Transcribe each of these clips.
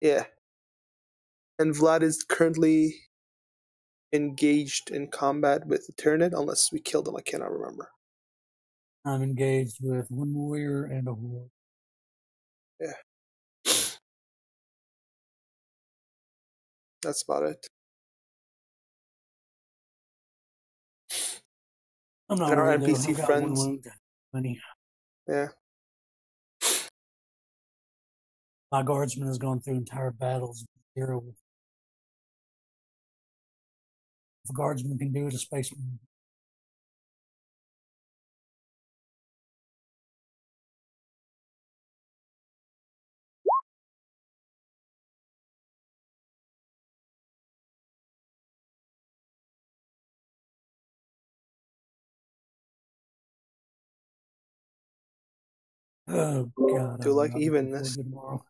Yeah. And Vlad is currently engaged in combat with the Tyranid, unless we killed him. I cannot remember. I'm engaged with one warrior and a horde. Yeah. That's about it. I'm not And our worried though. NPC I've got friends. one wound. Plenty. Yeah. My guardsman has gone through entire battles. Zero. If a guardsman can do it, a spaceman. Oh God, Do I'm like not looking forward evenness. to tomorrow.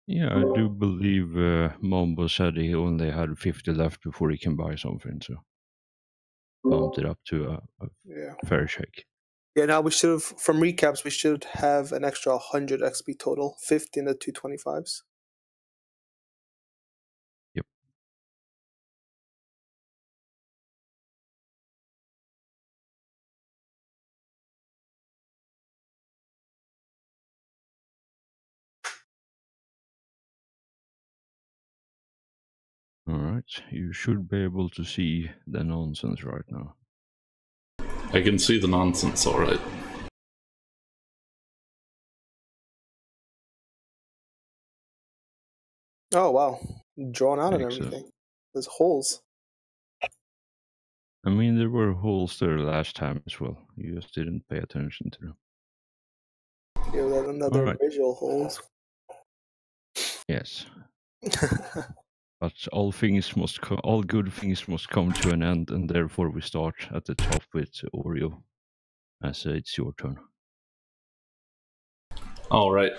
Yeah, I do believe Mombo said he only had 50 left before he can buy something, so bumped it up to a Yeah. fair shake. Yeah, now we should have, from recaps, we should have an extra 100 XP total, 50 in the 225s. Yep. Alright, you should be able to see the nonsense right now. I can see the nonsense, alright. Oh, wow. Drawn out and Excellent. everything. There's holes. I mean, there were holes there last time as well. You just didn't pay attention to them. Yeah, that's another Alright. visual holes. Yes. But all good things must come to an end, and therefore we start at the top with Oreo. As it's your turn. Alright.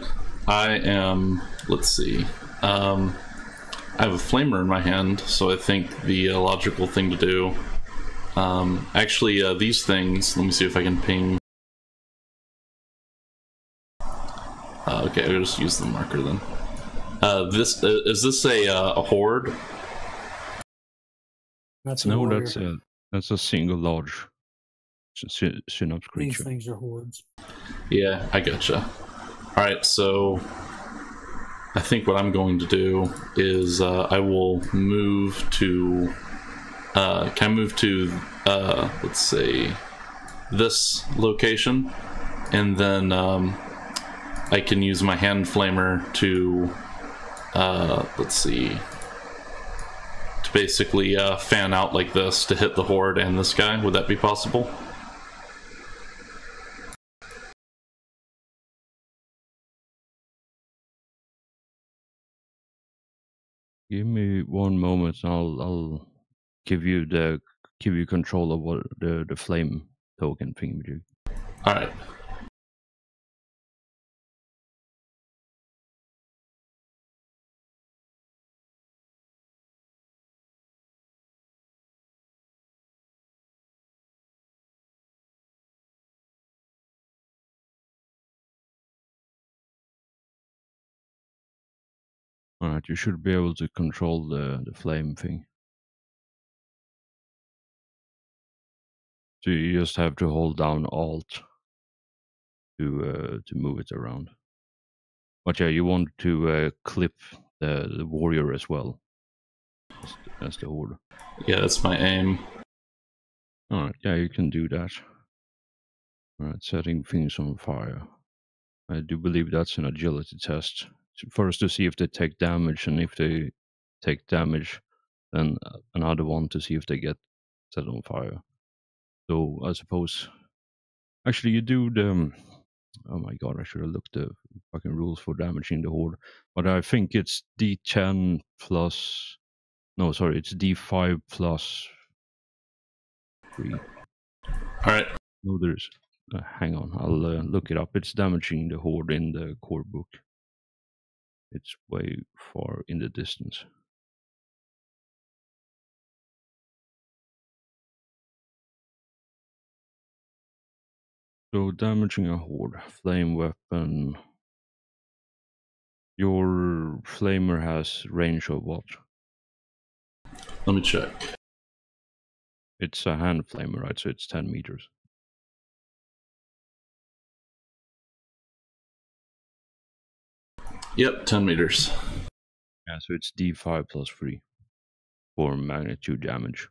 I am, let's see. I have a flamer in my hand, so I think the logical thing to do. Actually, these things, let me see if I can ping. Okay, I'll just use the marker then. Is this a horde? That's a No, warrior. that's a single large synapse creature. These things are hordes. Yeah, I gotcha. Alright, so I think what I'm going to do is I will move to can I move to let's say this location, and then I can use my hand flamer to let's see, to basically fan out like this to hit the horde and this guy. Would that be possible? Give me one moment, and I'll give you control of what the flame token thing do. All right. Alright, you should be able to control the flame thing. So you just have to hold down Alt to move it around. But yeah, you want to clip the warrior as well as the horde. Yeah, that's my aim. Alright, yeah, you can do that. Alright, setting things on fire. I do believe that's an agility test. First to see if they take damage, and if they take damage, then another one to see if they get set on fire. So I suppose, actually, you do the. Oh my god! I should have looked the fucking rules for damaging the horde. But I think it's D10 plus. No, sorry, it's D5 plus 3. All right. No, there's. Hang on, I'll look it up. It's damaging the horde in the core book. It's way far in the distance. So damaging a horde, flame weapon. Your flamer has range of what? Let me check. It's a hand flamer, right? So it's 10 meters. Yep, 10 meters. Yeah, so it's D5 plus 3 for magnitude damage.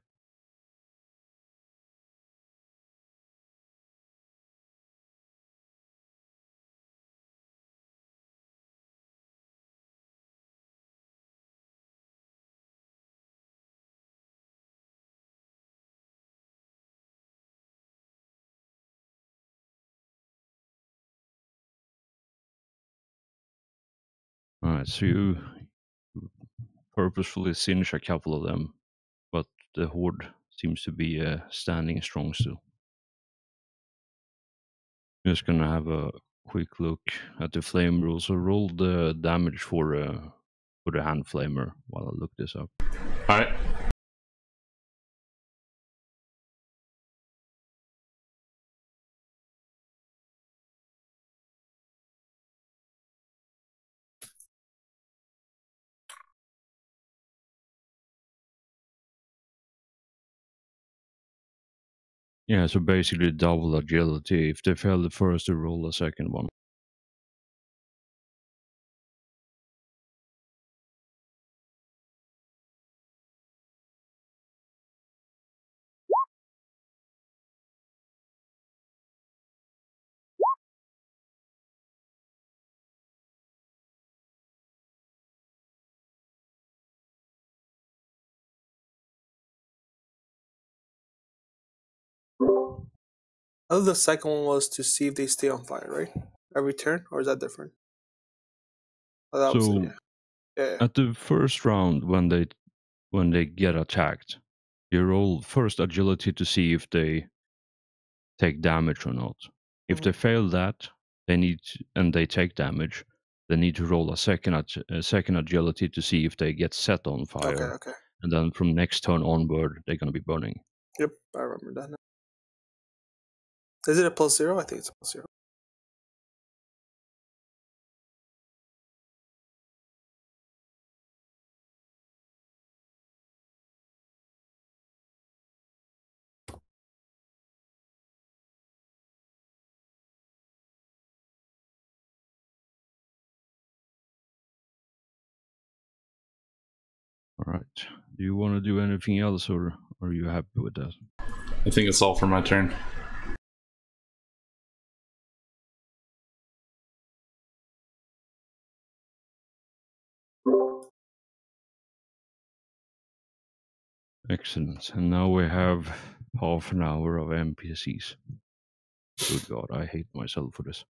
Alright, so you purposefully singe a couple of them, but the horde seems to be standing strong still. Just gonna have a quick look at the flame rules. So roll the damage for the hand flamer while I look this up. Alright. Yeah, so basically double agility. If they fail the first, they roll the second one. Oh, the second one was to see if they stay on fire, right? Every turn, or is that different? Oh, that was it, So yeah. Yeah. at the first round, when they get attacked, you roll first agility to see if they take damage or not. If they fail that, and they take damage, they need to roll a second agility to see if they get set on fire. Okay. And then from next turn onward, they're gonna be burning. Yep, I remember that now. Is it a +0? I think it's a +0. All right. Do you want to do anything else, or are you happy with that? I think it's all for my turn. Excellent. And now we have half an hour of NPCs. Good God, I hate myself for this.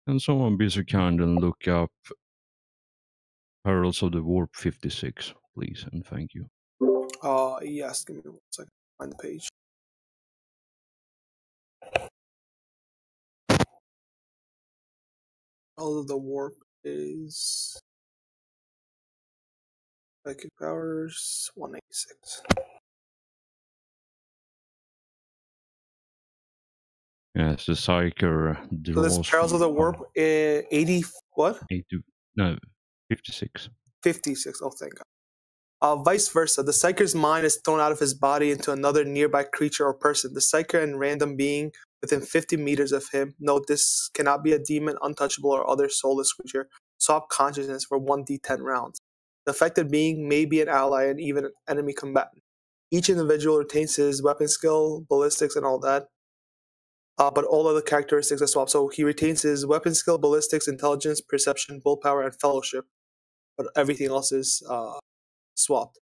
Can someone be so kind and look up Perils of the Warp 56, please, and thank you. Yes, give me 1 second. Find the page. All of the warp is psychic powers 186. Yes, the Psyker So draws this Perils of the Warp 80 what? 56. 56. Oh, thank God. Vice versa, the Psyker's mind is thrown out of his body into another nearby creature or person. The Psyker and random being within 50 meters of him. Note this cannot be a demon, untouchable, or other soulless creature. Swap consciousness for 1d10 rounds. The affected being may be an ally and even an enemy combatant. Each individual retains his weapon skill, ballistics, and all that. But all other characteristics are swapped. So he retains his weapon skill, ballistics, intelligence, perception, willpower, and fellowship. But everything else is swapped.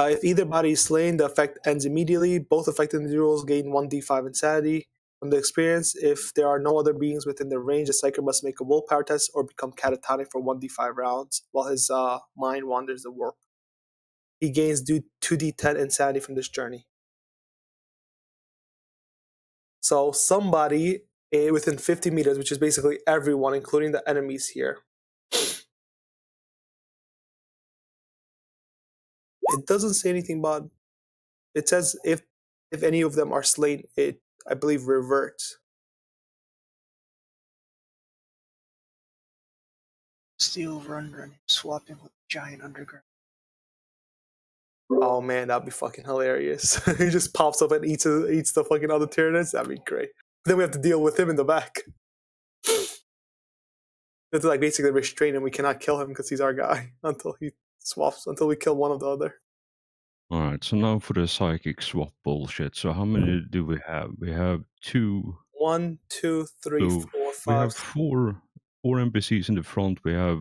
If either body is slain, the effect ends immediately. Both affected individuals gain 1d5 insanity from the experience. If there are no other beings within the range, the psyker must make a willpower test or become catatonic for 1d5 rounds while his mind wanders the warp. He gains 2d10 insanity from this journey. So somebody within 50 meters, which is basically everyone, including the enemies here. It doesn't say anything about. It says if any of them are slain, it, I believe, reverts. Steal run, swapping with giant underground. Oh man, that'd be fucking hilarious. He just pops up and eats the fucking other Tyranids. That'd be great. Then we have to deal with him in the back. It's like basically restrain him. We cannot kill him because he's our guy until he swaps, until we kill one of the other. Alright, so now for the psychic swap bullshit. So how many do we have? We have 2. 1, 2, 3, So 4, 5. we have four NPCs in the front. We have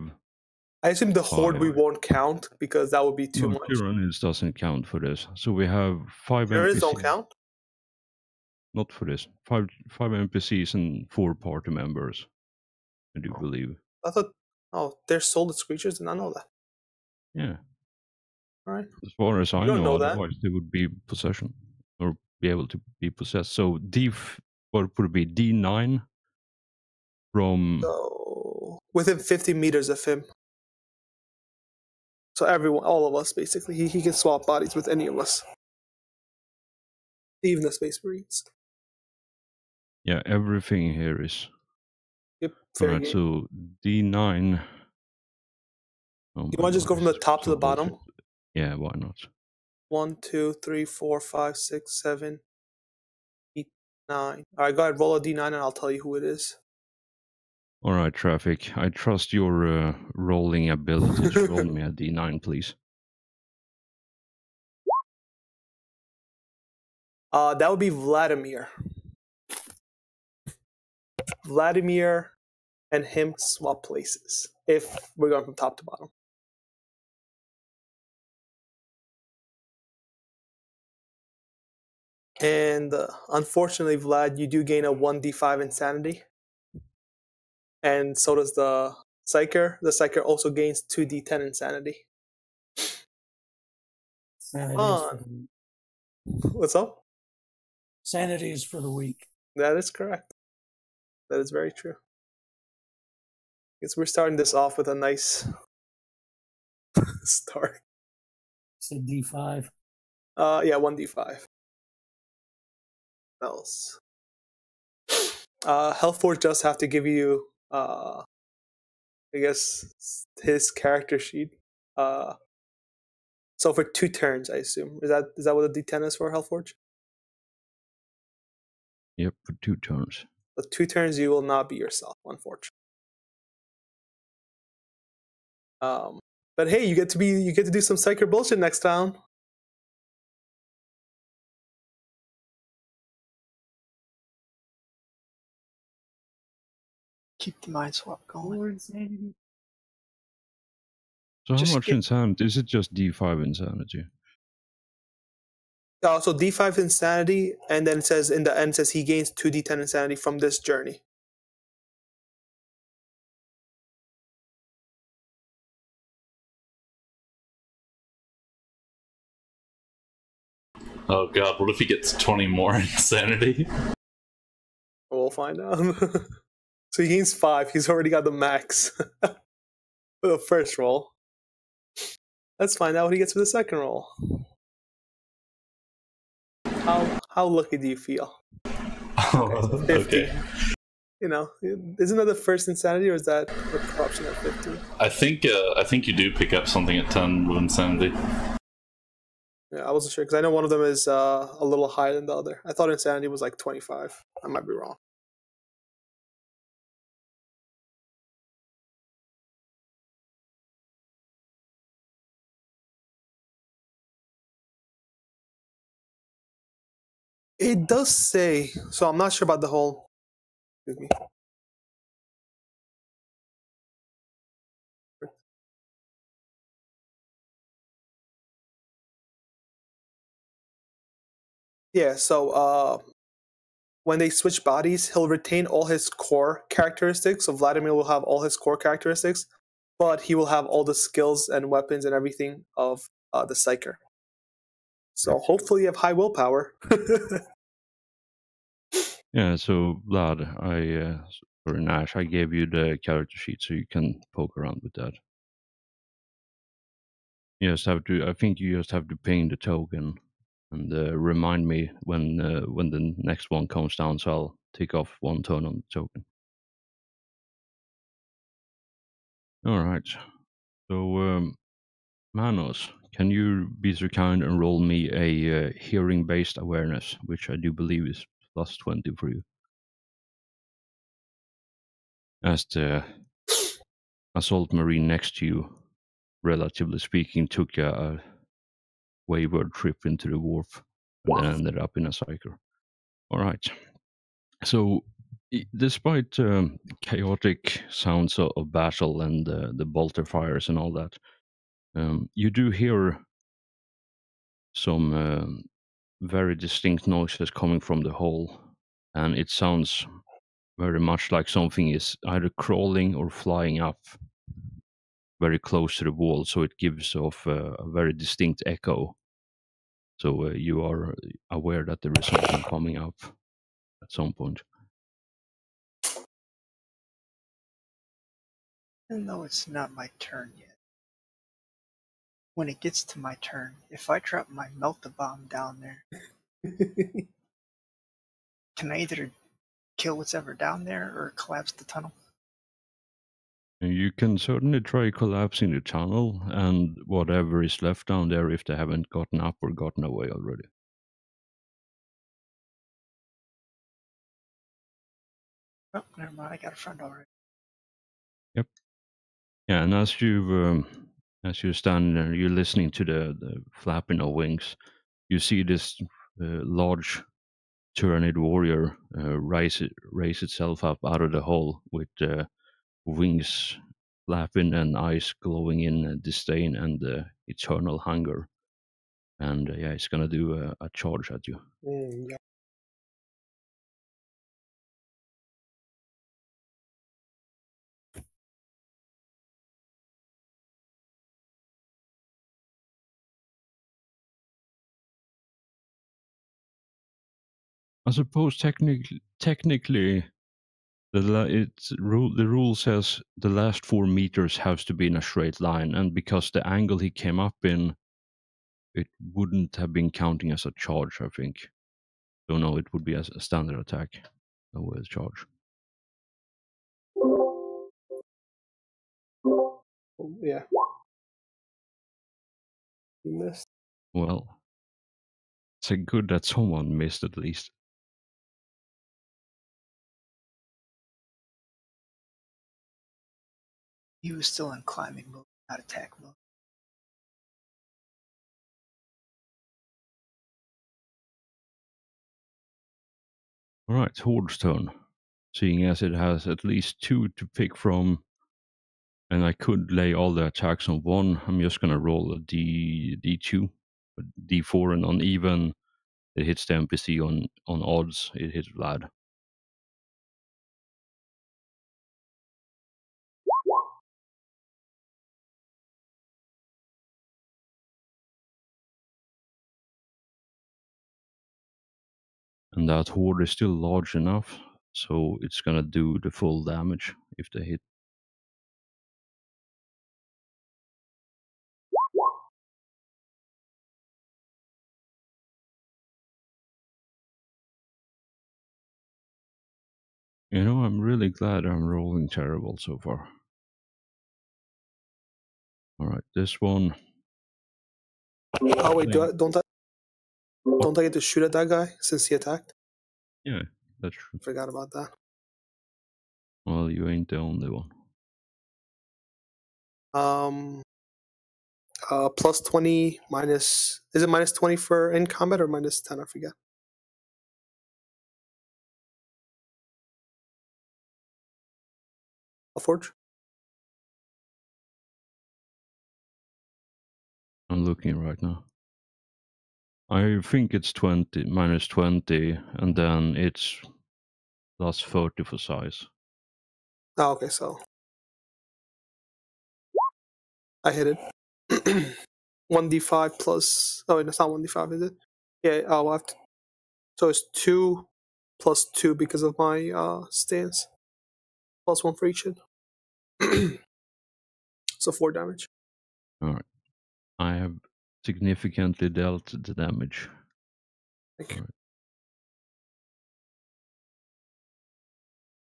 I assume the horde we won't count because that would be too much. Tyranids doesn't count for this. So we have 5 Tyranids NPCs. don't count? Not for this. Five NPCs and 4 party members. I do believe. I thought, they're soulless creatures, and I know that. Yeah. All right. As far as I don't know that. otherwise they would be possession or be able to be possessed. So what would it be? D9 from. So within 50 meters of him. So everyone, all of us, basically, he can swap bodies with any of us, even the Space Marines. Yeah, everything here is. Yep. Fair Alright, game. so D9. Oh You want to just go from the top to the bottom? bullshit. Yeah, why not? 1, 2, 3, 4, 5, 6, 7, 8, 9. All right, go ahead, roll a d9, and I'll tell you who it is. All right, Traffic. I trust your rolling abilities. Roll me a D9, please. That would be Vladimir. Vladimir and him swap places if we're going from top to bottom. And unfortunately, Vlad, you do gain a 1d5 insanity. And so does the Psyker. The Psyker also gains 2d10 insanity. What's up? Sanity is for the weak. That is correct. That is very true. Guess we're starting this off with a nice start. It's a D5. Yeah, 1d5. Else. Hellforge does have to give you, I guess, his character sheet. So for 2 turns, I assume. Is that what a D10 is for, Hellforge? Yep, for 2 turns. For 2 turns, you will not be yourself, unfortunately. But hey, you get to do some psyker bullshit next time. Keep the mind swap going. So Just how much get- insanity? Is it just D5 insanity? So D5 insanity, and then it says in the end, he gains 2d10 insanity from this journey. Oh god, what if he gets 20 more insanity? We'll find out. So he gains 5. He's already got the max for the first roll. Let's find out what he gets for the second roll. How lucky do you feel? Oh, 50. okay. You know, isn't that the first insanity, or is that the corruption at 50? I think you do pick up something at 10 with insanity. Yeah, I wasn't sure because I know one of them is a little higher than the other. I thought insanity was like 25. I might be wrong. It does say, so I'm not sure about the whole. Excuse me. Yeah, so when they switch bodies, he'll retain all his core characteristics. So Vladimir will have all his core characteristics, but he will have all the skills and weapons and everything of the Psyker. So hopefully you have high willpower. Yeah, so Vlad, or Nash, I gave you the character sheet so you can poke around with that. You just have to, I think you just have to ping the token and remind me when the next one comes down, so I'll take off one turn on the token. All right. So, Manos, can you be so kind and roll me a hearing-based awareness, which I do believe is plus 20 for you? As the assault marine next to you, relatively speaking, took a wayward trip into the wharf and then ended up in a psyker. All right. So, despite chaotic sounds of battle and the bolter fires and all that, you do hear some very distinct noises coming from the hole, and it sounds very much like something is either crawling or flying up very close to the wall, so it gives off a very distinct echo. So you are aware that there is something coming up at some point. Even though it's not my turn yet. When it gets to my turn, if I drop my melt-a-bomb down there, can I either kill what's ever down there or collapse the tunnel? And you can certainly try collapsing the tunnel and whatever is left down there if they haven't gotten up or gotten away already. Oh, never mind. I got a friend already. Yep. Yeah, and as you're standing there, you're listening to the flapping of wings. You see this large Tyranid warrior raise itself up out of the hole with wings flapping and eyes glowing in disdain and eternal hunger. And yeah, it's gonna do a charge at you. Yeah. I suppose technically the rule says the last 4 meters has to be in a straight line, and because the angle he came up in, it wouldn't have been counting as a charge, I think. So no, it would be as a standard attack, no as charge. Yeah. You missed. Well, it's a good that someone missed at least. He was still in climbing mode, not attack mode. Alright, Horde's turn. Seeing as it has at least 2 to pick from, and I could lay all the attacks on 1, I'm just gonna roll a D2, a D4, and on even, it hits the NPC, on odds, it hits Vlad. And that Horde is still large enough, so it's gonna do the full damage if they hit. You know, I'm really glad I'm rolling terrible so far. Alright, this one. Oh wait, don't I get to shoot at that guy since he attacked? Yeah, that's true. Forgot about that. Well, you ain't the only one. Plus 20 minus. Is it minus 20 for in combat or minus 10? I forget. A forge. I'm looking right now. I think it's 20, minus 20, and then it's plus 30 for size. Oh, okay, so I hit it. 1d5 plus. Oh, wait, it's not 1d5, is it? Yeah. Oh, I'll have to, so it's 2 plus 2 because of my stance. Plus 1 for each hit. So 4 damage. Alright. I have significantly dealt the damage. Thank you.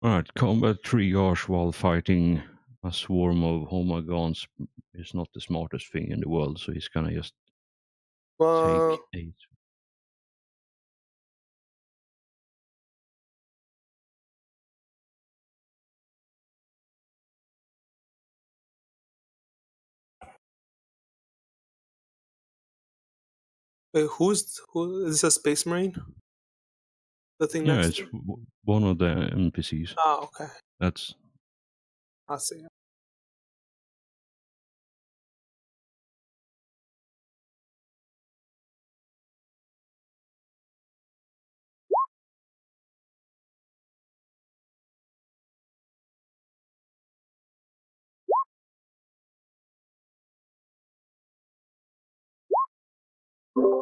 Alright, combat triage while fighting a swarm of homagons is not the smartest thing in the world, so he's gonna just take 8. Wait, who is this? A space marine? The thing Yeah, next it's to it? one of the NPCs. Oh, okay. That's I see.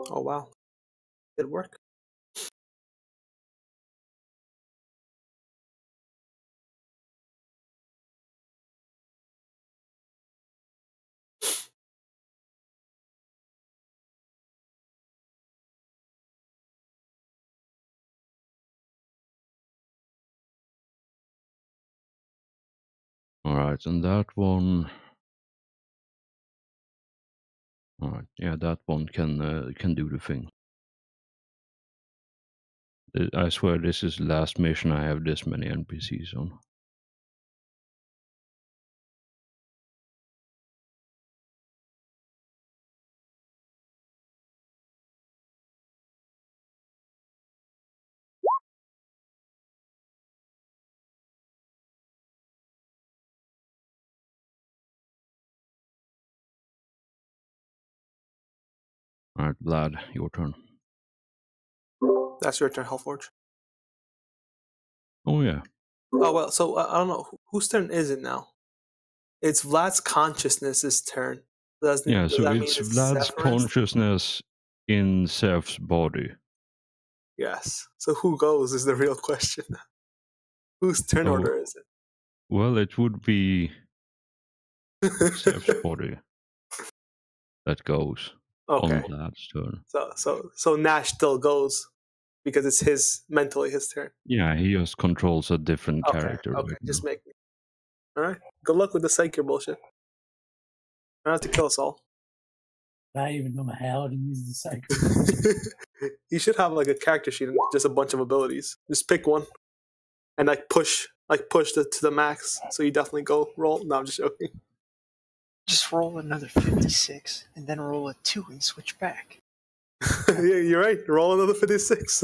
Oh wow, did it work? alright, and that one. Alright, yeah, that one can do the thing. I swear this is the last mission I have this many NPCs on. Alright, Vlad, your turn. That's your turn, Hellforge. Oh yeah. Oh well, so I don't know whose turn is it now. It's Vlad's consciousness's turn. Does Yeah, so that mean it's it's Vlad's Zephyrus? consciousness in Seth's body. Yes. So who goes is the real question. Whose turn Oh, order is well, it would be Seth's it? body that goes on Okay. Vlad's turn. So Nash still goes because it's mentally his turn. Yeah, he just controls a different Okay. character Okay. right Just now. make me. All right. Good luck with the psychic bullshit. I don't have to kill us all. I even know how to use the cycle. You should have like a character sheet and just a bunch of abilities. Just pick one and push it to the max. So you definitely go roll. No, I'm just joking. Just roll another 56 and then roll a 2 and switch back. Yeah, you're right. Roll another 56.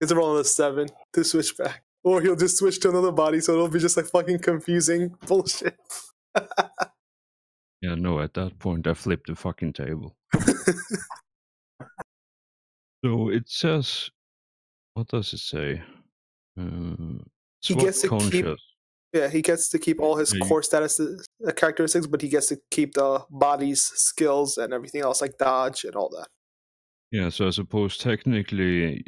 It's a roll another 7 to switch back. Or he'll just switch to another body, so it'll be just like fucking confusing bullshit. Yeah, no, at that point I flipped the fucking table. So it says, what does it say? He Swap gets to keep. conscious. Yeah, he gets to keep all his core characteristics, but he gets to keep the body's skills and everything else, like dodge and all that. Yeah, so I suppose technically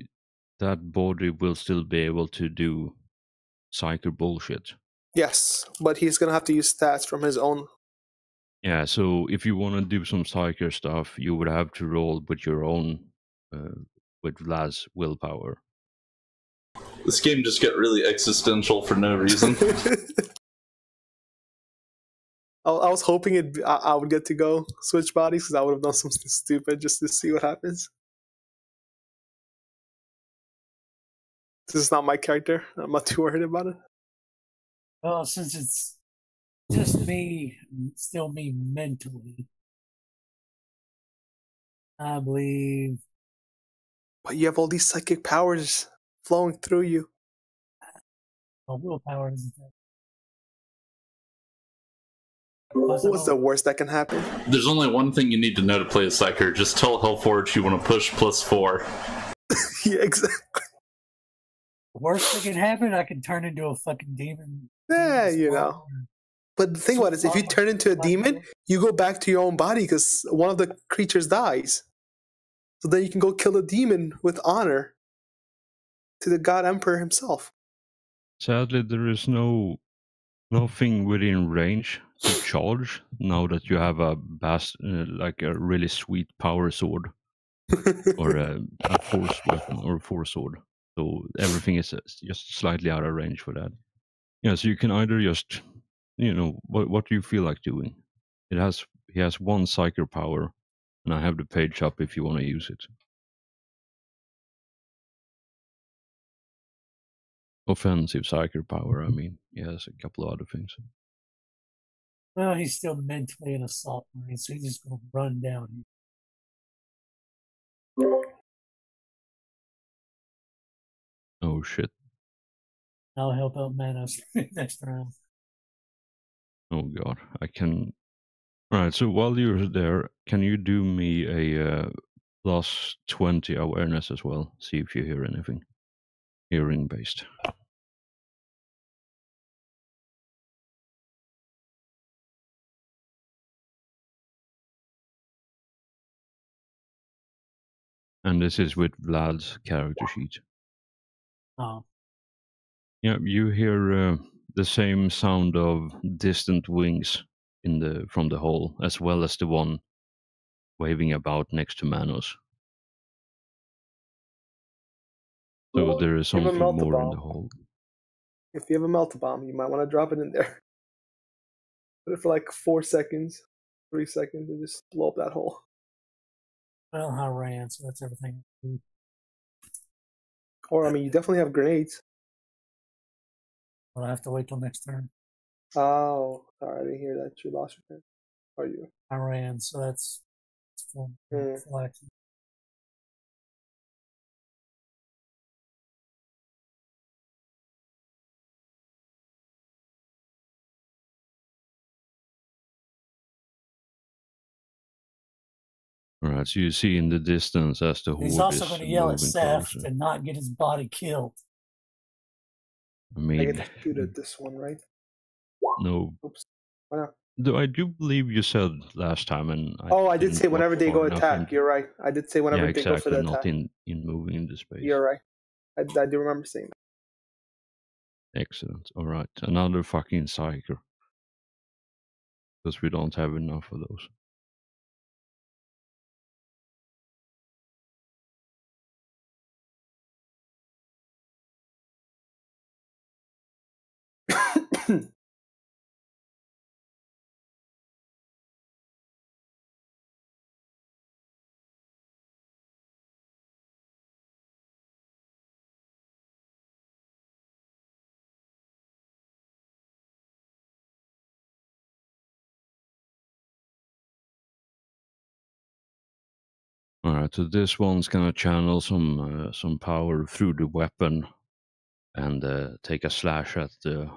that body will still be able to do psycho bullshit. Yes, but he's gonna have to use stats from his own. Yeah, so if you want to do some psycho stuff, you would have to roll with your own, with Vlad's willpower. This game just got really existential for no reason. I was hoping I would get to go switch bodies because I would have done something stupid just to see what happens. This is not my character. I'm not too worried about it. Well, since it's just me, still me mentally, I believe. But you have all these psychic powers flowing through you. Well, willpower isn't that. What's the worst that can happen? There's only one thing you need to know to play a Psyker. Just tell Hellforge you want to push +4. Yeah, exactly. Worst that can happen, I can turn into a fucking demon. Yeah, demon you spawn, know. But the thing about it is, if you turn into a demon, you go back to your own body because one of the creatures dies. So then you can go kill the demon with honor to the God Emperor himself. Sadly, there is nothing within range to charge now that you have a like a really sweet power sword or a force weapon or a force sword. So everything is just slightly out of range for that. Yeah, so you can either just, what do you feel like doing? He has one psyker power, and I have the page up if you want to use it. Offensive psyker power, I mean. He has a couple of other things. Well, he's still mentally an assault marine, so he's just going to run down. Oh shit. I'll help out Manos next round. Oh god, I can. Alright, so while you're there, can you do me a plus 20 awareness as well? See if you hear anything. Hearing based. And this is with Vlad's character sheet. Oh. Yeah, you hear the same sound of distant wings from the hall, as well as the one waving about next to Manos. So there is Give a something more in melt-a-bomb. the hall. If you have a melt-a-bomb, you might want to drop it in there. Put it for like 4 seconds, 3 seconds, and just blow up that hole. Well, I ran, so that's everything. Or, I mean, you definitely have grenades. I'll have to wait till next turn. Oh, sorry, I didn't hear that. You lost your turn. Or you? I ran, so that's full action. Alright, so you see in the distance as the horde He's also is going to yell at moving Seth closer. to not get his body killed. I I mean, get to shoot at this one, right? no. Oops. Why not? Though I do believe you said last time, and I did say didn't whenever watch they go far enough attack. You're right. I did say whenever yeah, they go for exactly, the not attack. in moving into space. You're right. I do remember saying that. Excellent. All right, another fucking psyker. Because we don't have enough of those. Alright, so this one's gonna channel some power through the weapon and take a slash at the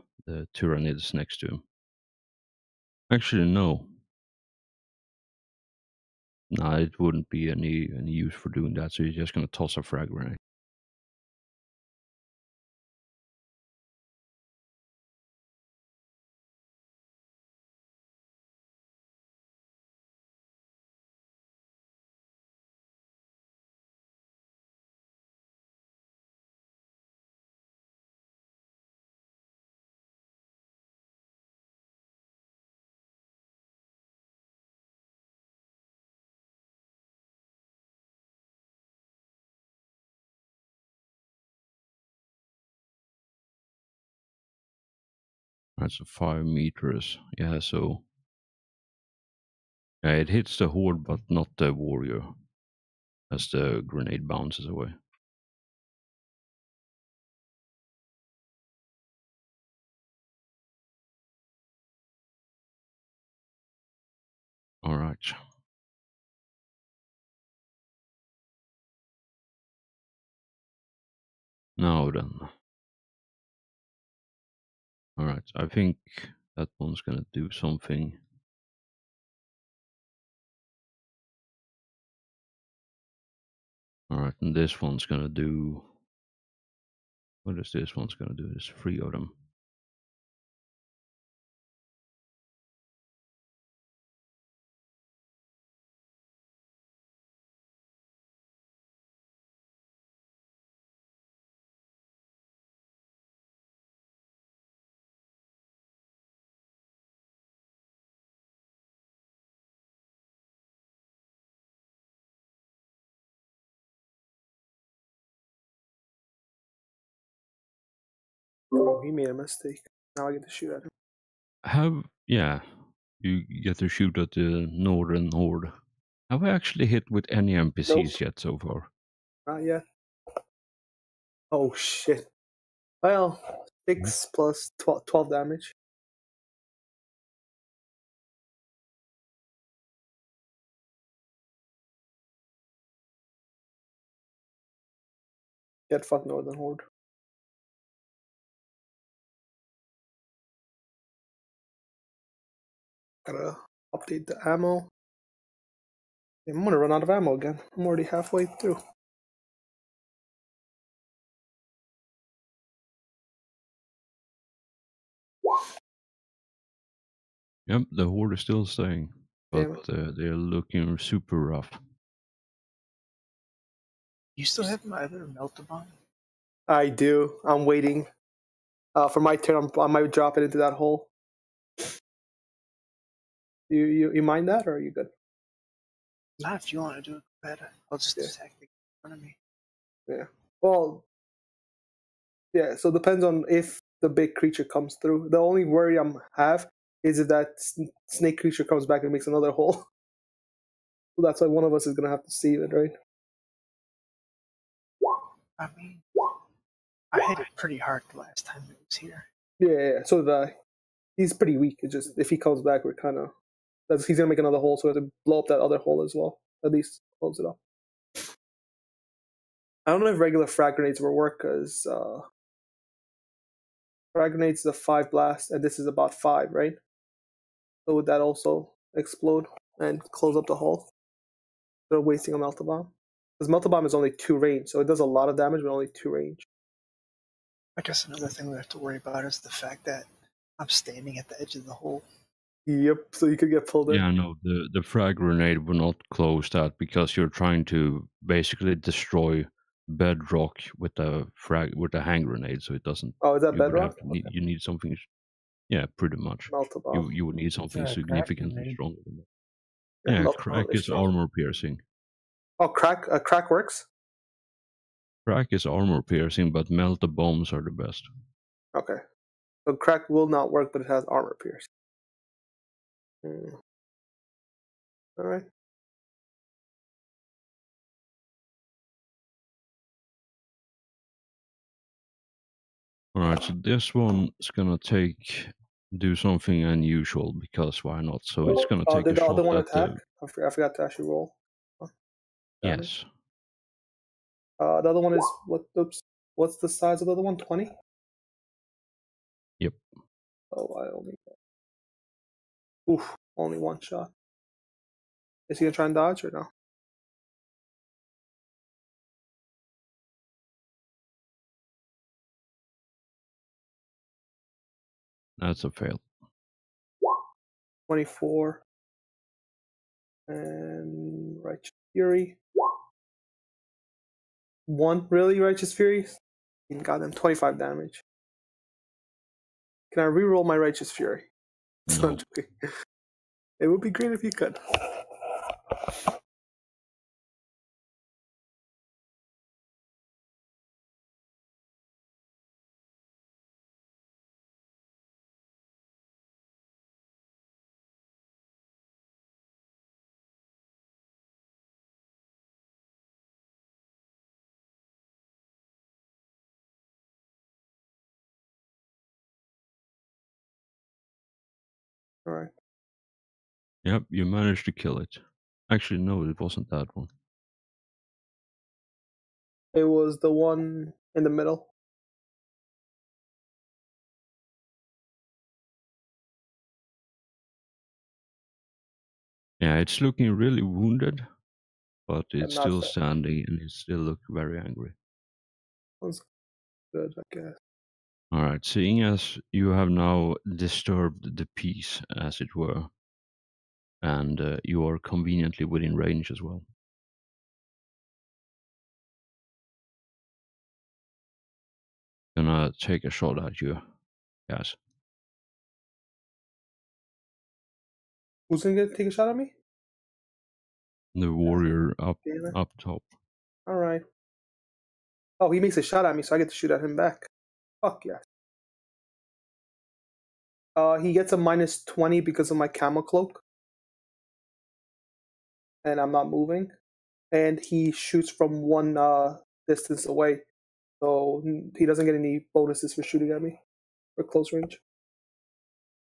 Tyrannids next to him. Actually, no. Nah, it wouldn't be any use for doing that, so you're just gonna toss a frag grenade. That's 5 meters. Yeah, so yeah, it hits the horde, but not the warrior, as the grenade bounces away. All right. Now then. All right, I think that one's gonna do something Alright, and this one's gonna do... What is this one's gonna do? There's 3 of them. Oh, he made a mistake. Now I get to shoot at him. Yeah, you get to shoot at the northern horde. Have I actually hit with any NPCs yet so far? Not yet. Oh shit. Well, 6 plus 12 damage. Get fucked Northern Horde. Gotta update the ammo. I'm gonna run out of ammo again. I'm already halfway through. Yep, the horde is still staying, but Damn. they're looking super rough. You still have my other Meltabomb? I do. I'm waiting for my turn. I might drop it into that hole. You mind that, or are you good? Not if you want to do it better. I'll just attack the in front of me. Yeah. Well, yeah. So it depends on if the big creature comes through. The only worry I have is if that snake creature comes back and makes another hole. So that's why one of us is gonna have to save it, right? I mean, I hit it pretty hard the last time it was here. Yeah. So he's pretty weak. It's just if he comes back, we're kind of he's gonna make another hole, so we have to blow up that other hole as well. At least close it up. I don't know if regular frag grenades will work because frag grenades is a 5 blast, and this is about 5, right? So would that also explode and close up the hole? They're wasting a melta bomb because melta bomb is only 2 range, so it does a lot of damage, but only 2 range. I guess another thing we have to worry about is the fact that I'm standing at the edge of the hole. Yep. So you could get pulled in. Yeah, no, the frag grenade will not close that because you're trying to basically destroy bedrock with a hand grenade, so it doesn't. Oh, is that You would bedrock? have to you need something. Yeah, pretty much. Melta bomb. You would need something a crack significantly grenade. stronger than that. Yeah, Yeah, melta crack bomb is is strong. armor piercing. Oh, crack works. Crack is armor piercing, but melta bombs are the best. Okay. So crack will not work, but it has armor pierce. All right. Alright, so this one is gonna do something unusual because why not? So it's gonna take Did a the other shot one at attack? the... I forgot to actually roll. Yes. The other one is what? Oops. What's the size of the other one? 20. Yep. Oh, I only. Oof. Only one shot. Is he gonna try and dodge or no? That's a fail. 24. And Righteous Fury. 1. Really? Righteous Fury? Got them 25 damage. Can I reroll my Righteous Fury? No. It would be great if you could. All right. Yep, you managed to kill it. Actually, no, it wasn't that one. It was the one in the middle. Yeah, it's looking really wounded. but it's not still fair. standing and it still looks very angry. Sounds good, I guess. Alright, seeing as you have now disturbed the peace, as it were, and you are conveniently within range as well. Gonna take a shot at you, guys. Who's gonna take a shot at me? The warrior up Damn it. up top. All right. Oh, he makes a shot at me, so I get to shoot at him back. Fuck yes. He gets a -20 because of my camo cloak, and I'm not moving. And he shoots from one distance away, so he doesn't get any bonuses for shooting at me for close range.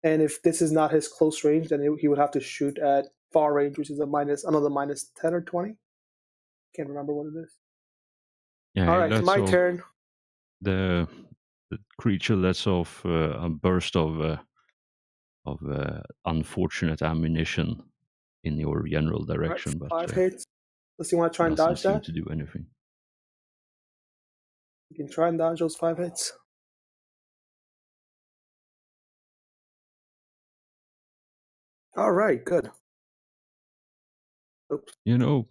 And if this is not his close range, then he would have to shoot at far range, which is another -10 or 20. Can't remember what it is. Yeah, All right, my turn. The creature lets off a burst of unfortunate ammunition in your general direction, Right, but 5 hits. Does he want to try and doesn't dodge seem that? to do anything. You can try and dodge those 5 hits. All right, good. Oops. You know,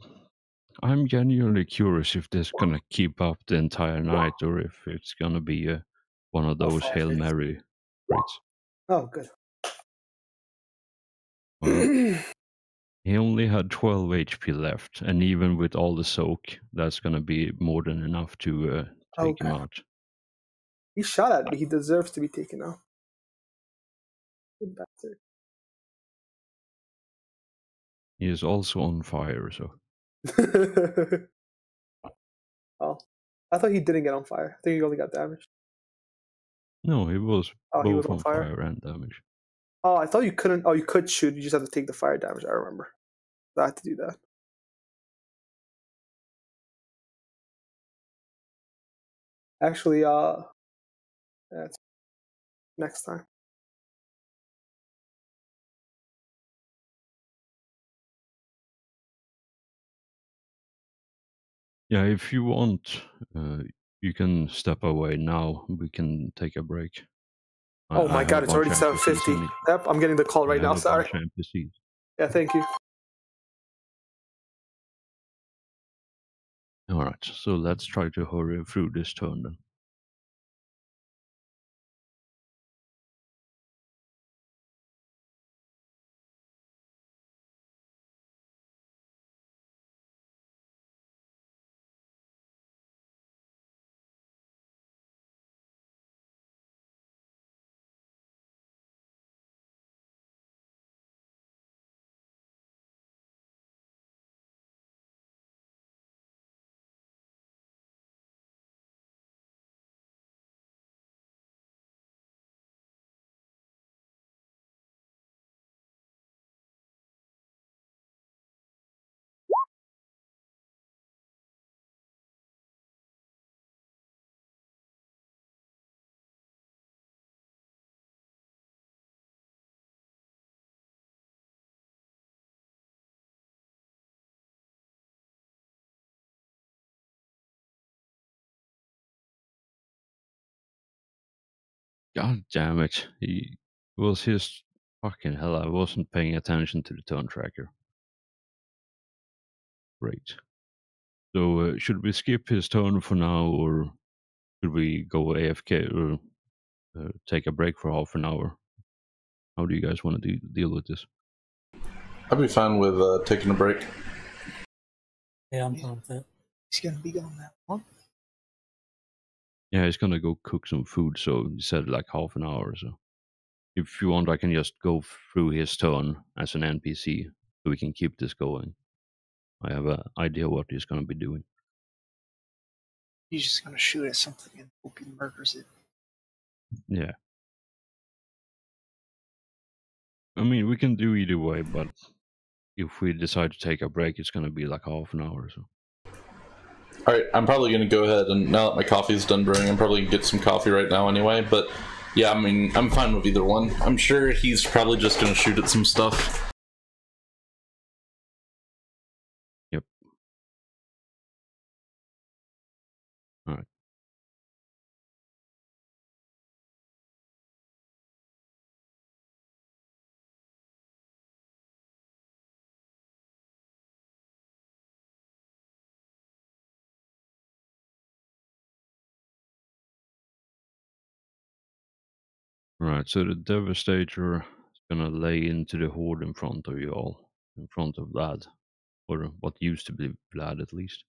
I'm genuinely curious if this gonna keep up the entire night, or if it's gonna be one of those 5 Hail hits. Mary crits. Oh, good. Well, he only had 12 HP left, and even with all the soak, that's gonna be more than enough to take him out. He shot at me. He deserves to be taken out. Good bastard. He is also on fire, so. Oh, I thought he didn't get on fire. I think he only got damaged. No, he was Oh, he both was on on fire? fire and damage. Oh, I thought you couldn't. Oh, you could shoot. You just have to take the fire damage. I remember. I had to do that. Actually, that's next time. Yeah, if you want, you can step away now. We can take a break. Oh my god, it's already 7:50. Yep, I'm getting the call right now. Sorry. Yeah, thank you. All right, so let's try to hurry through this turn then. God damn it. He was his fucking hell. I wasn't paying attention to the turn tracker. Great. So, should we skip his turn for now, or should we go AFK or take a break for half an hour? How do you guys want to deal with this? I'd be fine with taking a break. Yeah, I'm fine with that. He's gonna be gone that long. Yeah, he's gonna go cook some food, so he said like half an hour or so. If you want, I can just go through his turn as an NPC, so we can keep this going. I have an idea what he's gonna be doing. He's just gonna shoot at something and hope he murders it. Yeah. I mean, we can do either way, but if we decide to take a break, it's gonna be like half an hour or so. Alright, I'm probably going to go ahead and, now that my coffee's done brewing, I'm probably going to get some coffee right now anyway, but yeah, I mean, I'm fine with either one. I'm sure he's probably just going to shoot at some stuff. Yep. Alright, so the Devastator is gonna lay into the horde in front of you all. In front of Vlad. Or what used to be Vlad, at least.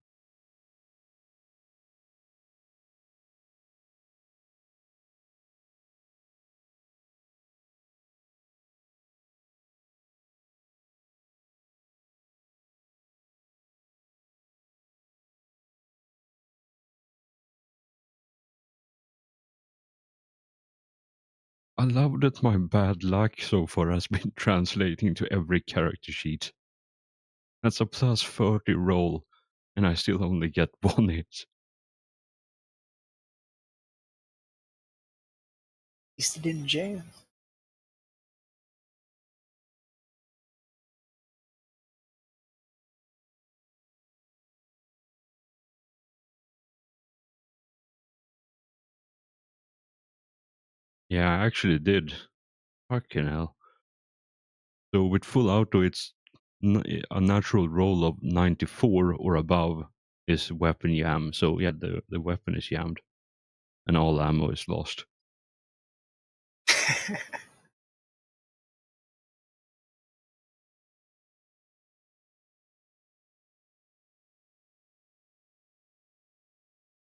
I love that my bad luck so far has been translating to every character sheet. That's a plus 30 roll, and I still only get 1 hit. At least it didn't jam. Yeah, I actually did. Fucking hell. So with full auto, it's a natural roll of 94 or above is weapon jam. So yeah, the weapon is jammed, and all ammo is lost.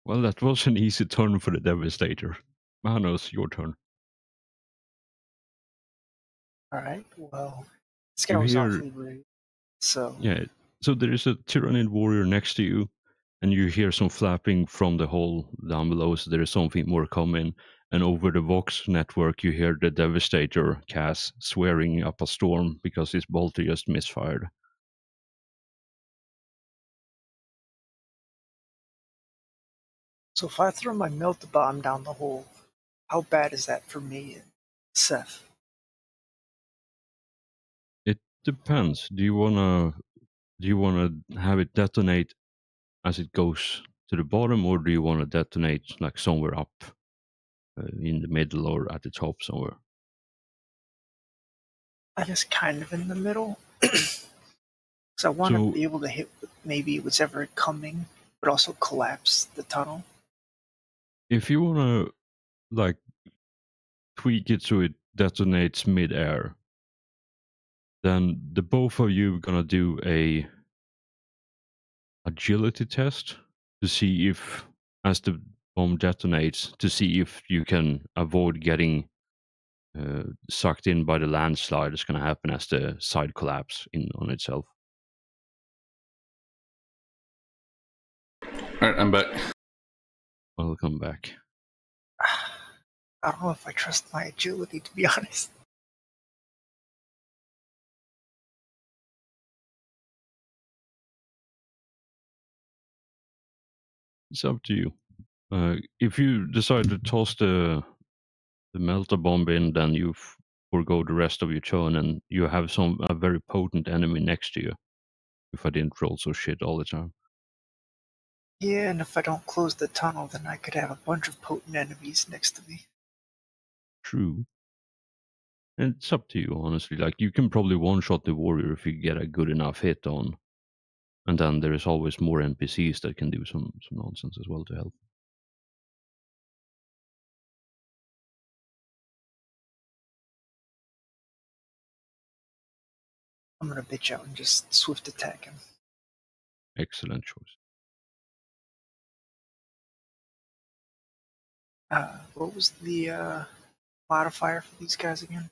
Well, that was an easy turn for the Devastator. Manos, your turn. Alright, well, this guy You was hear, awfully rude. So, yeah. So there is a Tyranid warrior next to you, and you hear some flapping from the hole down below. So there is something more coming. And over the Vox network, you hear the Devastator Cass swearing up a storm because his bolter just misfired. so if I throw my melt bomb down the hole, how bad is that for me and Seth? It depends. Do you wanna have it detonate as it goes to the bottom, or do you wanna detonate like somewhere up in the middle or at the top somewhere? I guess kind of in the middle. Because I want to So be able to hit maybe what's ever coming, but also collapse the tunnel. if you wanna like tweak it so it detonates mid-air, then the both of you gonna do a agility test to see if, as the bomb detonates, to see if you can avoid getting sucked in by the landslide that's going to happen as the side collapse in on itself. Alright, I'm back. Welcome back. I don't know if I trust my agility, to be honest. It's up to you. If you decide to toss the melter bomb in, then you forgo the rest of your turn, and you have a very potent enemy next to you. If I didn't roll so shit all the time. Yeah, and if I don't close the tunnel, then I could have a bunch of potent enemies next to me. True. And it's up to you, honestly. Like, you can probably one-shot the warrior if you get a good enough hit on. And then there is always more NPCs that can do some nonsense as well to help. I'm gonna bitch out and just swift attack him. Excellent choice. What was the modifier for these guys again?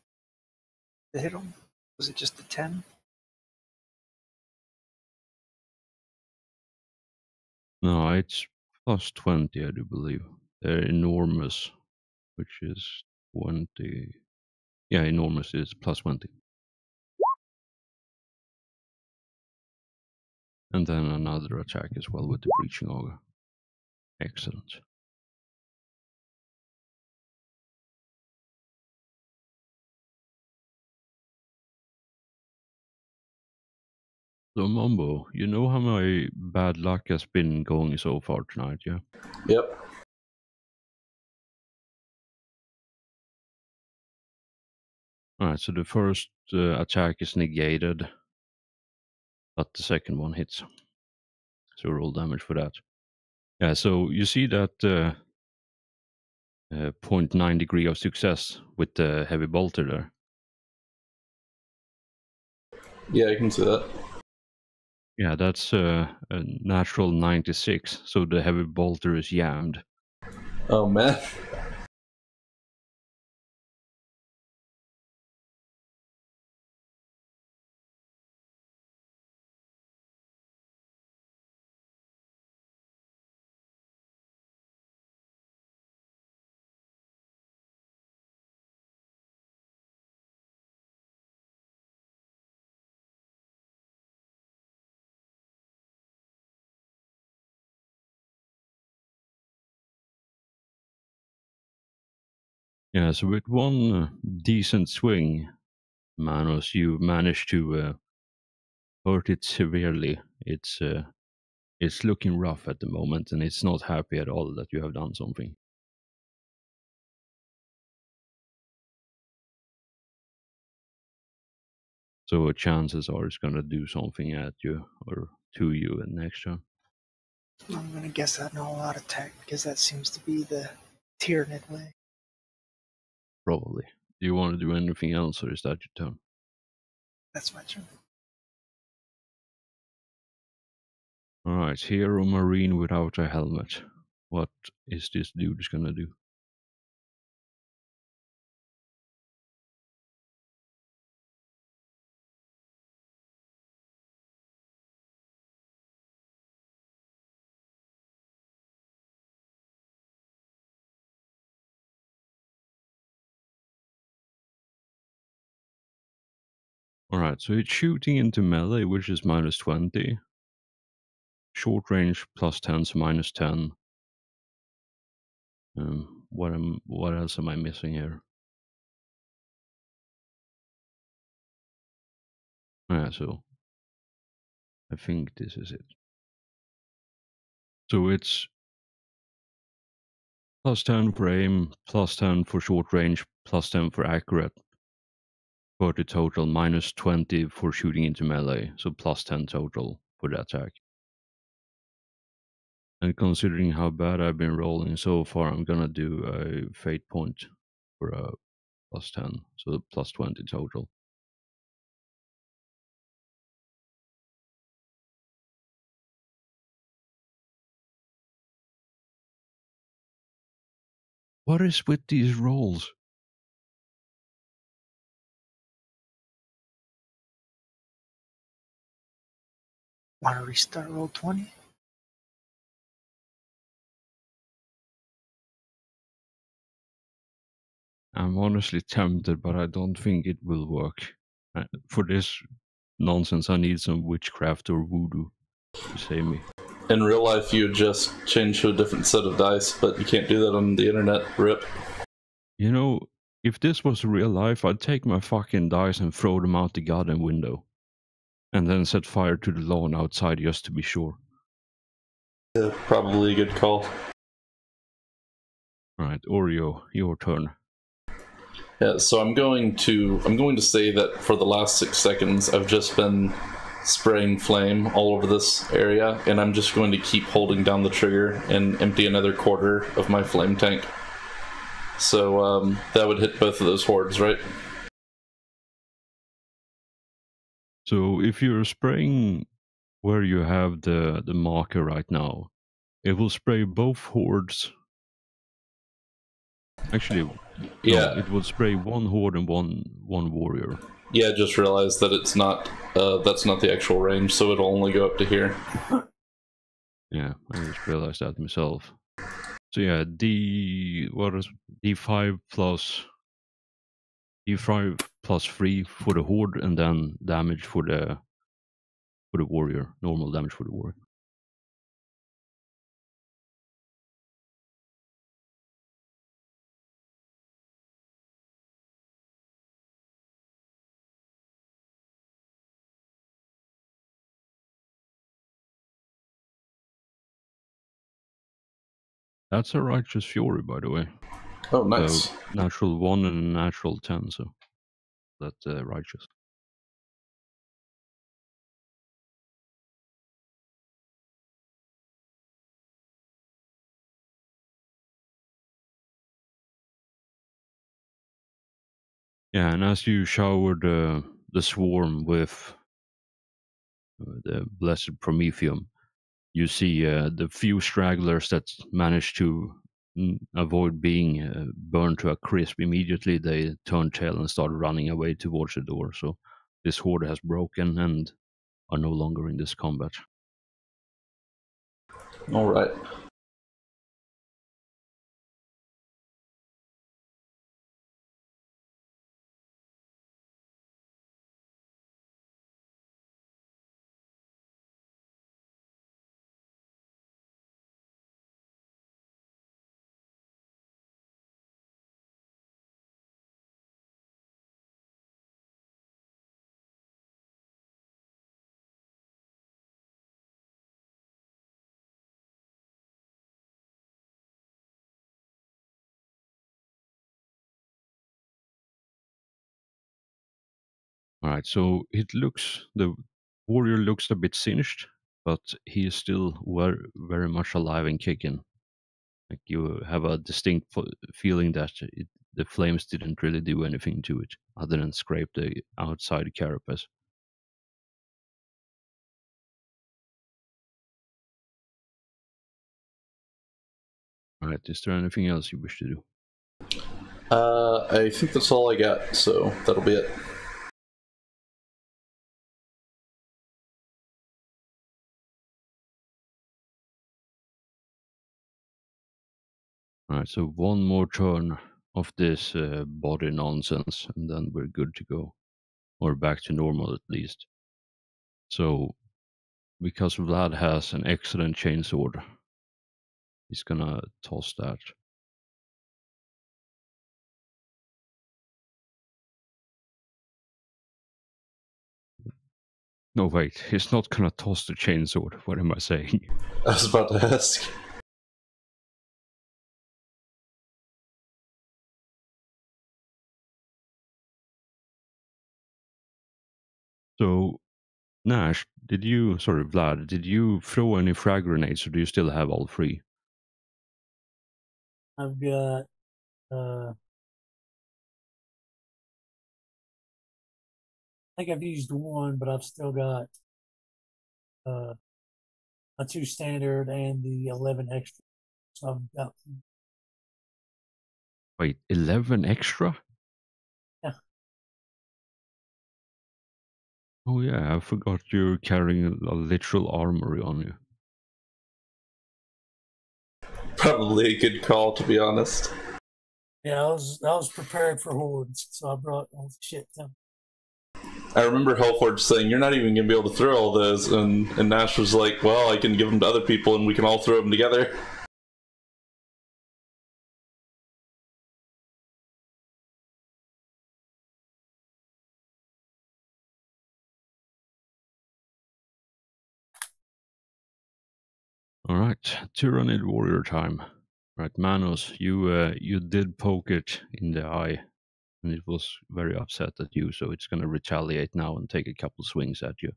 To hit them? Was it just a 10? No, it's plus 20, I do believe. They're enormous, which is 20. Yeah, enormous is plus 20. And then another attack as well with the Breaching Auger. Excellent. So, Mumbo, you know how my bad luck has been going so far tonight, yeah? Yep. Alright, so the first attack is negated, but the second one hits. So roll damage for that. Yeah, so you see that 0.9 degree of success with the heavy bolter there. Yeah, I can see that. Yeah, that's a natural 96, so the heavy bolter is jammed. Oh man. Yeah, so with one decent swing, Manos, you managed to hurt it severely. It's looking rough at the moment, and it's not happy at all that you have done something. So chances are it's gonna do something at you or to you in next turn. I'm gonna guess that an all-out attack because that seems to be the Tyranid way. Probably. Do you want to do anything else, or is that your turn? That's my turn. Alright, Hero Marine without a helmet. What is this dude gonna do? Alright, so it's shooting into melee, which is minus 20. Short range plus 10, so minus 10. What else am I missing here? Yeah, so I think this is it. So it's plus 10 for aim, plus 10 for short range, plus 10 for accurate. For the total, minus 20 for shooting into melee, so plus 10 total for the attack. And considering how bad I've been rolling so far, I'm gonna do a fate point for a plus 10, so plus 20 total. What is with these rolls? Want to restart roll 20? I'm honestly tempted, but I don't think it will work. For this nonsense, I need some witchcraft or voodoo to save me. In real life, you would just change to a different set of dice, but you can't do that on the internet. Rip. You know, if this was real life, I'd take my fucking dice and throw them out the goddamn window. And then set fire to the lawn outside just to be sure. Yeah, probably a good call. Alright, Oreo, your turn. Yeah, so I'm going to say that for the last 6 seconds, I've just been spraying flame all over this area, and I'm just going to keep holding down the trigger and empty another quarter of my flame tank. So that would hit both of those hordes, right? So if you're spraying where you have the marker right now, it will spray both hordes. Actually, Yeah. no, it will spray one horde and one warrior. Yeah, just realized that it's not. That's not the actual range, so it'll only go up to here. Yeah, I just realized that myself. So yeah, D5 plus 3 for the horde, and then damage for the warrior. Normal damage for the warrior. That's a righteous fury, by the way. Oh, nice. So natural 1 and a natural 10, so that's righteous. Yeah, and as you shower the swarm with the blessed Prometheum, you see the few stragglers that manage to avoid being burned to a crisp. Immediately they turn tail and start running away towards the door. So this horde has broken and are no longer in this combat. All right. All right, so the warrior looks a bit singed, but he is still very much alive and kicking. Like you have a distinct feeling that the flames didn't really do anything to it other than scrape the outside carapace. All right, is there anything else you wish to do? I think that's all I got, so that'll be it. All right, so one more turn of this body nonsense, and then we're good to go, or back to normal at least. So, because Vlad has an excellent chainsword, he's gonna toss that. No, wait, he's not gonna toss the chainsword. What am I saying? I was about to ask. So, Nash, Vlad, did you throw any frag grenades, or do you still have all three? I've got I think I've used one, but I've still got a 2 standard and the 11 extra. So I've got Wait, 11 extra? Yeah. Oh yeah, I forgot you're carrying a literal armory on you. Probably a good call, to be honest. Yeah, I was prepared for hordes, so I brought all the shit down. I remember Hellforge saying, "You're not even going to be able to throw all those," and Nash was like, "Well, I can give them to other people, and we can all throw them together." All right, Tyrannid warrior time. Right, Manos, you did poke it in the eye, and it was very upset at you, so it's gonna retaliate now and take a couple swings at you.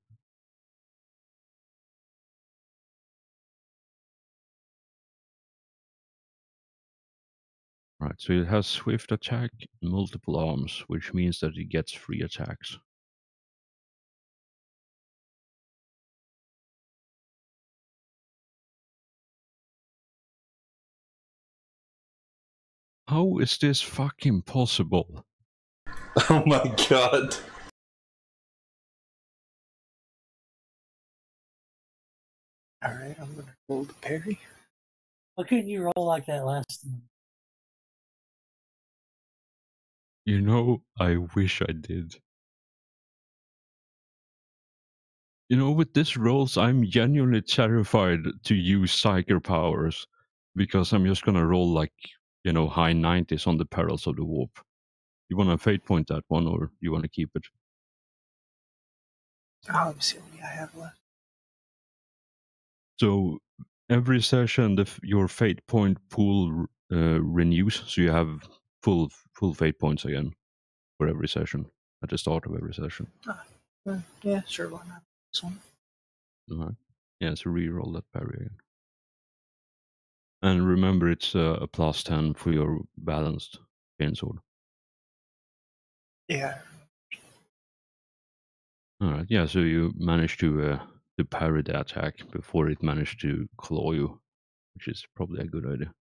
Right, so it has swift attack, multiple arms, which means that it gets 3 attacks. How is this fucking possible? Oh my god. Alright, I'm gonna roll the parry. Why couldn't you roll like that last time? You know, I wish I did. You know, with this rolls, I'm genuinely terrified to use Psyker powers because I'm just gonna roll like, high 90s on the perils of the warp. You wanna fate point that one, or you wanna keep it? Oh, let me see how many I have left. So every session, your fate point pool renews, so you have full fate points again for every session at the start of every session. Yeah, sure, why not? This one. Alright. Yeah, so re-roll that parry again. And remember, it's a plus 10 for your balanced chainsword. Yeah. Alright, yeah, so you managed to parry the attack before it managed to claw you, which is probably a good idea.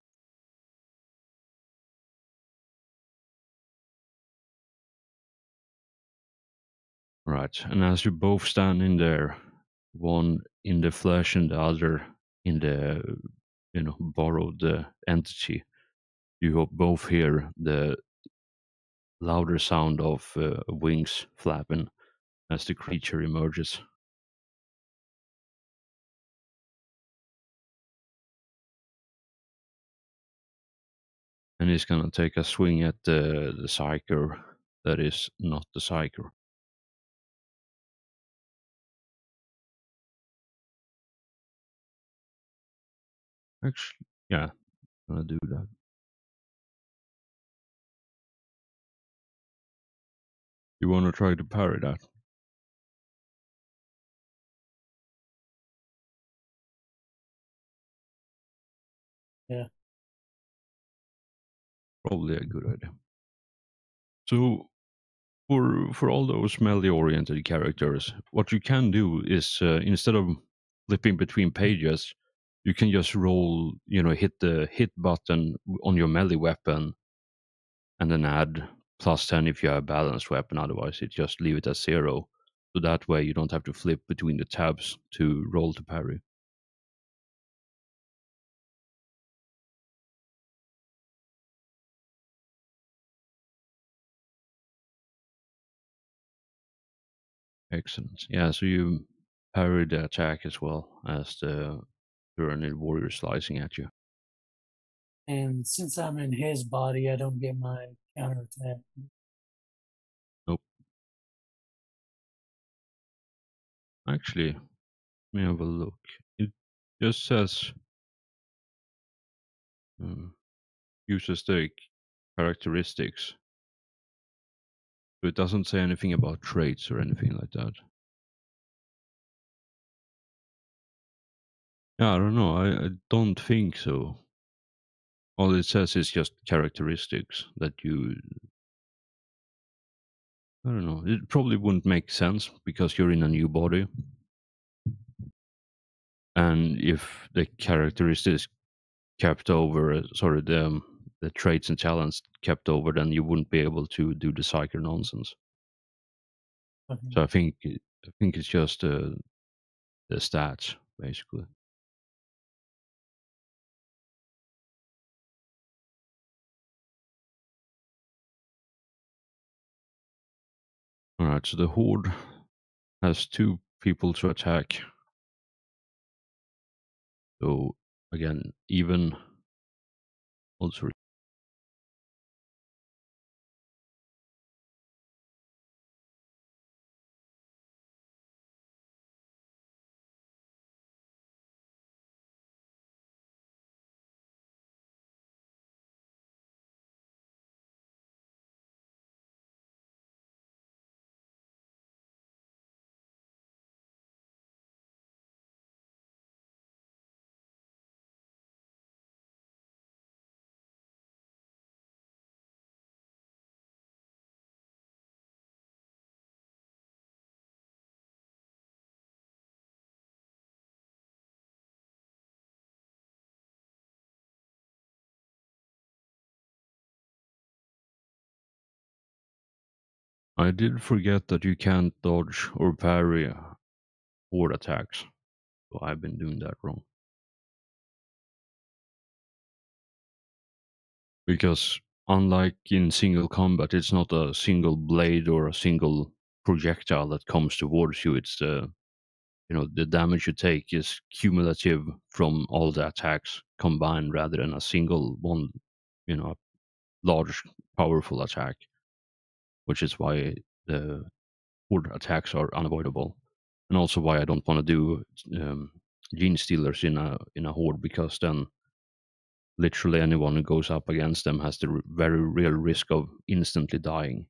Right, and as you both stand in there, one in the flesh and the other in the, borrowed entity, you both hear the louder sound of wings flapping as the creature emerges. And he's gonna take a swing at the psyker that is not the psyker. Actually, yeah, I'm gonna do that. You wanna try to parry that? Yeah. Probably a good idea. So for all those melee-oriented characters, what you can do is instead of flipping between pages, you can just roll, hit the hit button on your melee weapon, and then add +10 if you have a balanced weapon. Otherwise, it just leave it as 0. So that way, you don't have to flip between the tabs to roll to parry. Excellent. Yeah, so you parry the attack as well as the Tyranid warrior slicing at you. And since I'm in his body, I don't get my counterattack. Nope. Actually, let me have a look. It just says uses the characteristics. So it doesn't say anything about traits or anything like that. Yeah, I don't know. I don't think so. All it says is just characteristics that you. I don't know. It probably wouldn't make sense because you're in a new body. And if the characteristics kept over, sorry, the traits and talents kept over, then you wouldn't be able to do the psyker nonsense. Okay. So I think it's just the stats basically. All right, so the horde has 2 people to attack. So again, even. Oh, sorry. I did forget that you can't dodge or parry horde attacks. So I've been doing that wrong. Because unlike in single combat, it's not a single blade or a single projectile that comes towards you. It's the damage you take is cumulative from all the attacks combined rather than a single one, a large, powerful attack, which is why the horde attacks are unavoidable, and also why I don't want to do gene stealers in a horde, because then literally anyone who goes up against them has the very real risk of instantly dying.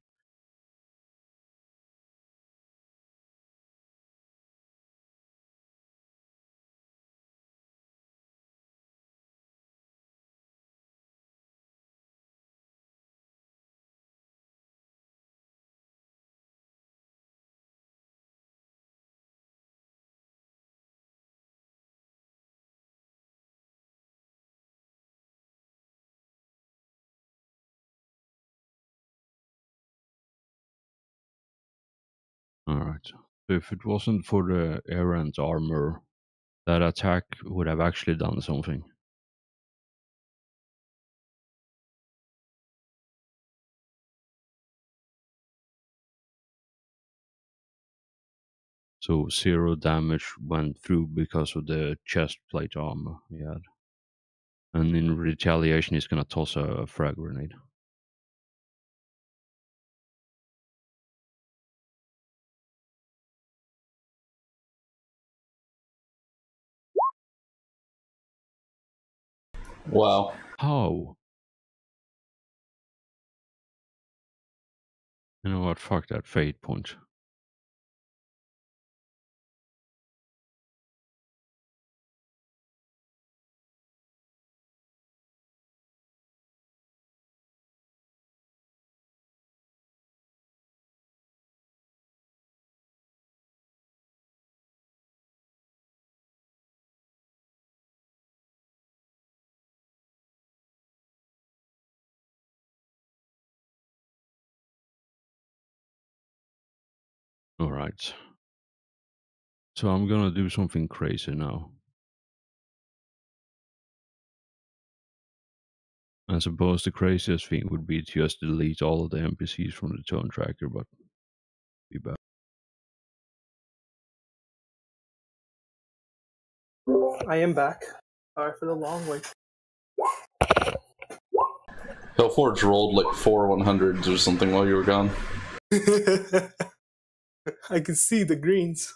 Alright. So if it wasn't for the errant armor, that attack would have actually done something. So 0 damage went through because of the chest plate armor he had. And in retaliation, he's gonna toss a frag grenade. Wow. How? You know what? Fuck that fate point. Alright. So I'm gonna do something crazy now. I suppose the craziest thing would be to just delete all of the NPCs from the turn tracker, but be bad. I am back. Sorry for the long wait. Hellforge rolled like 4 100s or something while you were gone. I can see the greens.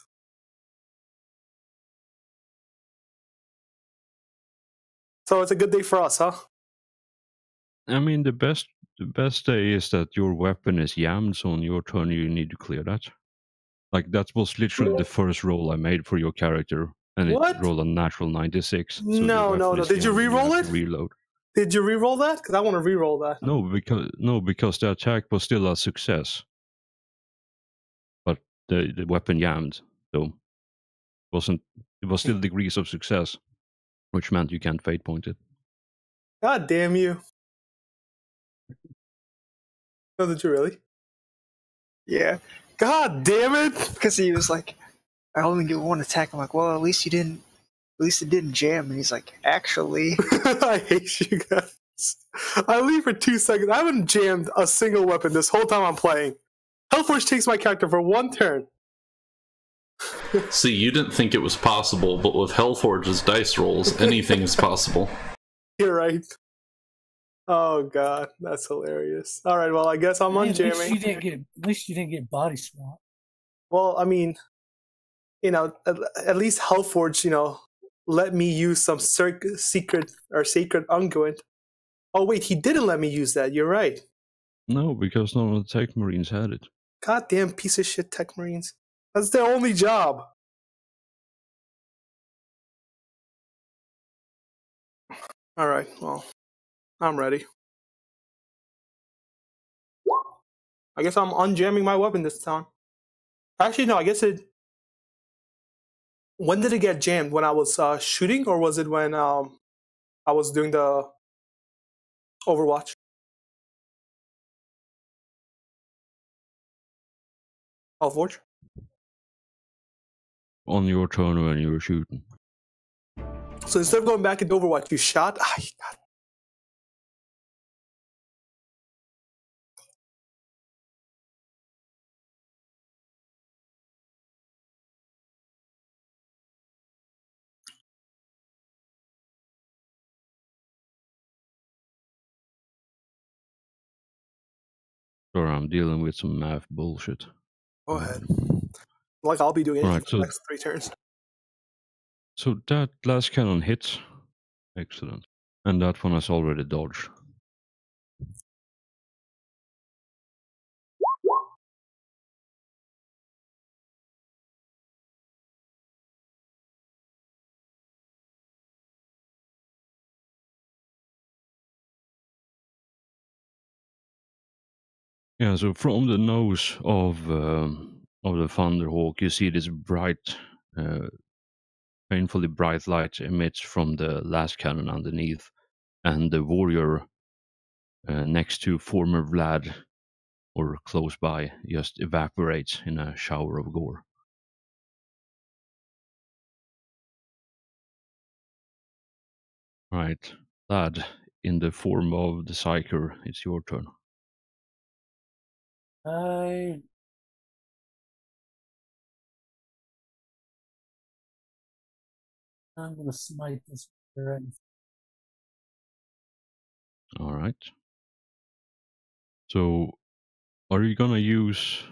So it's a good day for us, huh? I mean, the best day is that your weapon is jammed, so on your turn you need to clear that. Like, that was literally the first roll I made for your character, and What? it rolled a natural 96. So No. Did you re-roll it? Reload. Did you re-roll that? Because I want to re-roll that. No, because the attack was still a success, but the weapon jammed, so it was still degrees of success, which meant you can't fate point it. God damn you. No, did you really? Yeah, God damn it! because he was like, I only get one attack. I'm like, well, at least it didn't jam. And he's like, actually. I hate you guys. I leave for 2 seconds. I haven't jammed a single weapon this whole time I'm playing. Hellforge takes my character for 1 turn. See, you didn't think it was possible, but with Hellforge's dice rolls, anything is possible. You're right. Oh god, that's hilarious. All right, well, I guess I'm At least unjamming. at least you didn't get body swap. Well, I mean, at least Hellforge, let me use some secret or sacred unguent. Oh wait, he didn't let me use that. You're right. No, because none of the tech marines had it. Goddamn piece of shit tech marines. That's their only job. All right, well, I'm ready. I guess I'm unjamming my weapon this time. Actually, no, I guess it... When did it get jammed? When I was shooting, or was it when I was doing the Overwatch? Overwatch? On your turn when you were shooting. So instead of going back into Overwatch, you shot? God. Sorry, I'm dealing with some math bullshit. Go ahead. Like I'll be doing anything Right, for the next 3 turns. So that last cannon hits. Excellent. And that one has already dodged. Yeah, so from the nose of the Thunderhawk, you see this bright, painfully bright light emits from the last cannon underneath, and the warrior next to former Vlad or close by just evaporates in a shower of gore. Right, lad, in the form of the Psyker, it's your turn. I'm gonna smite this right. All right. So, are you gonna use?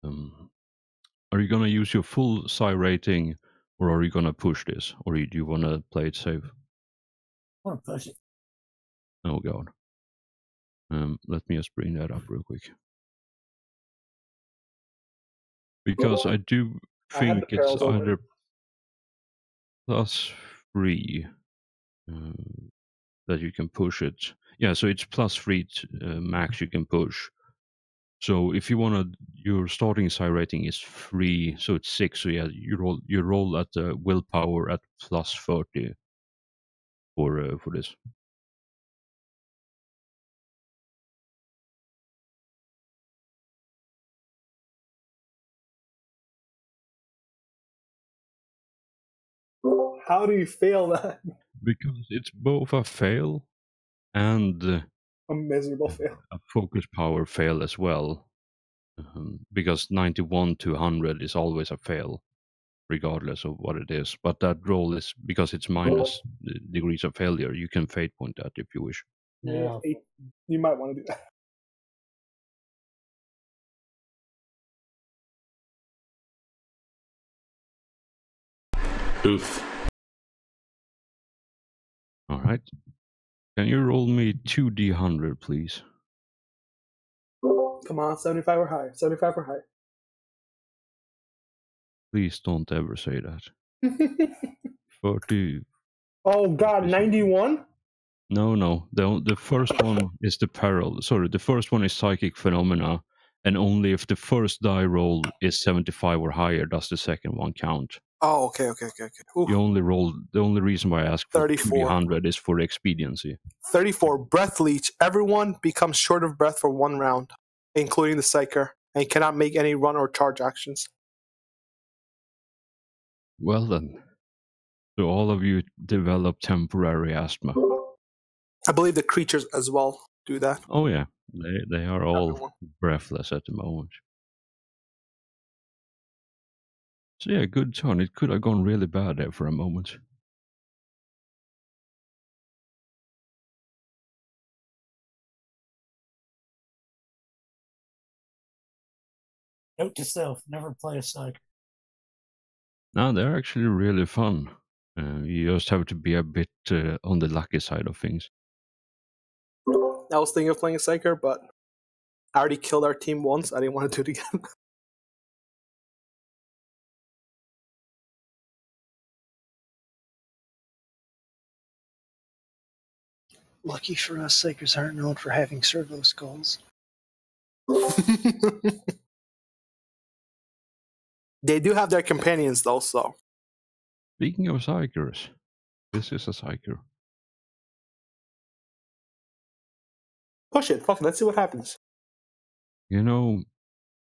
Are you gonna use your full psi rating, or are you gonna push this, or do you wanna play it safe? I want to push it. Oh god. Let me just bring that up real quick. Because I do think it's either +3 that you can push it. Yeah, so it's +3 max you can push. So if you wanna, your starting psi rating is 3, so it's 6. So yeah, you roll at willpower at +30 for this. How do you fail that? Because it's both a fail and A miserable fail. a focus power fail as well. Because 91 to 100 is always a fail, regardless of what it is. But that roll is, because it's minus degrees of failure, you can fate point that if you wish. Yeah. You might want to do that. Oof. All right. Can you roll me 2d100, please? Come on, 75 or higher. 75 or higher. Please don't ever say that. 30. Oh god, 91? No. The first one is the peril. Sorry, the first one is psychic phenomena, and only if the first die roll is 75 or higher does the second one count. Oh, okay. You only roll. The only reason why I ask for 34. 2d100 is for expediency. 34. Breath leech. Everyone becomes short of breath for 1 round, including the Psyker, and cannot make any run or charge actions. Well then, so all of you develop temporary asthma. I believe the creatures as well do that. Oh yeah, they are all Everyone. breathless at the moment. So yeah, good turn. It could have gone really bad there for a moment. Note to self: never play a psych. No, they're actually really fun. You just have to be a bit on the lucky side of things. I was thinking of playing a Psyker, but I already killed our team once. I didn't want to do it again. Lucky for us, Psykers aren't known for having servo skulls. They do have their companions, though, so. Speaking of psychers, this is a psyker. Push it. Fuck it. Let's see what happens. You know,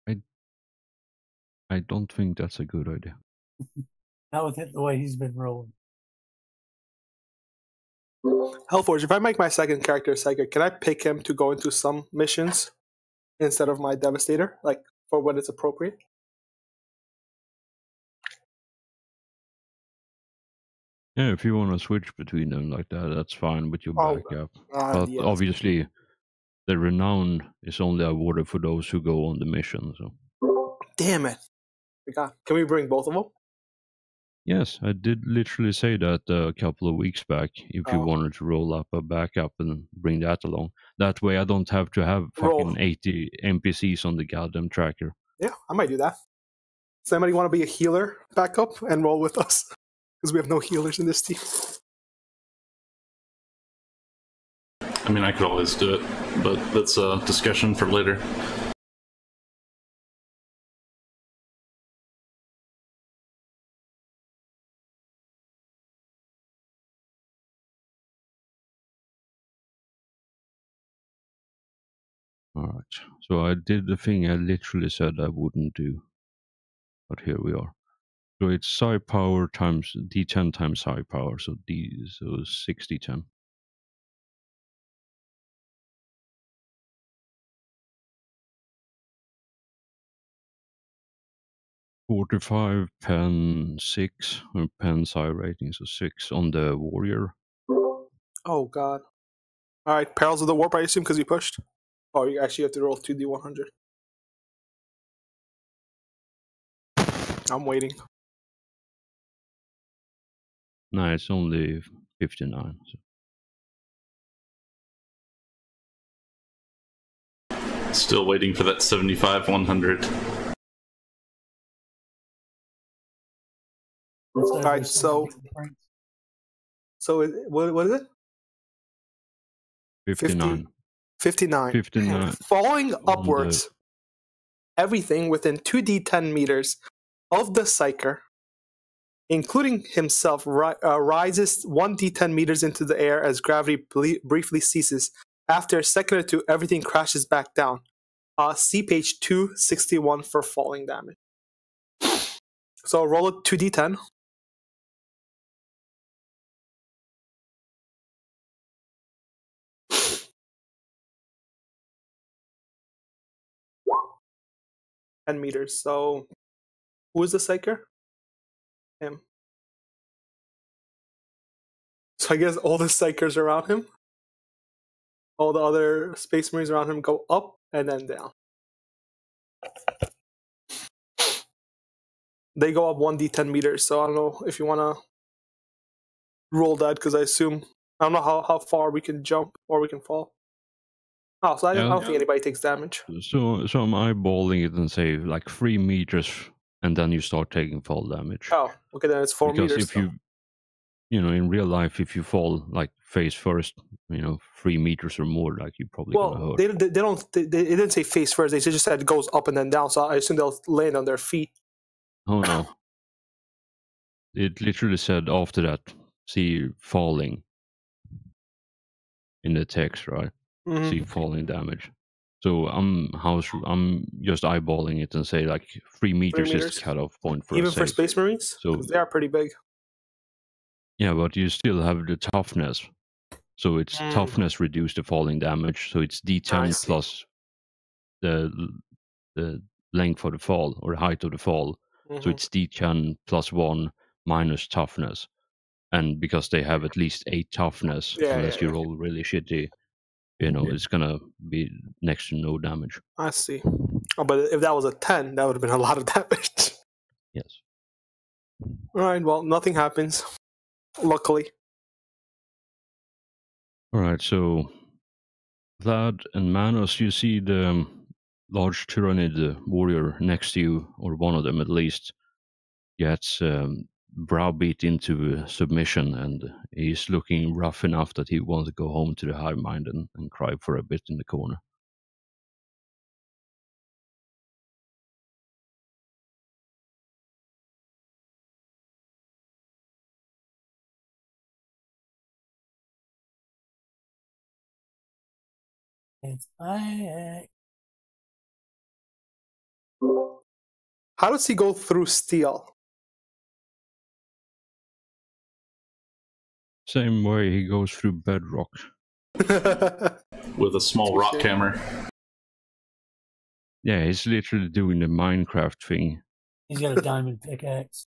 I don't think that's a good idea. Not with it the way he's been rolling. Hellforge, if I make my second character a Psyker, can I pick him to go into some missions instead of my Devastator? Like, for when it's appropriate? Yeah, if you want to switch between them like that, that's fine with your backup. But yes. obviously, the renown is only awarded for those who go on the mission. So, Damn it. Forgot. Can we bring both of them? yes, I did literally say that a couple of weeks back. If you wanted to roll up a backup and bring that along, that way I don't have to have fucking 80 NPCs on the goddamn tracker. Yeah, I might do that. Does anybody want to be a healer backup and roll with us? Because we have no healers in this team. I mean, I could always do it, but that's a discussion for later. Alright. So I did the thing I literally said I wouldn't do. But here we are. So it's psi power times d10 times psi power, so 6d10. 45 pen 6 or pen psi rating, so 6 on the warrior. Oh god. Alright, Perils of the Warp, I assume, because you pushed? Oh, you actually have to roll 2d100. I'm waiting. No, it's only 59. So. Still waiting for that 75 100. Alright, so what is it? 59. 59. 59. Falling upwards, everything within 2d10 meters of the Psyker, including himself, rises 1d10 meters into the air as gravity briefly ceases. After a second or two, everything crashes back down. See page 261 for falling damage. So roll a 2d10. Meters. So who is the Psyker? Him. So I guess all the Psykers around him, all the other Space Marines around him go up and then down. They go up 1d10 meters, so I don't know if you want to roll that, because I don't know how far we can jump or we can fall. Oh, so I don't think anybody takes damage. So I'm eyeballing it and say like 3 meters, and then you start taking fall damage. Oh, okay, then it's 4 meters. Because if in real life, if you fall like face first, 3 meters or more, like you probably gonna hurt. They didn't say face first. They just said it goes up and then down. So I assume they'll land on their feet. Oh no! It literally said after that, see falling in the text, right? Mm-hmm. See falling damage. So I'm just eyeballing it and say like 3 meters is the cutoff point for even for Space Marines. So they are pretty big. Yeah, but you still have the toughness. So it's toughness reduced the falling damage. So it's D10 plus the length of the fall or the height of the fall. Mm-hmm. So it's D10 plus 1 minus toughness. And because they have at least 8 toughness, unless you roll really shitty, it's gonna be next to no damage. I see. Oh, but if that was a 10, that would have been a lot of damage. Yes. All right. Well, nothing happens. Luckily. All right. So Vlad and Manos, you see the large Tyrannid warrior next to you, or one of them at least, gets browbeat into submission, and he's looking rough enough that he wants to go home to the hive mind and cry for a bit in the corner. It's back. How does he go through steel? Same way he goes through bedrock. With a small rock hammer. Yeah, he's literally doing the Minecraft thing. He's got a diamond pickaxe.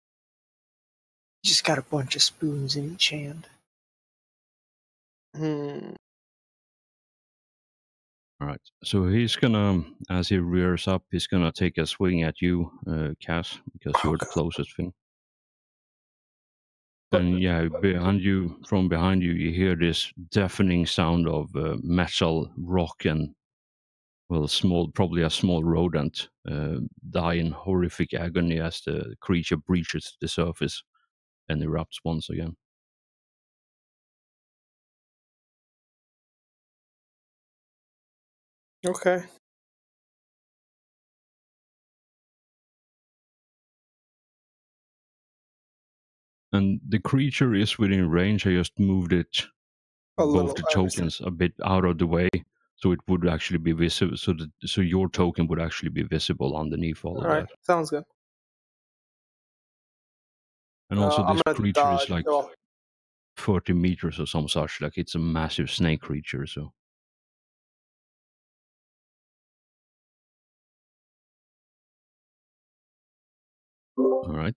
Just got a bunch of spoons in each hand. Alright, so he's gonna, as he rears up, he's gonna take a swing at you, Cass, because you're the closest thing. And yeah, from behind you, you hear this deafening sound of metal, rock, and probably a small rodent die in horrific agony as the creature breaches the surface and erupts once again. Okay. And the creature is within range. I just moved it, both the tokens, a bit out of the way. So it would actually be visible. So your token would actually be visible underneath all of Alright, that. sounds good. And also, I'm this gonna creature is dodge. like Oh, 30 meters or some such. Like, it's a massive snake creature. So all right,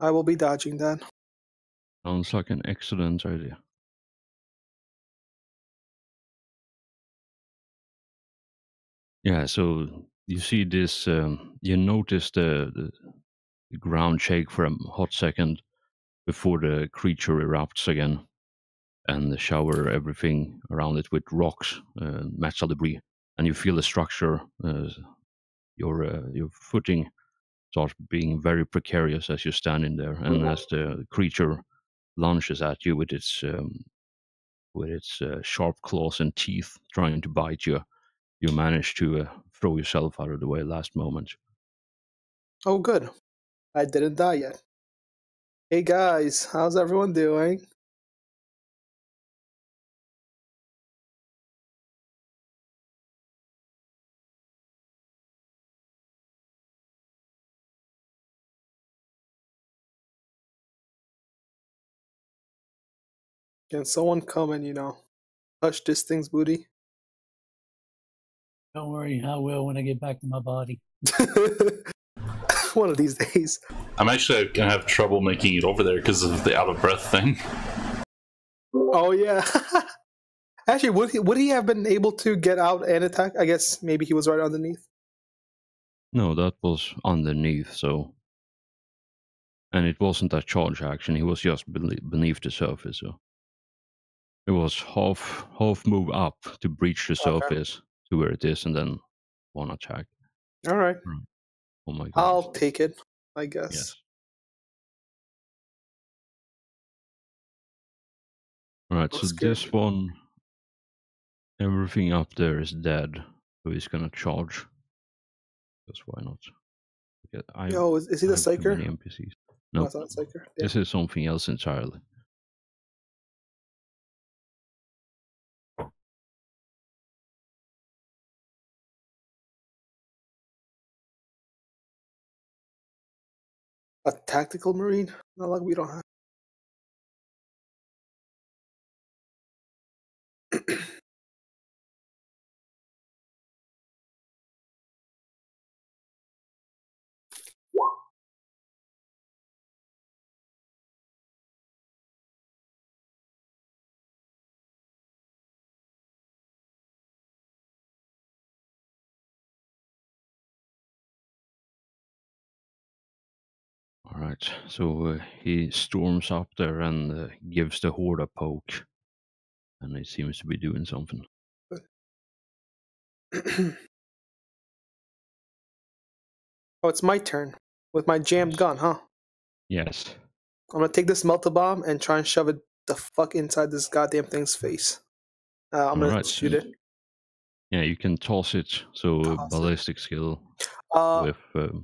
I will be dodging that. sounds like an excellent idea. Yeah. So you see this. You notice the ground shake for a hot second before the creature erupts again and shower everything around it with rocks, metal debris, and you feel the structure, your footing starts being very precarious as you're standing there, and as the creature lunges at you with its sharp claws and teeth trying to bite you, you manage to throw yourself out of the way last moment. Oh, good. I didn't die yet. Hey guys, how's everyone doing? Can someone come and, touch this thing's booty? Don't worry, I will when I get back to my body. One of these days. I'm actually gonna have trouble making it over there because of the out of breath thing. Oh yeah. Actually, would he have been able to get out and attack? I guess maybe he was right underneath. No, that was underneath. So, and it wasn't a charge action. He was just beneath the surface. So it was half move up to breach the surface to where it is, and then one attack. All right. Oh my god! I'll take it, I guess. Yes. All right. So scared. this one, everything up there is dead. So he's gonna charge. Because why not? Yo, is he the I have too psyker? many NPCs. No, No, I thought psyker. Yeah. this is something else entirely. A tactical marine? Not like we don't have. All right. So he storms up there and gives the horde a poke, and it seems to be doing something. Oh, it's my turn with my jammed gun, huh? Yes. I'm gonna take this melta bomb and try and shove it the fuck inside this goddamn thing's face. I'm gonna Alright, shoot it. Yeah, you can toss it. So Toss it. ballistic skill Uh, with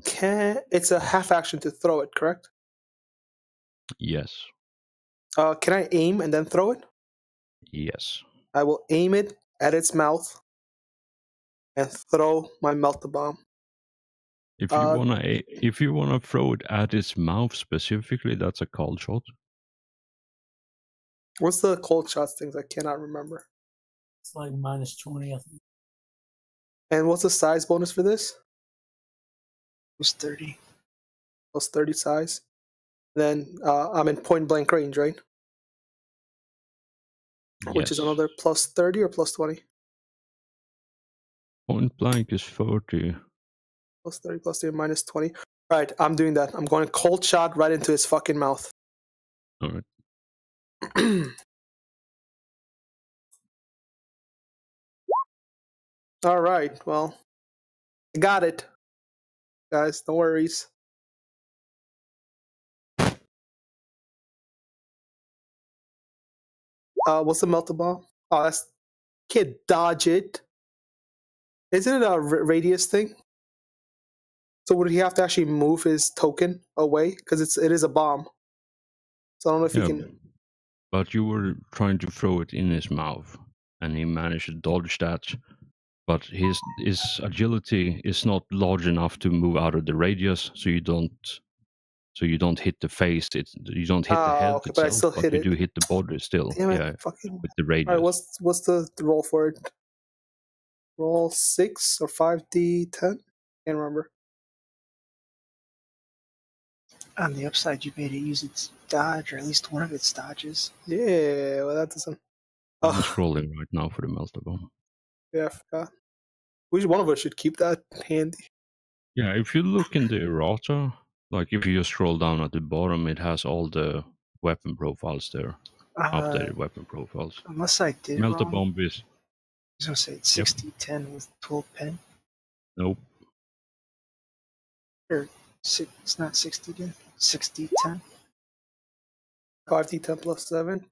it's a half action to throw it, correct? yes, Can I aim and then throw it? yes. I will aim it at its mouth and throw my melta bomb. If you wanna throw it at its mouth specifically, that's a cold shot. What's the cold shots things? I cannot remember. It's like -20, I think. And what's the size bonus for this? It was 30. Plus 30 size. Then I'm in point blank range, right? Which is Yes. another plus 30 or plus 20? Point blank is 30. Plus 30 plus 30 minus 20. All right, I'm doing that. I'm going cold shot right into his fucking mouth. Alright. All right, well, I got it. Guys, no worries. What's the melta bomb? Oh, that's kid. Dodge it. Isn't it a radius thing? So would he have to actually move his token away because it is a bomb? So I don't know if he can. But you were trying to throw it in his mouth, and he managed to dodge that but his agility is not large enough to move out of the radius, so you don't hit the face. You don't hit the head Okay, but I itself, still but hit you it. do hit the body still. Damn it! Yeah, Fucking. with the All right, radius. what's the roll for it? Roll 6 or 5d10? Can't remember. On the upside, you made it use its dodge, or at least one of its dodges. Yeah, well that doesn't. I'm Oh, scrolling right now for the melter bomb. yeah, I forgot. Which one of us should keep that handy? Yeah, if you look in the errata, like if you just scroll down at the bottom, it has all the weapon profiles there, updated weapon profiles. Unless I did Melter wrong, bomb is I was gonna say it's Yep. 60-10 with 12 pen. Nope. Or it's not 60-10, 60-10. 5d10 plus 7.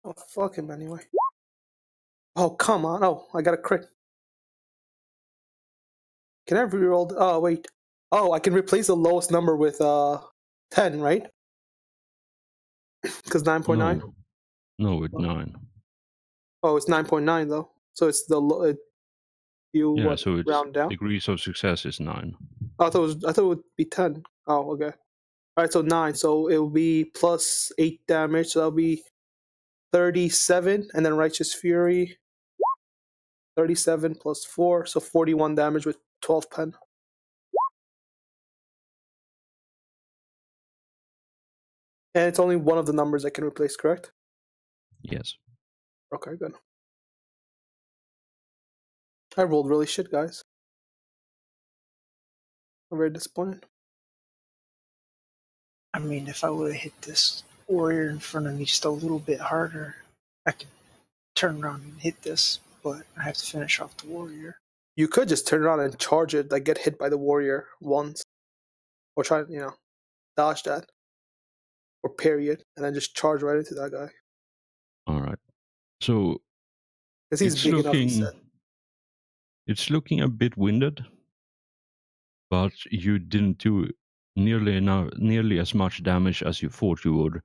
Oh, fuck him anyway. Oh, come on. Oh, I got a crit. Can I reroll? Oh, wait. Oh, I can replace the lowest number with 10, right? Because 9.9? No, with Oh. 9. Oh, it's 9.9 though. So it's the you Yeah, what, so it's round down? degrees of success is 9. Oh, I thought it would be 10. Oh, okay. Alright, so 9. So it will be plus 8 damage. So that'll be 37. And then Righteous Fury. 37 plus 4. So 41 damage with 12 pen. And it's only one of the numbers I can replace, correct? Yes. Okay, good. I rolled really shit, guys. I'm very disappointed. I mean, if I would have hit this warrior in front of me just a little bit harder, I could turn around and hit this, but I have to finish off the warrior. You could just turn around and charge it, like get hit by the warrior once. Or try, dodge that. Or parry it, and then just charge right into that guy. Alright. So Because he's big enough, he said. it's looking a bit winded, but you didn't do nearly as much damage as you thought you would.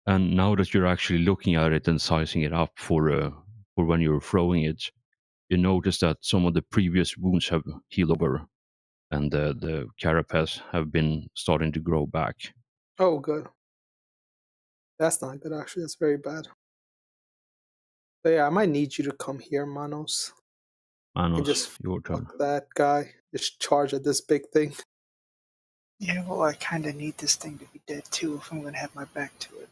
And now that you're actually looking at it and sizing it up for when you're throwing it, you notice that some of the previous wounds have healed over, and the carapace have been starting to grow back. Oh, good. That's not good, actually. That's very bad. But yeah, I might need you to come here, Manos. And Manos, just your turn. fuck that guy. Just charge at this big thing. Yeah, well, I kind of need this thing to be dead too if I'm going to have my back to it.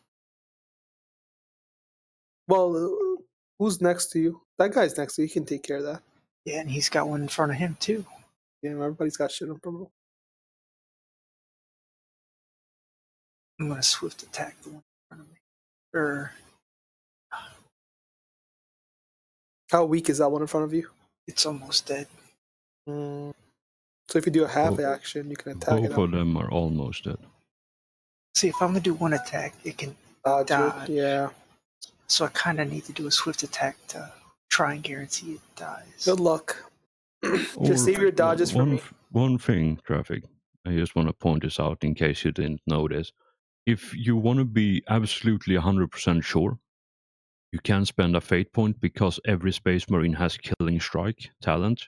Well, who's next to you? That guy's next to you. You can take care of that. Yeah, and he's got one in front of him too. Yeah, everybody's got shit in front of them. I'm going to swift attack the one in front of me. Or How weak is that one in front of you? it's almost dead. So if you do a half action, you can attack Both it. of them are almost dead. See, if I'm going to do one attack, it can Dodge dodge. it. Yeah. So I kind of need to do a swift attack to try and guarantee it dies. Good luck. Just save your dodges for me. One thing, Traffic. I just want to point this out in case you didn't know this. If you want to be absolutely 100% sure, you can spend a fate point because every Space Marine has Killing Strike talent,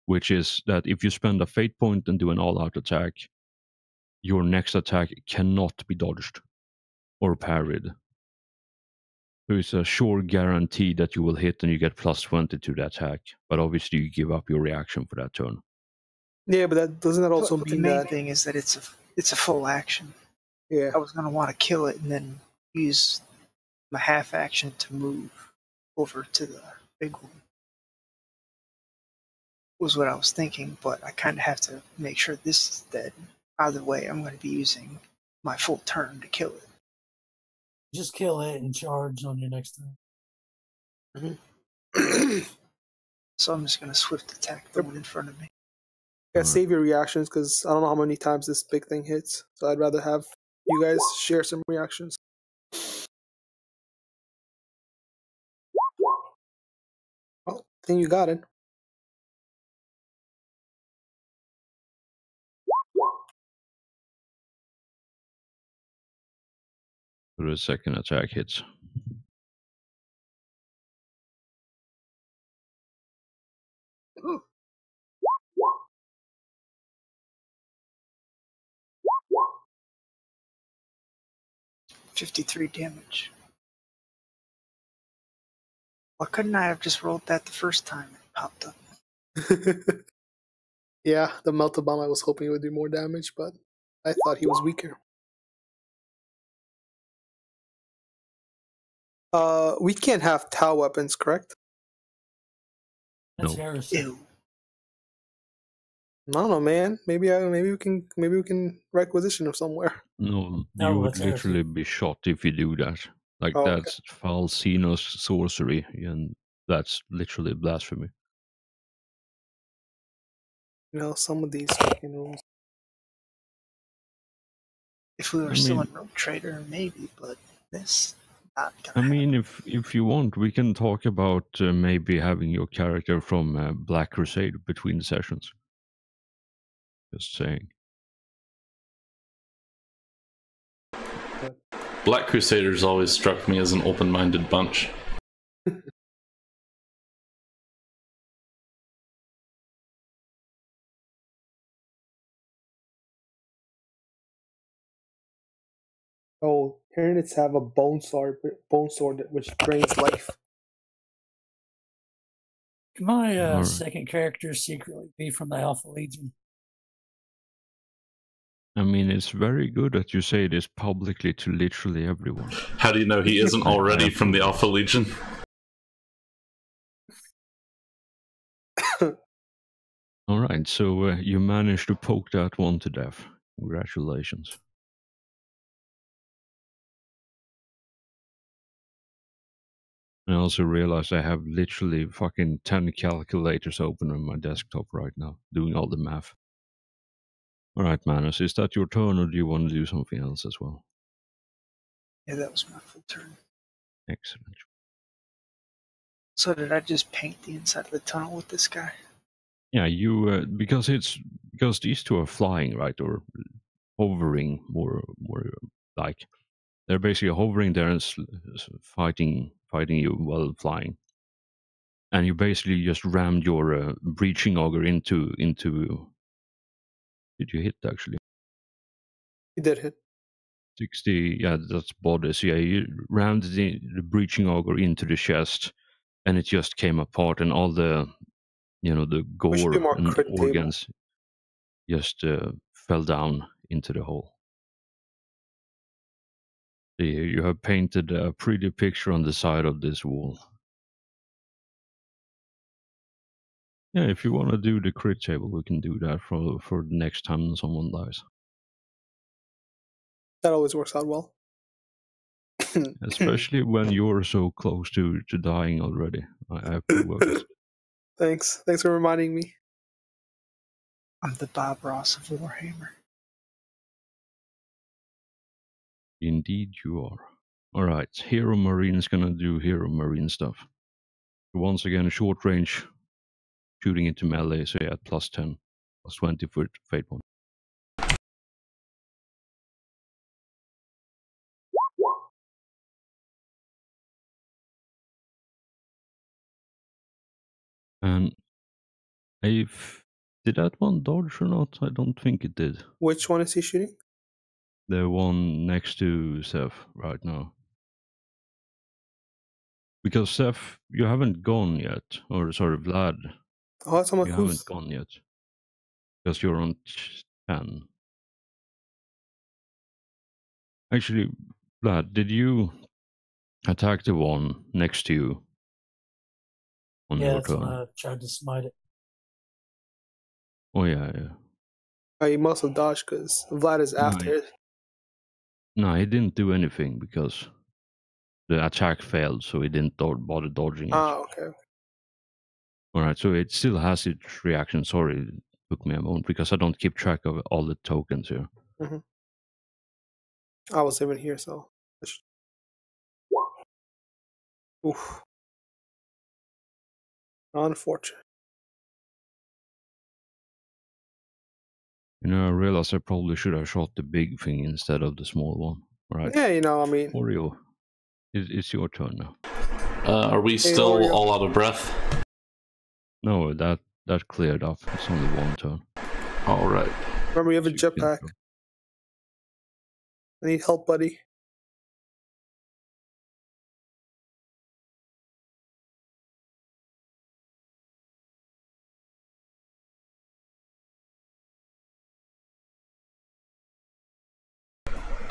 which is that if you spend a fate point and do an all-out attack, your next attack cannot be dodged or parried. So it's a sure guarantee that you will hit and you get plus 20 to the attack, but obviously you give up your reaction for that turn. Yeah, but doesn't that also But the mean main that? thing is that it's a full action. Yeah. I was going to want to kill it and then use my half action to move over to the big one. Was what I was thinking, but I kind of have to make sure this is dead. Either way, I'm going to be using my full turn to kill it. Just kill it and charge on your next turn. So I'm just going to swift attack the one in front of me. Yeah, save your reactions because I don't know how many times this big thing hits. So I'd rather have you guys share some reactions. Well, I think you got it. So the second attack hits. 53 damage. Why couldn't I have just rolled that the first time it popped up? Yeah, the melted bomb, I was hoping it would do more damage, but I thought he was weaker. We can't have Tau weapons, correct? That's No. heresy. Ew. I don't know, man. Maybe we can requisition him somewhere. No, No, you would that's heresy. literally be shot if you do that. Like, Oh, okay. that's Falsinos sorcery, and that's literally blasphemy. You know, some of these fucking rules. If we were I still mean- in Rogue Trader, maybe, but this not I gonna mean, if you want, we can talk about maybe having your character from Black Crusade between the sessions. Just saying. Black Crusaders always struck me as an open-minded bunch. Oh, Tyranids have a bone sword which drains life. Can my Alright. second character secretly be from the Alpha Legion? I mean, it's very good that you say this publicly to literally everyone. How do you know he isn't already from the Alpha Legion? Alright, so you managed to poke that one to death. Congratulations. I also realized I have literally fucking 10 calculators open on my desktop right now, doing all the math. Alright, Manus, is that your turn, or do you want to do something else as well? Yeah, that was my full turn. Excellent. So did I just paint the inside of the tunnel with this guy? Yeah, you because these two are flying, right, or hovering, more like they're basically hovering there and fighting you while flying, and you basically just rammed your breaching auger into. Did you hit actually? He did hit. 60, yeah, that's bodies. Yeah, you rammed the breaching auger into the chest, and it just came apart, and all the, the We should gore do more and crit table. organs just fell down into the hole. You have painted a pretty picture on the side of this wall. Yeah, if you want to do the crit table, we can do that for the next time someone dies. That always works out well. Especially when you're so close to dying already. I approve of this. Thanks for reminding me. I'm the Bob Ross of Warhammer. Indeed you are. Alright, Hero Marine's gonna do Hero Marine stuff. Once again, short range, shooting into melee, so yeah, plus 10, plus 20 for fate point. And did that one dodge or not? I don't think it did. Which one is he shooting? The one next to Seth right now. Because Seth, you haven't gone yet. Or sorry, Vlad, Oh, that's someone you who's. haven't gone yet. Because you're on 10. Actually, Vlad, did you attack the one next to you on Yeah, your that's when turn? I tried to smite it. Oh, yeah. He must have dodged because Vlad is after it. No, he didn't do anything because the attack failed, so he didn't bother dodging it. Ah, okay. Alright, so it still has its reaction. Sorry, it took me a moment because I don't keep track of all the tokens here. Mm-hmm. I was even here, so. Oof. Unfortunate. I realized I probably should have shot the big thing instead of the small one. Alright. Yeah, I mean. Oreo, it's your turn now. Are we still Oreo. all out of breath? No, that cleared up. It's only one turn. All right. Remember, you have a So you can jetpack. go. I need help, buddy.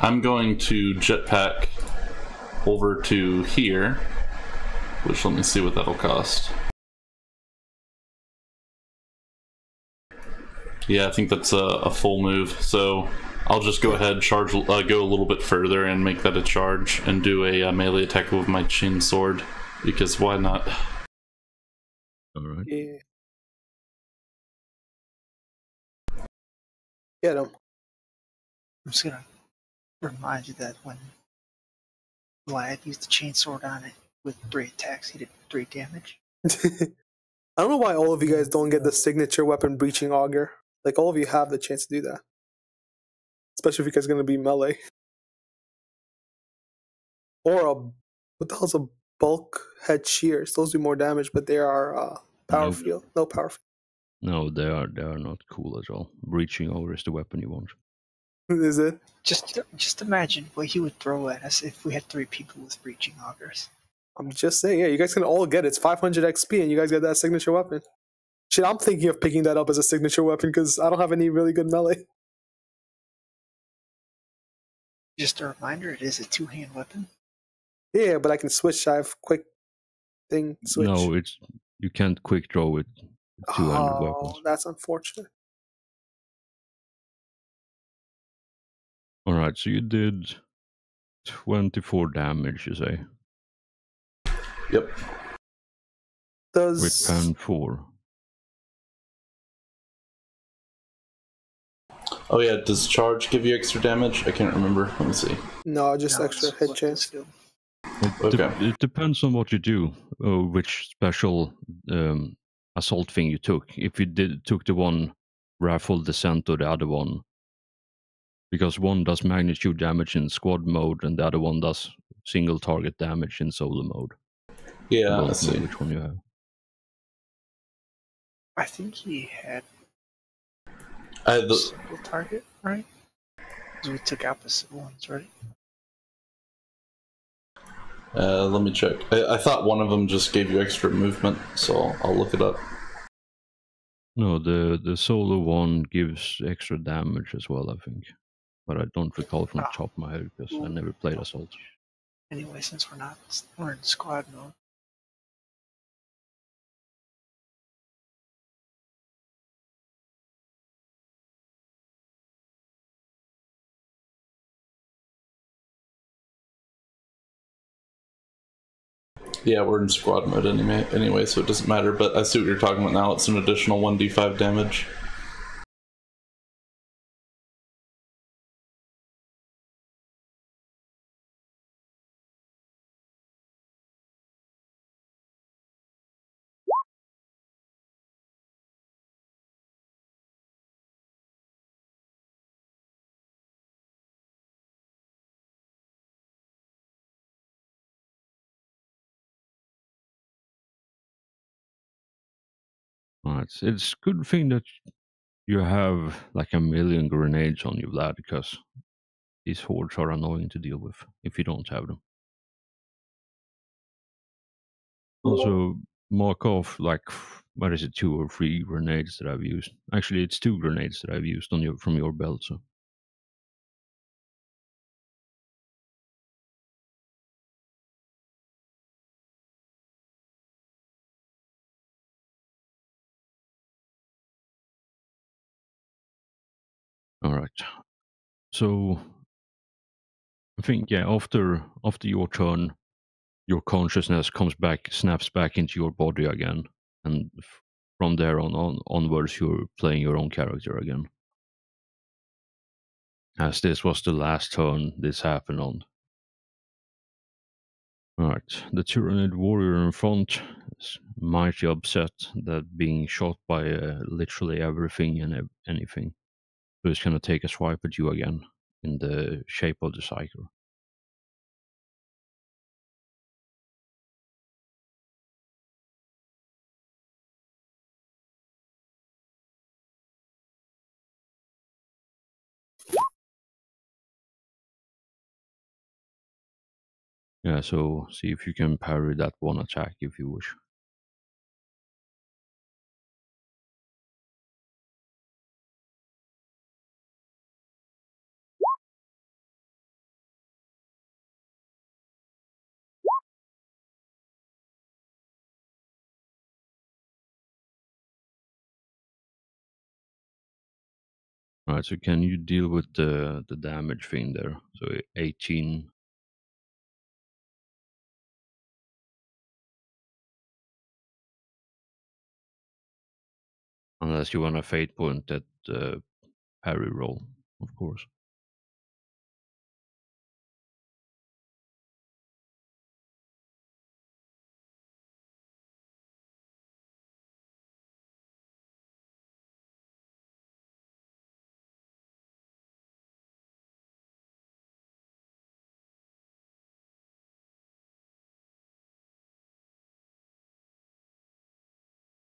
I'm going to jetpack over to here, which let me see what that'll cost. Yeah, I think that's a full move. So I'll just go ahead, charge, go a little bit further, and make that a charge, and do a melee attack with my chain sword. Because why not? All right. Yeah. Get him. I'm just gonna remind you that when Vlad used the chainsword on it with 3 attacks, he did 3 damage. I don't know why all of you guys don't get the signature weapon Breaching Auger. Like, all of you have the chance to do that. Especially if you guys are going to be melee. Or what the hell's a bulk head shears? Those do more damage, but they are power Nope. field. No power field. No, they are not cool at all. Breaching over is the weapon you want. Is it? Just imagine what he would throw at us if we had 3 people with breaching augers. I'm just saying, yeah, you guys can all get it. It's 500 XP and you guys get that signature weapon. Shit, I'm thinking of picking that up as a signature weapon because I don't have any really good melee. Just a reminder, it is a 2-hand weapon. Yeah, but I can switch. I have quick thing switch. No, you can't quick draw with 200 weapons. That's unfortunate. All right, so you did 24 damage, you say, Yep. with pen 4. Oh yeah, does charge give you extra damage? I can't remember. Let me see. No, just No, extra it's hit weapon chance. skill. Okay. It depends on what you do, which special assault thing you took. If you took the one rifle descent or the other one, because one does magnitude damage in squad mode and the other one does single target damage in solo mode. Yeah, I I don't see. know which one you have. I think he had I had a the, single target, right? Because we took opposite ones, right? let me check. I thought one of them just gave you extra movement, so I'll look it up. No, the solo one gives extra damage as well, I think. But I don't recall from the top of my head because I never played assault. Anyway, since we're in squad mode. Yeah, we're in squad mode anyway, so it doesn't matter. But I see what you're talking about now. It's an additional 1d5 damage. Right. It's good thing that you have like a million grenades on you, Vlad, because these hordes are annoying to deal with if you don't have them. Also, mark off like what is it, 2 or 3 grenades that I've used. Actually, it's 2 grenades that I've used on from your belt. So all right. So I think after your turn, your consciousness snaps back into your body again, and from there onwards, you're playing your own character again. As this was the last turn this happened on. Alright, the Tyranid warrior in front is mighty upset that being shot by literally everything and anything. So he's gonna take a swipe at you again in the shape of the Psyker. Yeah, so see if you can parry that one attack if you wish. Right, so can you deal with the damage thing there? So 18. Unless you want a fate point at parry roll, of course.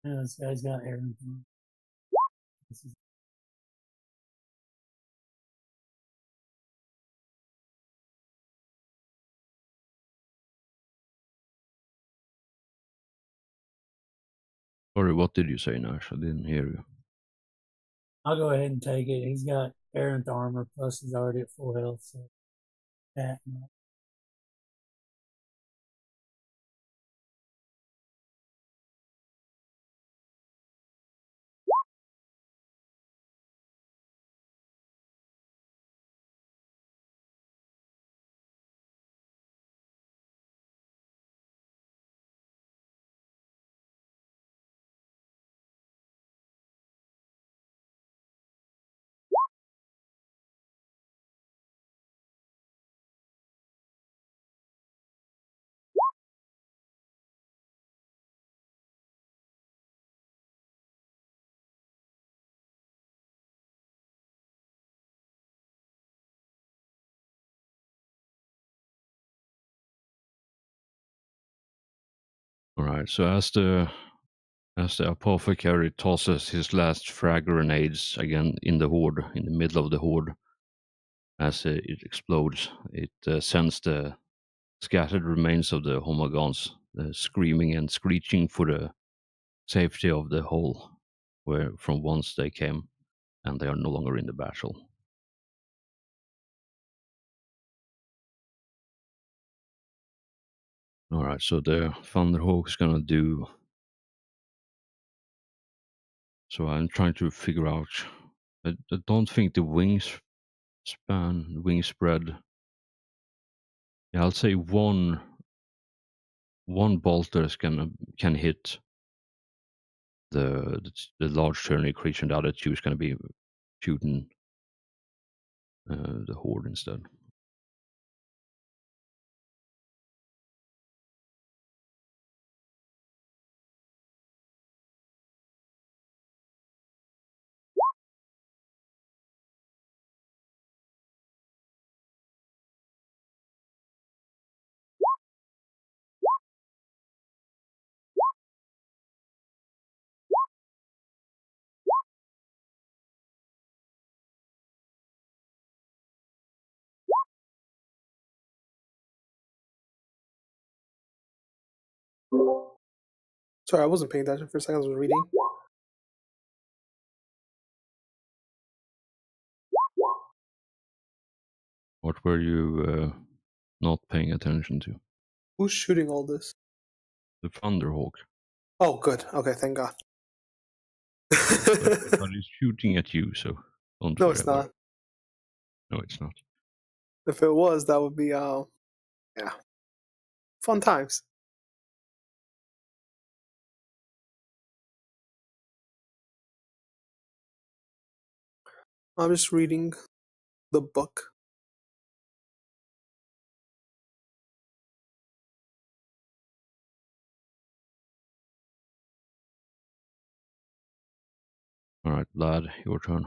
Yeah, this guy's got Aaron. This is Sorry, what did you say, Nash? I didn't hear you. I'll go ahead and take it. He's got errant armor, plus he's already at full health, so that much. All right. So as the apothecary tosses his last frag grenades again in the horde, in the middle of the horde, as it explodes, it sends the scattered remains of the homogons screaming and screeching for the safety of the hole where from whence they came, and they are no longer in the battle. All right, so the Thunderhawk is gonna do. So I'm trying to figure out. I don't think the wings wing spread. Yeah, I'll say one bolter can hit the large turning creature, and the other two is gonna be shooting the horde instead. Sorry, I wasn't paying attention for a second. I was reading. What were you not paying attention to? Who's shooting all this? The Thunderhawk. Oh, good. Okay, thank God. But it's shooting at you, so don't No, worry it's about not. it. No, it's not. If it was, that would be yeah, fun times. I'm just reading the book. All right, Vlad, your turn.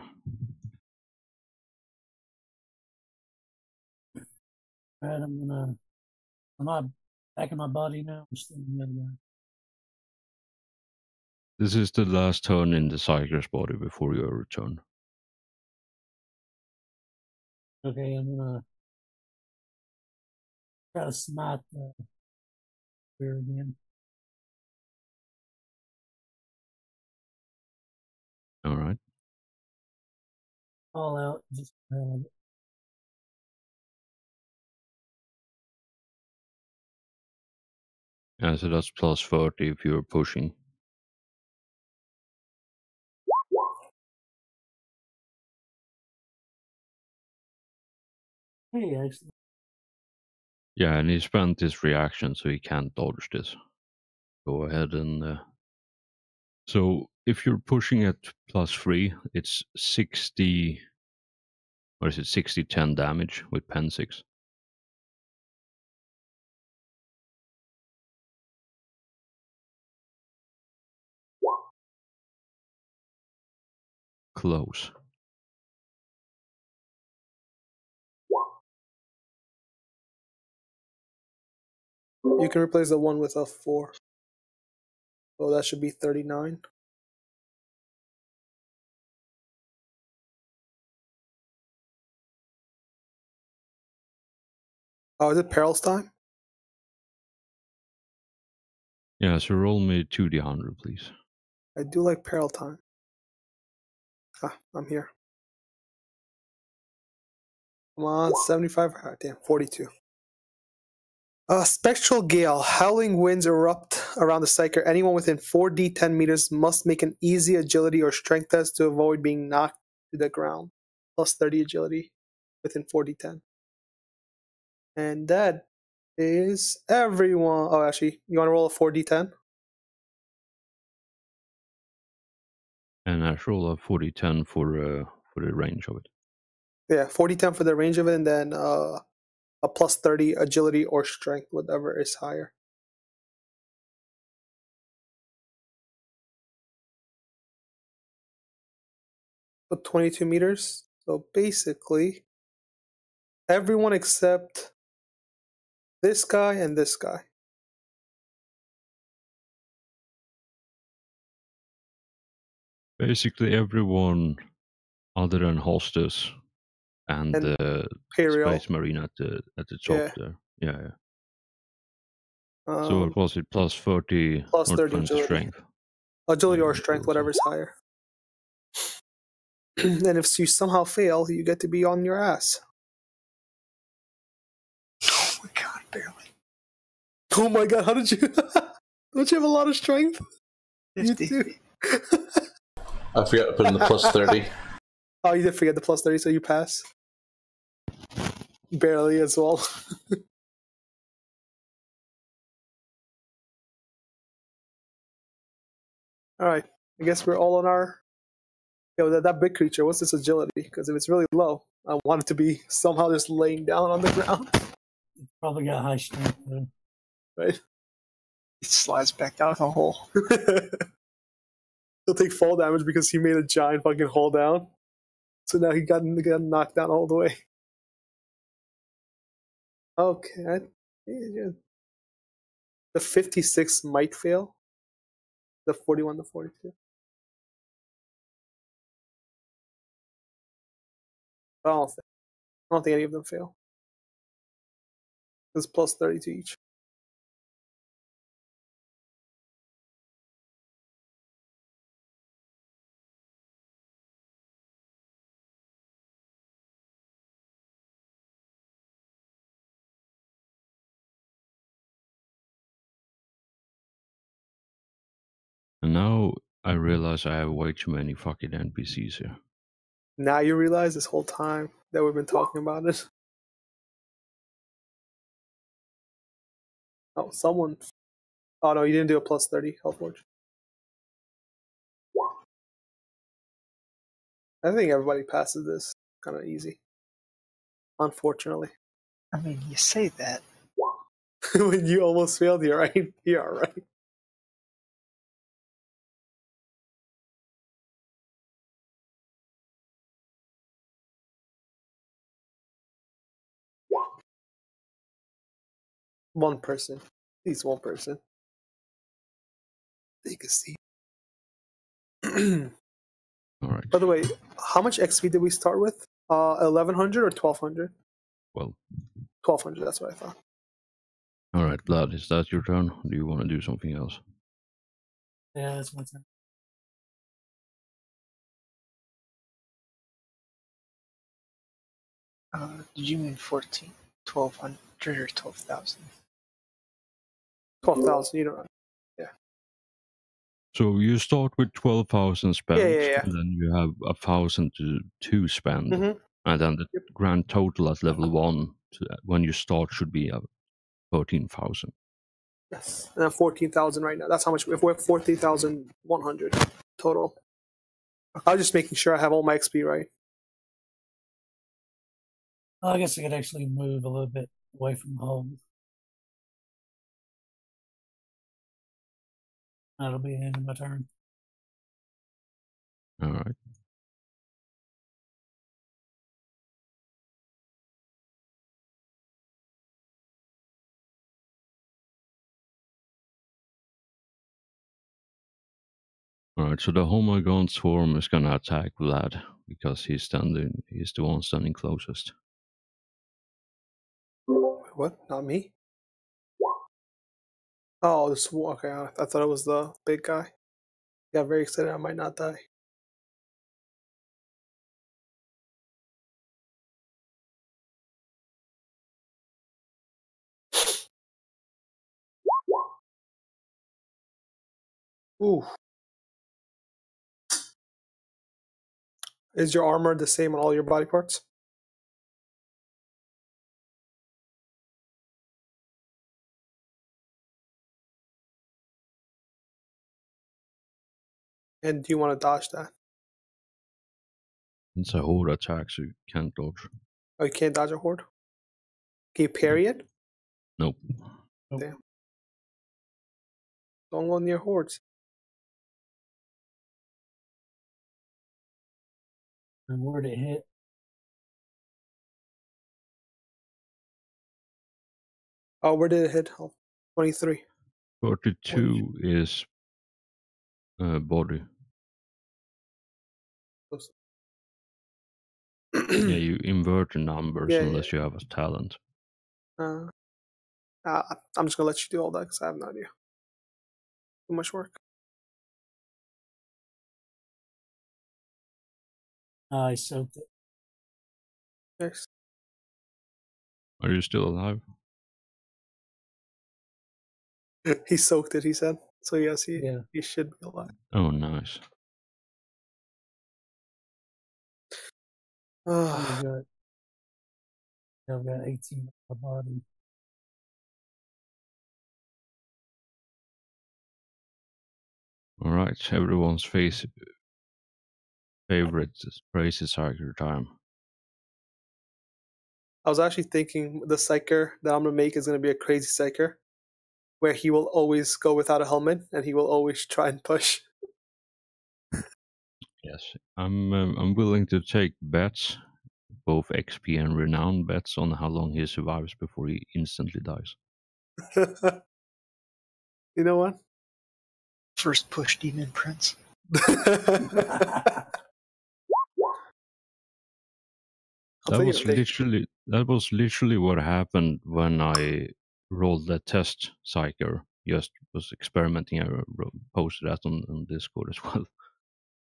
All right, I'm not back in my body now. I'm still in the other guy. This is the last turn in the Psyker's body before your return. Okay, I'm gonna try to smite the spear again. All right. All out, just Yeah, so that's plus 30 if you're pushing. Hey, actually. Yeah, and he spent his reaction, so he can't dodge this. Go ahead and... So if you're pushing at +3, it's 60... Or is it 60-10 damage with pen 6? Close. You can replace the 1 with a 4. So that should be 39. Oh, is it Peril's time? Yeah, so roll me 2d100, please. I do like Peril time. Ah, I'm here. Come on, 75. Ah, damn, 42. Spectral Gale. Howling winds erupt around the Psyker. Anyone within 4d10 meters must make an easy agility or strength test to avoid being knocked to the ground. Plus 30 agility within 4d10. And that is everyone. Oh, actually, you want to roll a 4d10? And I roll a 40-10 for the range of it. Yeah, 40-10 for the range of it, and then a plus 30 agility or strength, whatever is higher. So 22 meters. So basically, everyone except this guy and this guy. Basically everyone other than Hostess and the Imperial. Space Marine at the top Yeah. there. Yeah. So what was it? Plus 30 plus or 30 20 agility. strength? Agility Yeah, or strength, whatever is higher. And if you somehow fail, you get to be on your ass. Oh my god, barely. Oh my god, how did you... Don't you have a lot of strength? 50. You do. I forgot to put in the plus 30. Oh, you did forget the plus 30, so you pass. Barely as well. Alright, I guess we're all on our... Yo, that big creature, what's this agility? Because if it's really low, I want it to be somehow just laying down on the ground. It's probably got high strength, though. Right? It slides back out of the hole. He'll take fall damage because he made a giant fucking hole down. So now he got knocked down all the way. Okay. Yeah. The 56 might fail. The 41 to 42. I don't think any of them fail. It's plus 30 to each. And now I realize I have way too many fucking NPCs here. Now you realize this whole time that we've been talking about it. Oh, someone. Oh no, you didn't do a plus 30 health forge. I think everybody passes this kind of easy. Unfortunately. I mean, you say that. When you almost failed, you're right. You're all right. One person. At least one person. Take a seat. All right. By the way, how much XP did we start with? 1100 or 1200? Well. 1200, that's what I thought. All right, Vlad, is that your turn? Or do you want to do something else? Yeah, that's my turn. Did you mean 14? 1200 or 12,000? 12,000, you don't. So you start with 12,000 spent, Yeah. and then you have 1,000 to spend. Mm-hmm. And then the grand total at level 1 when you start should be 13,000. Yes. And then 14,000 right now. That's how much. If we're 14,100 total. I was just making sure I have all my XP right. I guess I could actually move a little bit away from home. That'll be the end of my turn. All right. Alright, so the Homagon Swarm is gonna attack Vlad because he's the one standing closest. What? Not me? Oh, this okay. I thought it was the big guy. Got very excited. I might not die. Ooh. Is your armor the same on all your body parts? And do you want to dodge that? It's a horde attack, so you can't dodge. Oh, you can't dodge a horde? Can you parry it? Nope. Damn. Don't go near hordes. And where'd it hit? Oh, where did it hit? Oh, 23. 42 is body. Yeah, you invert the numbers Yeah, unless you have a talent. I'm just gonna let you do all that because I have no idea. Too much work. I soaked it. Nice. Are you still alive? He soaked it, he said. So yes, he should be alive. Oh, nice. I've got 18 on my body. Alright, everyone's favorite Crazy Psyker time. I was actually thinking the Psyker that I'm gonna make is gonna be a crazy Psyker, where he will always go without a helmet and he will always try and push. Yes, I'm willing to take bets, both XP and renown bets on how long he survives before he instantly dies. You know what? First push Demon Prince. That was literally what happened when I rolled that test psyker. Just was experimenting. I posted that on Discord as well.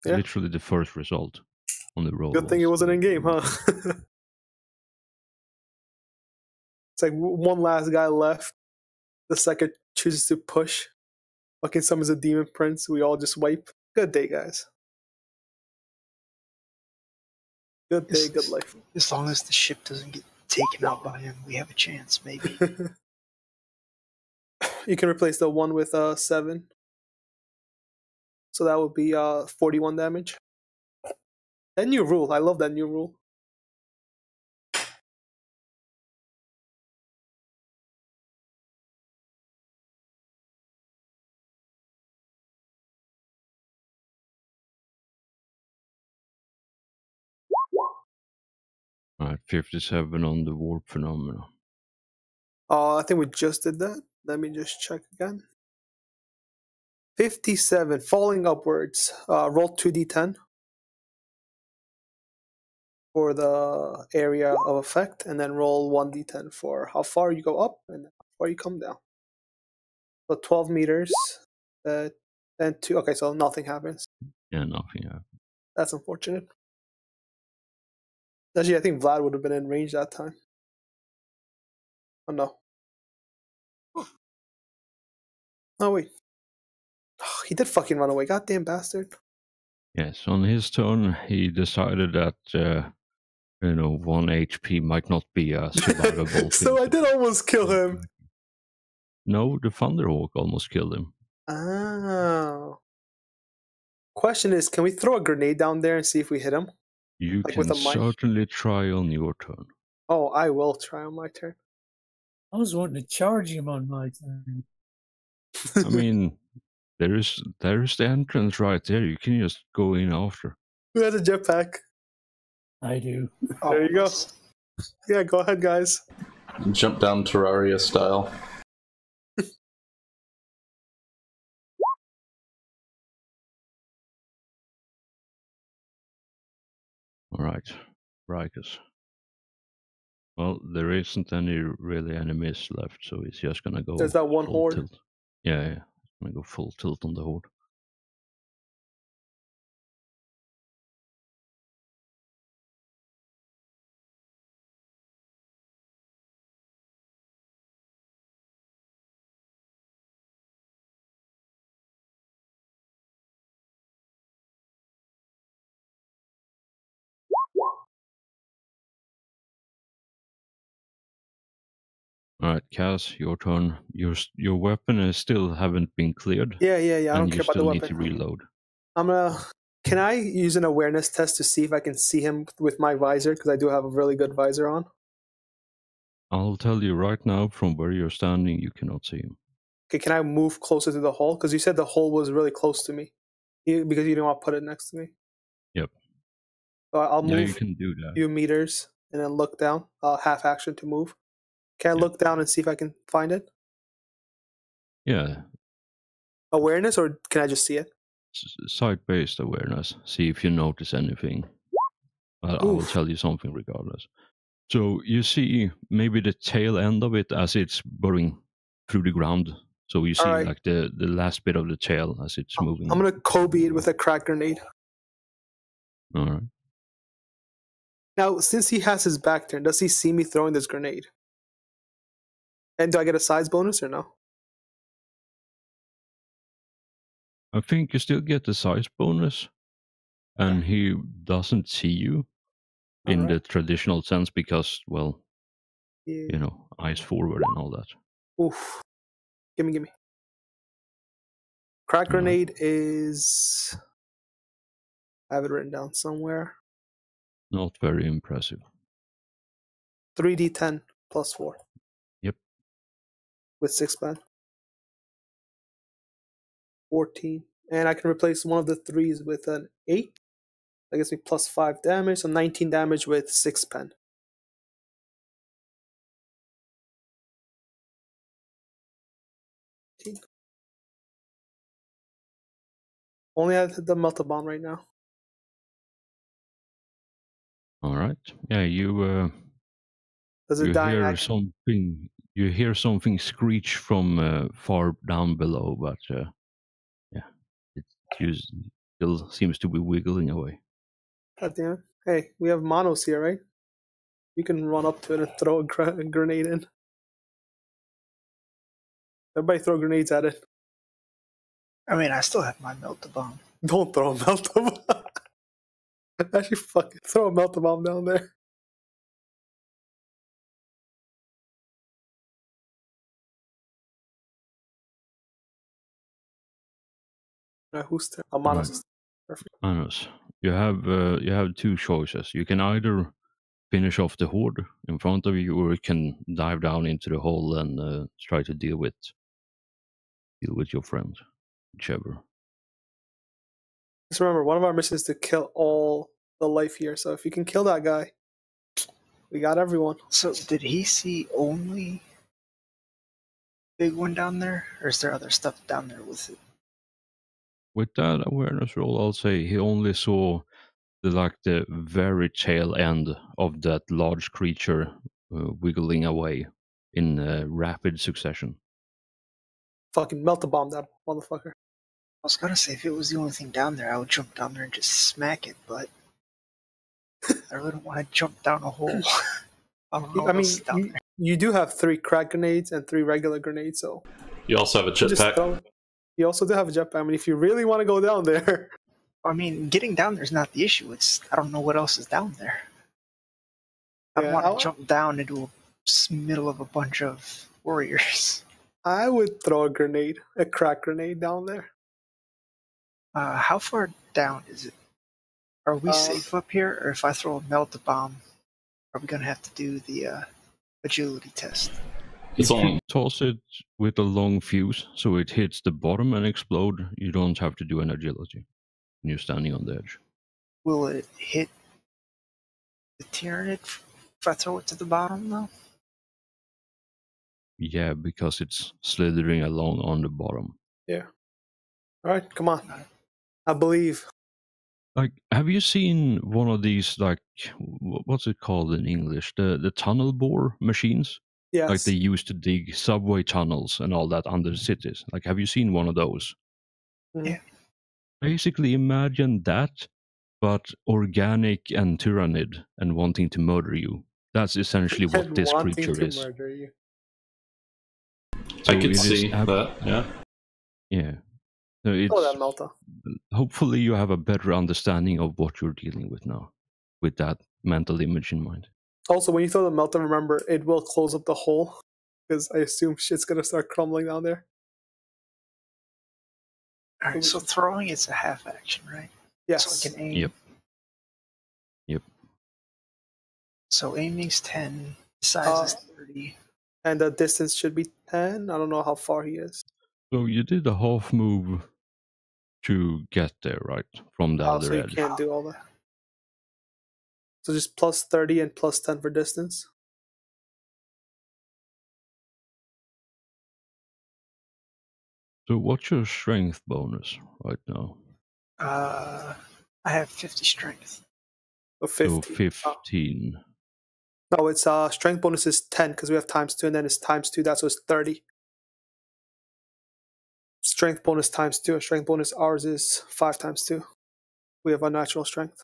Yeah. Literally the first result on the roll. Good thing it wasn't in game, huh? It's like one last guy left. The Psyker chooses to push. Fucking summons a Demon Prince. We all just wipe. Good day, guys. Good day, good life. As long as the ship doesn't get taken out by him, we have a chance, maybe. You can replace the 1 with 7. So that would be 41 damage. That new rule. I love that new rule. Alright, 57 on the warp phenomena. I think we just did that. Let me just check again. 57, falling upwards. Roll 2d10 for the area of effect, and then roll 1d10 for how far you go up and how far you come down. So 12 meters, and 2. Okay, so nothing happens. Yeah, nothing happened. That's unfortunate. Actually, I think Vlad would have been in range that time. Oh no. Oh wait. Oh, he did fucking run away. Goddamn bastard. Yes, on his turn, he decided that You know, 1 HP might not be a survivable So thing I did almost kill him. No, the Thunderhawk almost killed him. Oh. Question is, can we throw a grenade down there and see if we hit him? You Like can with a mic? certainly try on your turn. Oh, I will try on my turn. I was wanting to charge him on my turn. I mean, there's the entrance right there. You can just go in after. Who has a jetpack? I do. There you go. Yeah, go ahead, guys. Jump down Terraria style. All right, Rikus. Well, there isn't any really enemies left, so it's just gonna go. There's that one full horde. Tilt. Yeah, it's gonna go full tilt on the horde. All right, Kaz, your turn. Your weapon is still haven't been cleared. Yeah. I don't and care you about the still need weapon. to reload. I'm gonna. Can I use an awareness test to see if I can see him with my visor? Because I do have a really good visor on. I'll tell you right now, from where you're standing, you cannot see him. Okay, can I move closer to the hole? Because you said the hole was really close to me. Because you didn't want to put it next to me. Yep. So I'll move Yeah, you can do that. a few meters and then look down. Half action to move. Can I look down and see if I can find it? Yeah. Awareness, or can I just see it? Site-based awareness. See if you notice anything. I will tell you something regardless. So you see maybe the tail end of it as it's burrowing through the ground. So you see like the last bit of the tail as it's moving. I'm going to Kobe it with a crack grenade. All right. Now, since he has his back turned, does he see me throwing this grenade? And do I get a size bonus or no? I think you still get the size bonus. And he doesn't see you in the traditional sense because, well, you know, eyes forward and all that. Oof. Gimme. Crack grenade is... I have it written down somewhere. Not very impressive. 3d10 plus 4. Yep. With 6 pen. 14. And I can replace one of the 3s with an 8. That gives me plus 5 damage, so 19 damage with 6 pen. Only have the melta bomb right now. All right. Yeah, you Does it you die in hear action? something. You hear something screech from far down below, but yeah, it still seems to be wiggling away. God damn it. Hey, we have monos here, right? You can run up to it and throw a grenade in. Everybody throw grenades at it. I mean, I still have my melta bomb. Don't throw a melta bomb. Actually, fucking throw a melta bomb down there. Who's there? Manos is perfect. Manos, you have two choices. You can either finish off the horde in front of you, or you can dive down into the hole and try to deal with your friend, whichever. Just remember, one of our missions is to kill all the life here. So if you can kill that guy, we got everyone. So did he see only big one down there, or is there other stuff down there with it? With that awareness roll, I'll say he only saw the very tail end of that large creature wiggling away in rapid succession. Fucking melt a bomb that motherfucker. I was gonna say, if it was the only thing down there, I would jump down there and just smack it, but I really don't want to jump down a hole. I mean, you do have 3 crack grenades and 3 regular grenades, so... You also have a jetpack. You also do have a jetpack. I mean, if you really want to go down there... I mean, getting down there is not the issue. It's, I don't know what else is down there. I Yeah, want to jump down into the middle of a bunch of warriors. I would throw a crack grenade down there. How far down is it? Are we safe up here, or if I throw a melt-a-bomb, are we gonna have to do the agility test? If you toss it with a long fuse, so it hits the bottom and explode, you don't have to do an agility when you're standing on the edge. Will it hit the Tyranid if I throw it to the bottom, though? Yeah, because it's slithering along on the bottom. Yeah. All right, come on. I believe. Like, have you seen one of these, like, what's it called in English? The tunnel bore machines? Yes. Like they used to dig subway tunnels and all that under the cities. Like, have you seen one of those? Yeah. Basically, imagine that, but organic and Tyranid and wanting to murder you. That's essentially what And this wanting creature to is. murder you. So I could it is see that, yeah. Yeah. So it's, Oh, that Melta. hopefully you have a better understanding of what you're dealing with now, with that mental image in mind. Also, when you throw the Melta, remember, it will close up the hole, because I assume shit's going to start crumbling down there. Alright, so throwing is a half action, right? Yes. So I can aim. Yep. Yep. So aiming's 10, size is 30. And the distance should be 10. I don't know how far he is. So you did a half move to get there, right? From the other So you edge. can't do all that. So just plus 30 and plus 10 for distance. So what's your strength bonus right now? I have 50 strength. So 15. So 15. No, it's strength bonus is 10 because we have times 2, and then it's times 2. That's so it's 30. Strength bonus times 2. Strength bonus ours is 5 times 2. We have unnatural strength.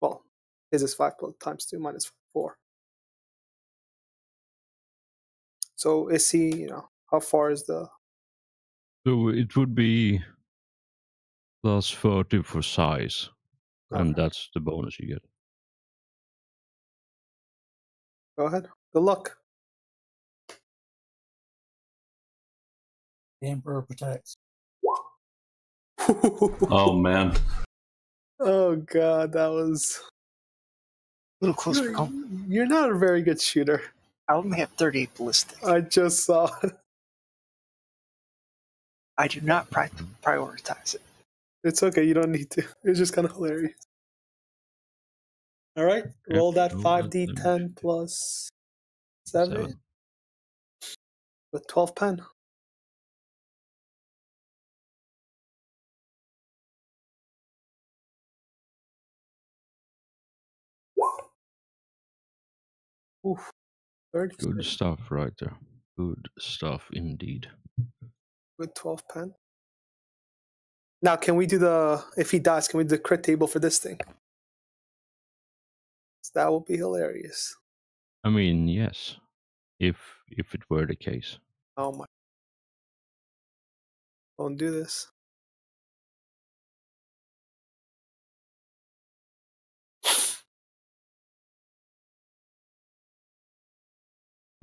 Well, his is 5 times 2 minus 4. So is he, how far is the... So it would be plus 30 for size. And Okay. that's the bonus you get. Go ahead. Good luck. The Emperor protects. Oh, man. Oh, God, that was... A little close for comfort. You're not a very good shooter. I only have 38 ballistic. I just saw it. I do not prioritize it. It's okay, you don't need to. It's just kind of hilarious. All right, roll that 5d10 plus 7 with 12 pen. Oof. 36 Good stuff right there. Good stuff indeed. with 12 pen. Now, can we do if he dies, can we do the crit table for this thing? That will be hilarious. I mean, yes. If it were the case. Oh my. Don't do this.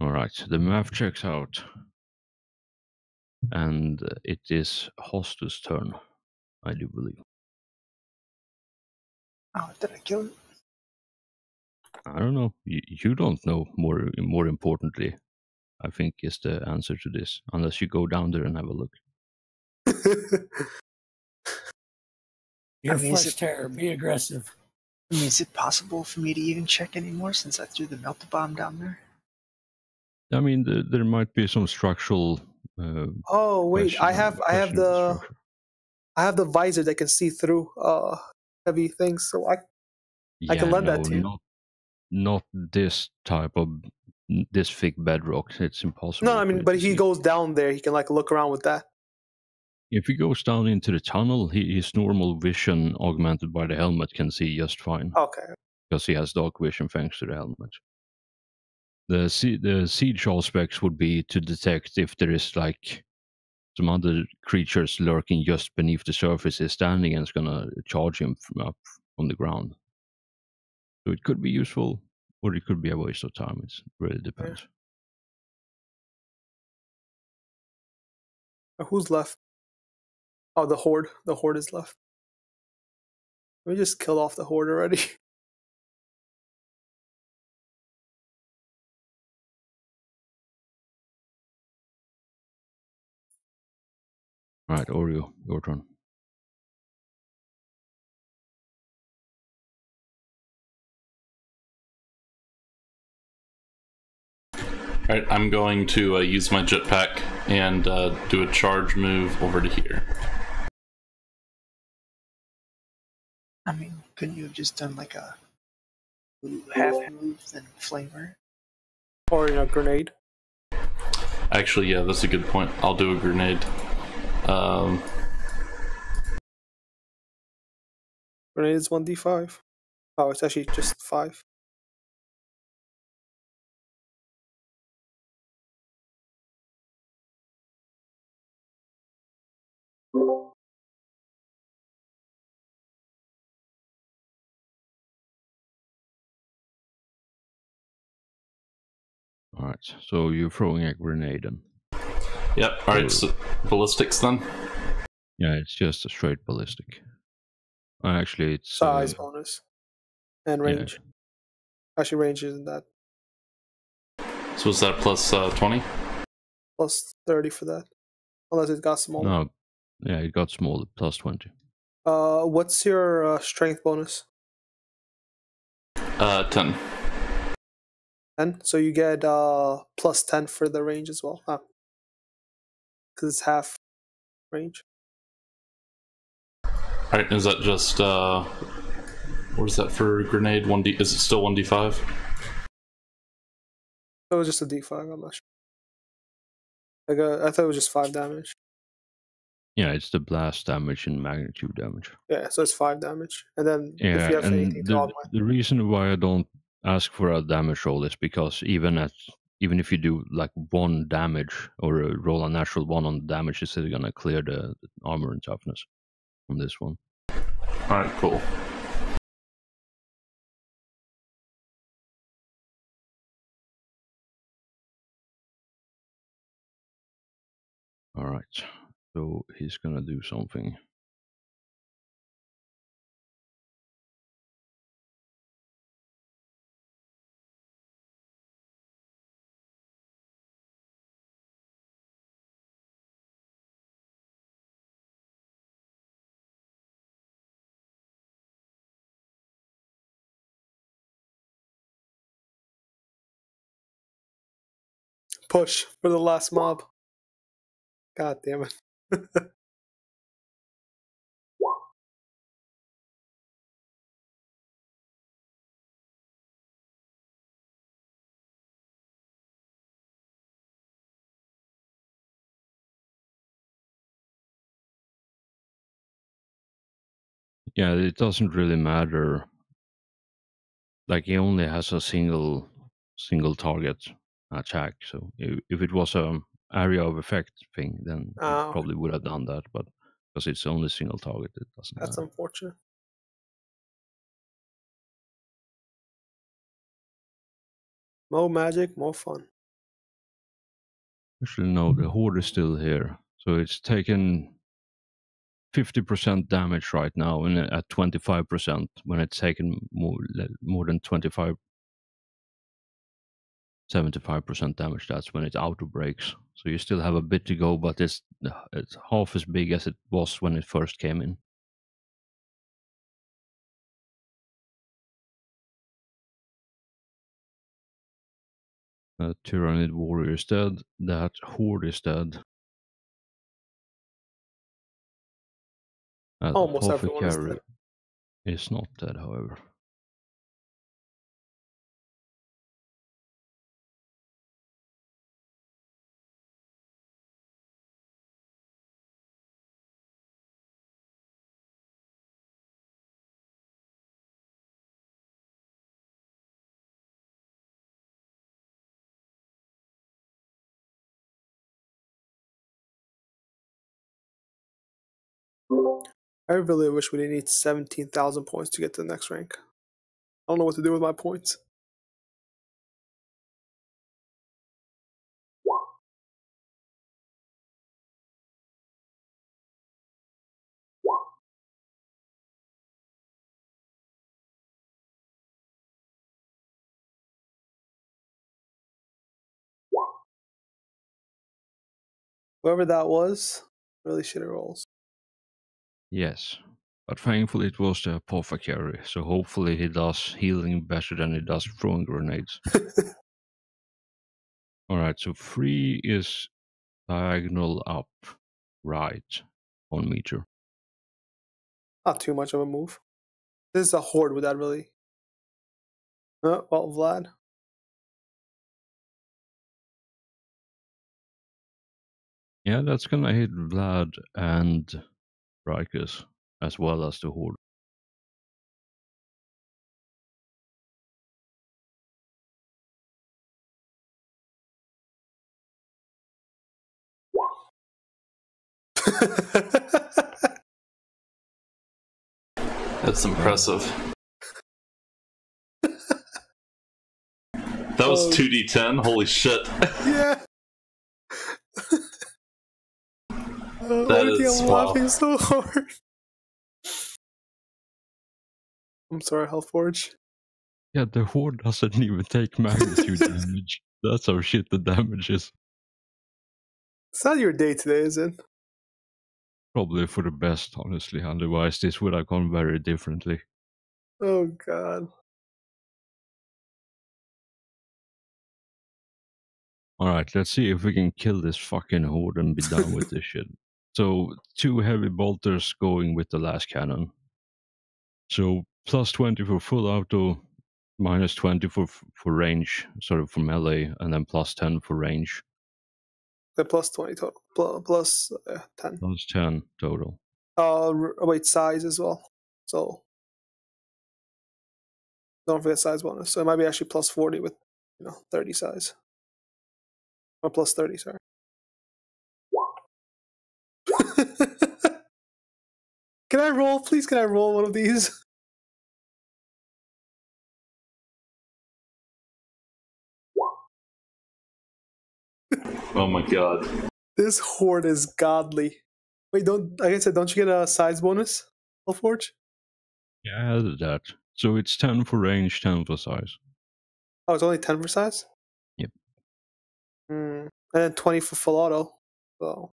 Alright, the math checks out. And it is Hosta's turn, I do believe. Oh, did I kill it? I don't know. You don't know, more importantly, I think is the answer to this. Unless you go down there and have a look. You're I mean, flesh terror. Be aggressive. I mean, is it possible for me to even check anymore since I threw the melt-a-bomb down there? I mean, there might be some structural. Oh wait, I have the visor that can see through heavy things, so I can lend that to you. Not this type of this thick bedrock. It's impossible. No, I mean, but if he goes down there, he can look around with that. If he goes down into the tunnel, his normal vision, augmented by the helmet, can see just fine. Okay. Because he has dark vision thanks to the helmet. The siege aspects would be to detect if there is some other creatures lurking just beneath the surface is standing and is gonna charge him from up on the ground. So it could be useful, or it could be a waste of time. It really depends. Who's left? Oh, the Horde. The Horde is left. We just killed off the Horde already. All right, Oreo, your turn. Alright, I'm going to use my jetpack and do a charge move over to here. I mean, couldn't you have just done like a half move, then flamer? Or in a grenade. Actually, yeah, that's a good point. I'll do a grenade. Grenade is 1d5. Oh, it's actually just 5. All right, so you're throwing a grenade then. Yep, alright, so ballistics then? Yeah, it's just a straight ballistic. Actually, it's Size bonus. And range. Yeah. Actually, range isn't that. So is that plus 20? Plus 30 for that. Unless it got smaller. No, yeah, it got smaller, plus 20. What's your strength bonus? 10. 10? So you get plus 10 for the range as well. Because it's half range. Alright, is that just, what is that for grenade? 1D, is it still 1d5? It was just a d5, I'm not sure. I thought it was just 5 damage. Yeah, it's the blast damage and magnitude damage. Yeah, so it's 5 damage. And then Yeah, if you have anything and to augment. the reason why I don't ask for a damage roll is because even if you do like 1 damage or roll a natural 1 on the damage, it's still gonna clear the armor and toughness from this one. Alright, cool. Alright, so he's gonna do something. Push for the last mob. God damn it. Yeah, it doesn't really matter. Like he only has a single target attack. So if it was a area of effect thing, then it probably would have done that. But because it's only single target, it doesn't That's matter. unfortunate. More magic, more fun. Actually, no, the horde is still here. So it's taken 50% damage right now, and at 25%, when it's taken more than 75% damage, that's when it auto breaks. So you still have a bit to go, but it's half as big as it was when it first came in. Tyrannid warrior is dead. That horde is dead. Almost everyone is dead. Is not dead, however. I really wish we didn't need 17,000 points to get to the next rank. don't know what to do with my points. Whoever that was, really shitty rolls. Yes. But thankfully it was the apothecary, so hopefully he does healing better than he does throwing grenades. Alright, so 3 is diagonal up, right, 1 meter. Not too much of a move. This is a horde with that really. Well, Vlad. Yeah, that's gonna hit Vlad and Rikus, as well as the horde. That's impressive. That was 2d10. Holy shit. Yeah. That is I'm wow. laughing so hard. I'm sorry, Hellforge. Yeah, the horde doesn't even take magnitude damage. That's how shit the damage is. It's not your day today, is it? Probably for the best, honestly. Otherwise, this would have gone very differently. Oh god. Alright, let's see if we can kill this fucking horde and be done with this shit. So, 2 heavy bolters going with the last cannon. So, plus 20 for full auto, minus 20 for range, sort of for melee, and then plus 10 for range. The plus 20 total. Plus 10. Plus 10 total. Wait, size as well. So don't forget size bonus. So it might be actually plus 40 with 30 size. Or plus 30, sorry. Can I roll? Please, can I roll one of these? Oh my god. This horde is godly. Wait, like I said, don't you get a size bonus, Hellforge? Yeah, I added that. So it's 10 for range, 10 for size. Oh, it's only 10 for size? Yep. And then 20 for full auto. So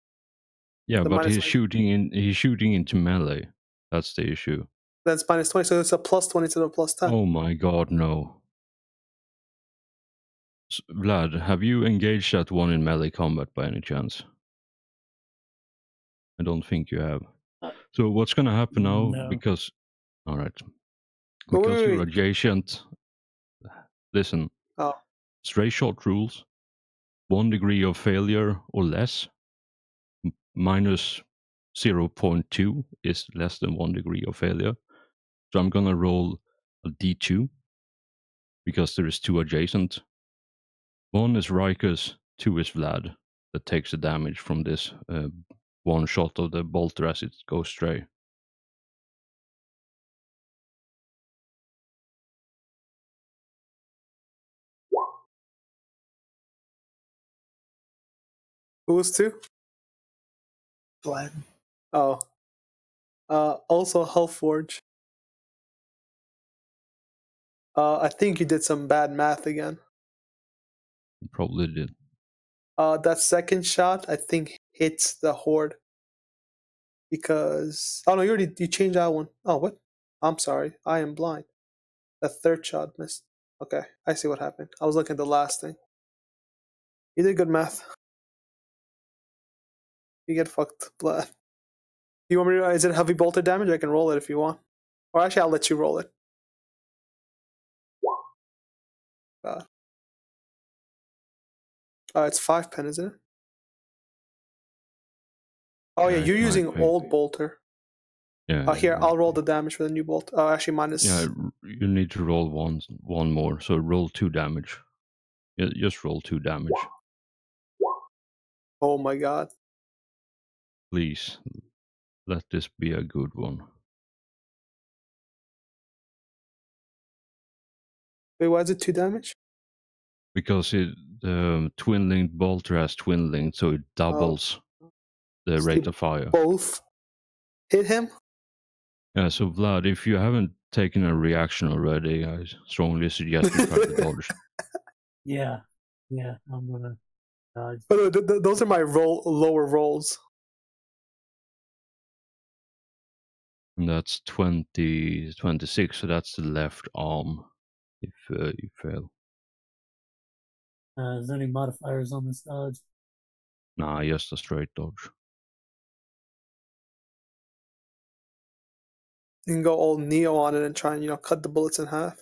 Yeah, the but minus he's 20. shooting into melee. That's the issue. That's minus 20, so it's a plus 20 to the plus 10. Oh my god, no. Vlad, have you engaged that one in melee combat by any chance? I don't think you have. So what's gonna happen now? No. Because, alright. But Because wait. you're adjacent. Listen. Oh. Stray shot rules. 1 degree of failure or less. Minus 0.2 is less than 1 degree of failure. So I'm gonna roll a d2 because there is 2 adjacent. 1 is Rikus, 2 is Vlad that takes the damage from this 1 shot of the bolter as it goes stray. Who was 2? Vlad. Oh. Also Hellforge. I think you did some bad math again. You probably did. That second shot, I think, hits the horde. Because... Oh, no, you changed that one. Oh, what? I'm sorry. I am blind. The third shot missed. Okay, I see what happened. I was looking at the last thing. You did good math. You get fucked, Vlad. You want me to... Is it heavy bolter damage? I can roll it if you want. Or actually, I'll let you roll it. It's 5 pen, isn't it? Oh yeah, you're using old bolter. Yeah. Here, I'll roll the damage for the new bolt. Oh, actually, minus... Yeah, you need to roll one more. So roll 2 damage. Yeah, just roll 2 damage. Oh my god. Please, let this be a good one. Wait, why is it 2 damage? Because the twin linked bolter has twin linked, so it doubles the So rate they of fire. both hit him? Yeah, so Vlad, if you haven't taken a reaction already, I strongly suggest you try to dodge. Yeah, I'm gonna dodge. Oh, no, those are my lower rolls. And that's 26, so that's the left arm if you fail. Is there any modifiers on this dodge? Nah, just a straight dodge. You can go all Neo on it and try and, cut the bullets in half.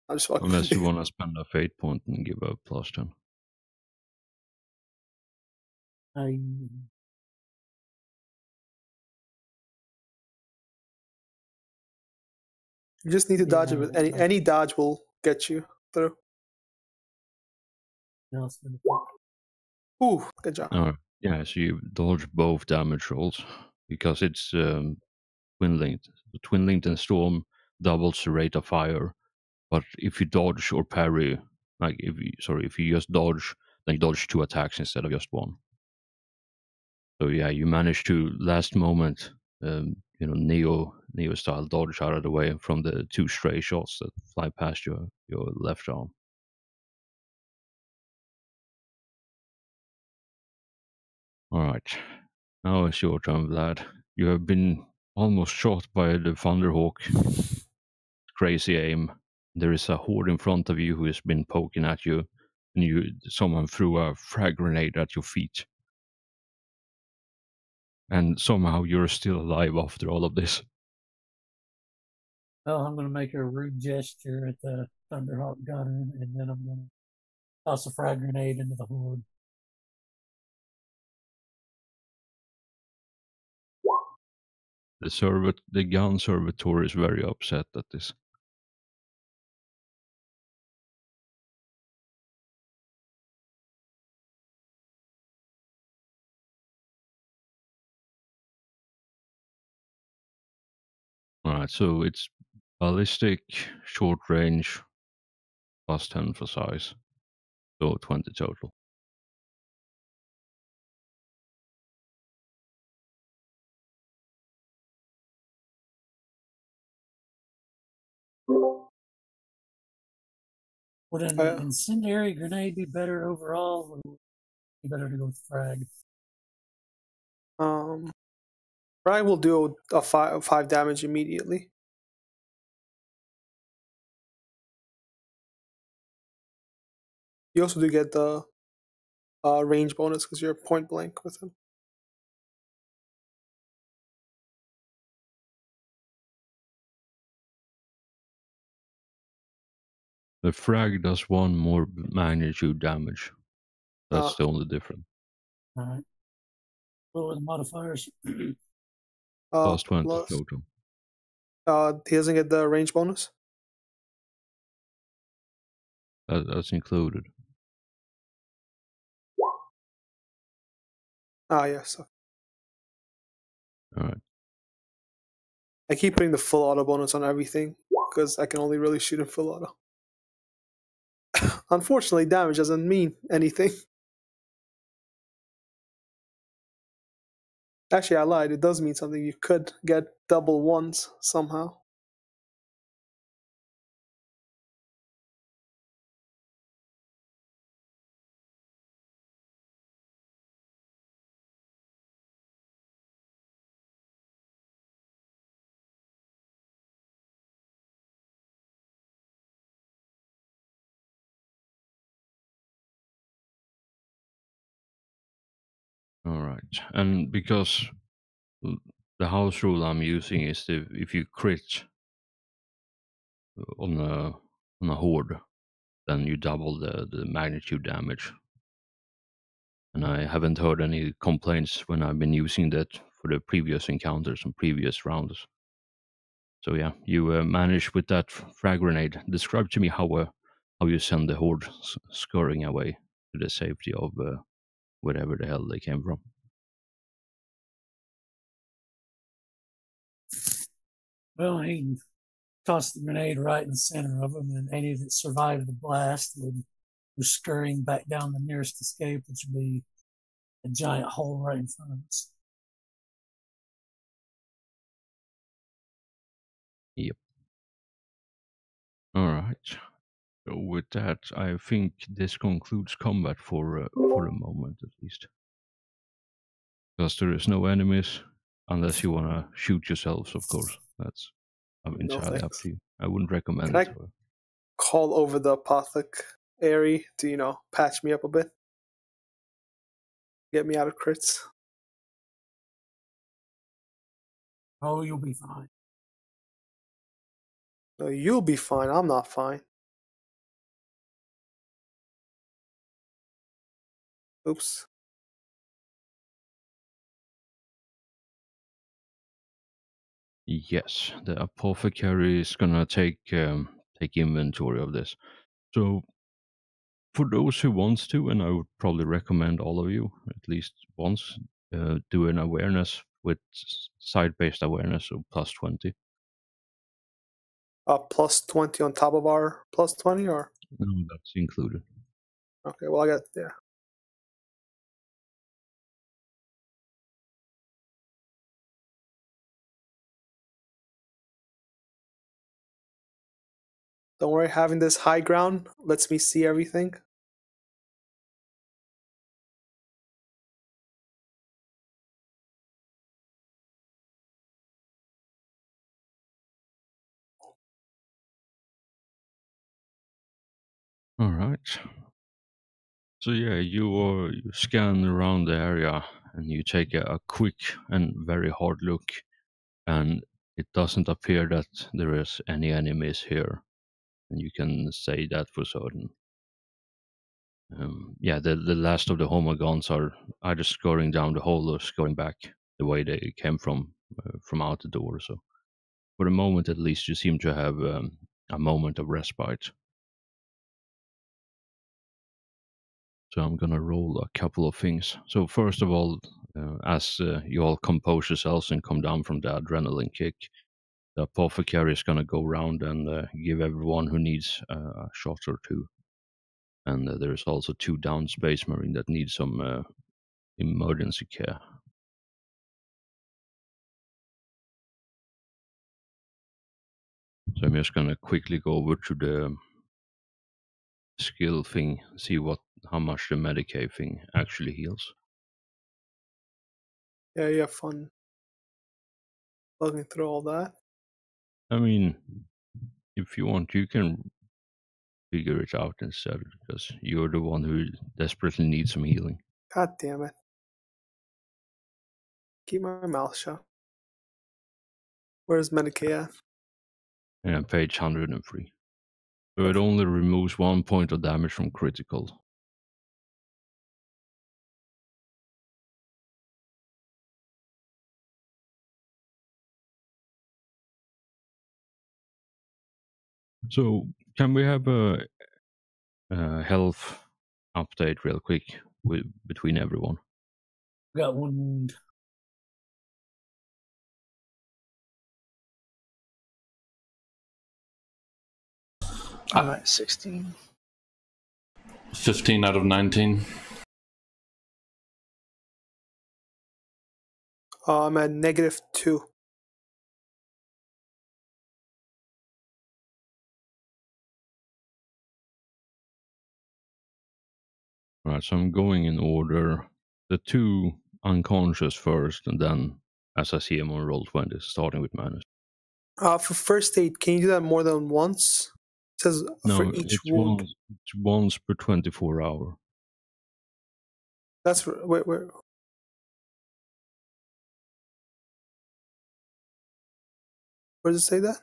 I'm just fucking Unless you want to spend a fate point and give a +10. You just need to dodge it Yeah, with any dodge will get you through. no, it's gonna- Ooh, good job. Yeah, so you dodge both damage rolls because it's twin linked. The twin linked and storm doubles the rate of fire, but if you dodge or parry, if you just dodge, then you dodge 2 attacks instead of just 1. So yeah, you manage to last moment, Neo style dodge out of the way from the 2 stray shots that fly past your left arm. All right, now it's your turn, Vlad. You have been almost shot by the Thunderhawk. Crazy aim. There is a horde in front of you who has been poking at you, and someone threw a frag grenade at your feet. And somehow you're still alive after all of this. Well, I'm gonna make a rude gesture at the Thunderhawk gunner, and then I'm gonna toss a frag grenade into the horde. The gun servitor is very upset at this. Alright, so it's ballistic, short range, +10 for size. So 20 total. Would an incendiary grenade be better overall, or would it be better to go with frag? Frag will do a 5 damage immediately. You also do get the range bonus because you're point blank with him. The frag does 1 more magnitude damage. That's the only difference. Alright. What were the modifiers? +20 plus, total. he doesn't get the range bonus? That's included. Yes. Alright. I keep putting the full auto bonus on everything because I can only really shoot in full auto. Unfortunately, damage doesn't mean anything. Actually, I lied. It does mean something. You could get double ones somehow. Alright. And because the house rule I'm using is if you crit on a horde, then you double the magnitude damage. And I haven't heard any complaints when I've been using that for the previous encounters and previous rounds. So yeah, you manage with that frag grenade. Describe to me how you send the horde scurrying away to the safety of wherever the hell they came from. Well, he toss the grenade right in the center of them, and any that survived the blast would go scurrying back down the nearest escape, which would be a giant hole right in front of us. Yep. All right. So with that, I think this concludes combat for the moment, at least. Because there is no enemies, unless you want to shoot yourselves, of course. That's entirely up thanks. to you. I wouldn't recommend Can it. I call over the apothecary to, patch me up a bit? Get me out of crits? Oh, you'll be fine. No, you'll be fine. I'm not fine. Oops. Yes, the apothecary is gonna take inventory of this. So, for those who wants to, and I would probably recommend all of you at least once, do an awareness with side-based awareness of +20. Plus 20 on top of our plus 20, or? No, that's included. Okay, well, I got, yeah. Don't worry, having this high ground lets me see everything. All right. So yeah, you scan around the area and you take a quick and very hard look, and it doesn't appear that there is any enemies here, and you can say that for certain. Yeah, the last of the homogons are either scurrying down the hole or scurrying back the way they came from out the door. So for the moment, at least, you seem to have a moment of respite. So I'm gonna roll a couple of things. So first of all, as you all compose yourselves and come down from the adrenaline kick, the apothecary is gonna go around and give everyone who needs a shot or two. And there's also 2 down space marine that need some emergency care. So I'm just gonna quickly go over to the skill thing, see how much the Medicaid thing actually heals. Yeah, you have fun looking through all that. I mean, if you want, you can figure it out instead, because you're the one who desperately needs some healing. God damn it. Keep my mouth shut. Where's Medicaid at? And page 103. So it only removes 1 point of damage from critical. So can we have a health update real quick between everyone? Got one wound. I'm at 16. 15 out of 19. I'm at -2. Right, so I'm going in order. The 2 unconscious first, and then as I see them on Roll20, starting with Manus. For first aid, can you do that more than once? It says for No, each it's wound. it's once per 24 hour. That's wait. Where does it say that?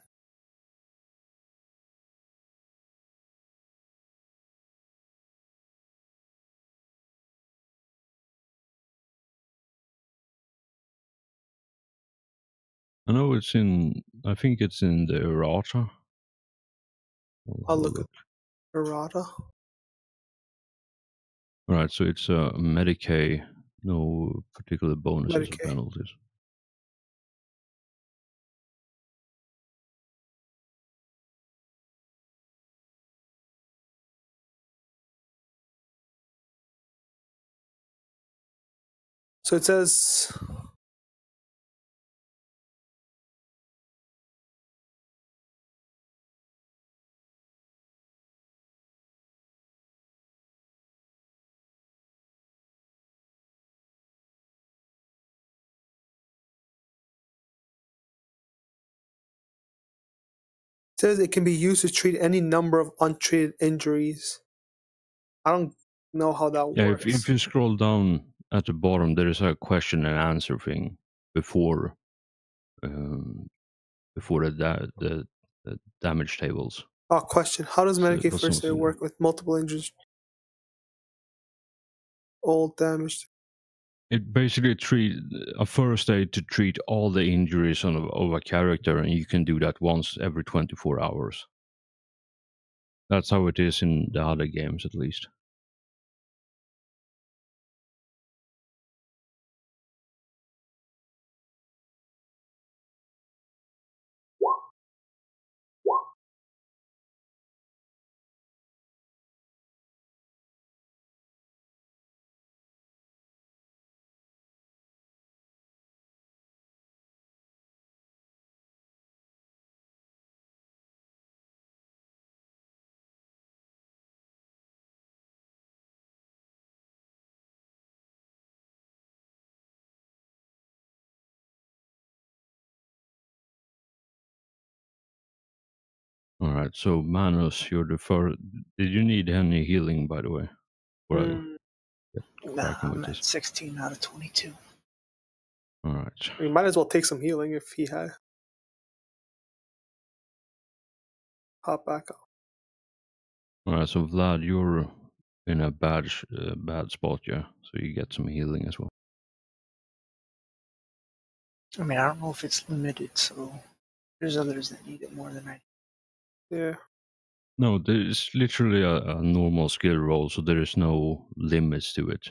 I think it's in the errata. I'll look at errata. Alright, so it's Medicaid, no particular bonuses or Medicaid. penalties. So it says it can be used to treat any number of untreated injuries. I don't know how that Yeah, works. if you scroll down at the bottom, there is a question and answer thing before the damage tables. Oh, question. How does So it Medicaid was first aid something. work with multiple injuries? All damaged. It basically treat a first aid to treat all the injuries of a character, and you can do that once every 24 hours. That's how it is in the other games, at least. All right, so Manus, you're the first. Did you need any healing, by the way? Right. Nah, I'm at 16 out of 22. All right. We might as well take some healing if he had. Hop back up. All right, so Vlad, you're in a bad spot, yeah. So you get some healing as well. I mean, I don't know if it's limited, so there's others that need it more than I. Yeah. No, there's literally a normal skill roll, so there is no limits to it.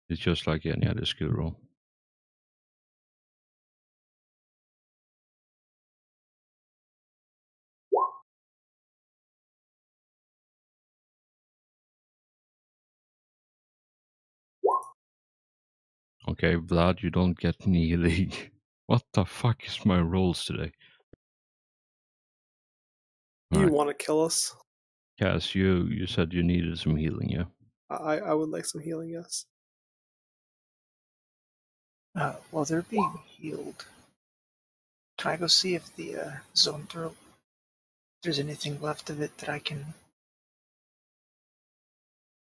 It's just like any other skill roll. Okay, Vlad, you don't get any healing. What the fuck is my rolls today? You Alright. want to kill us? Cass, you said you needed some healing, yeah? I would like some healing, yes. While they're being healed, can I go see if the zone throat, if there's anything left of it that I can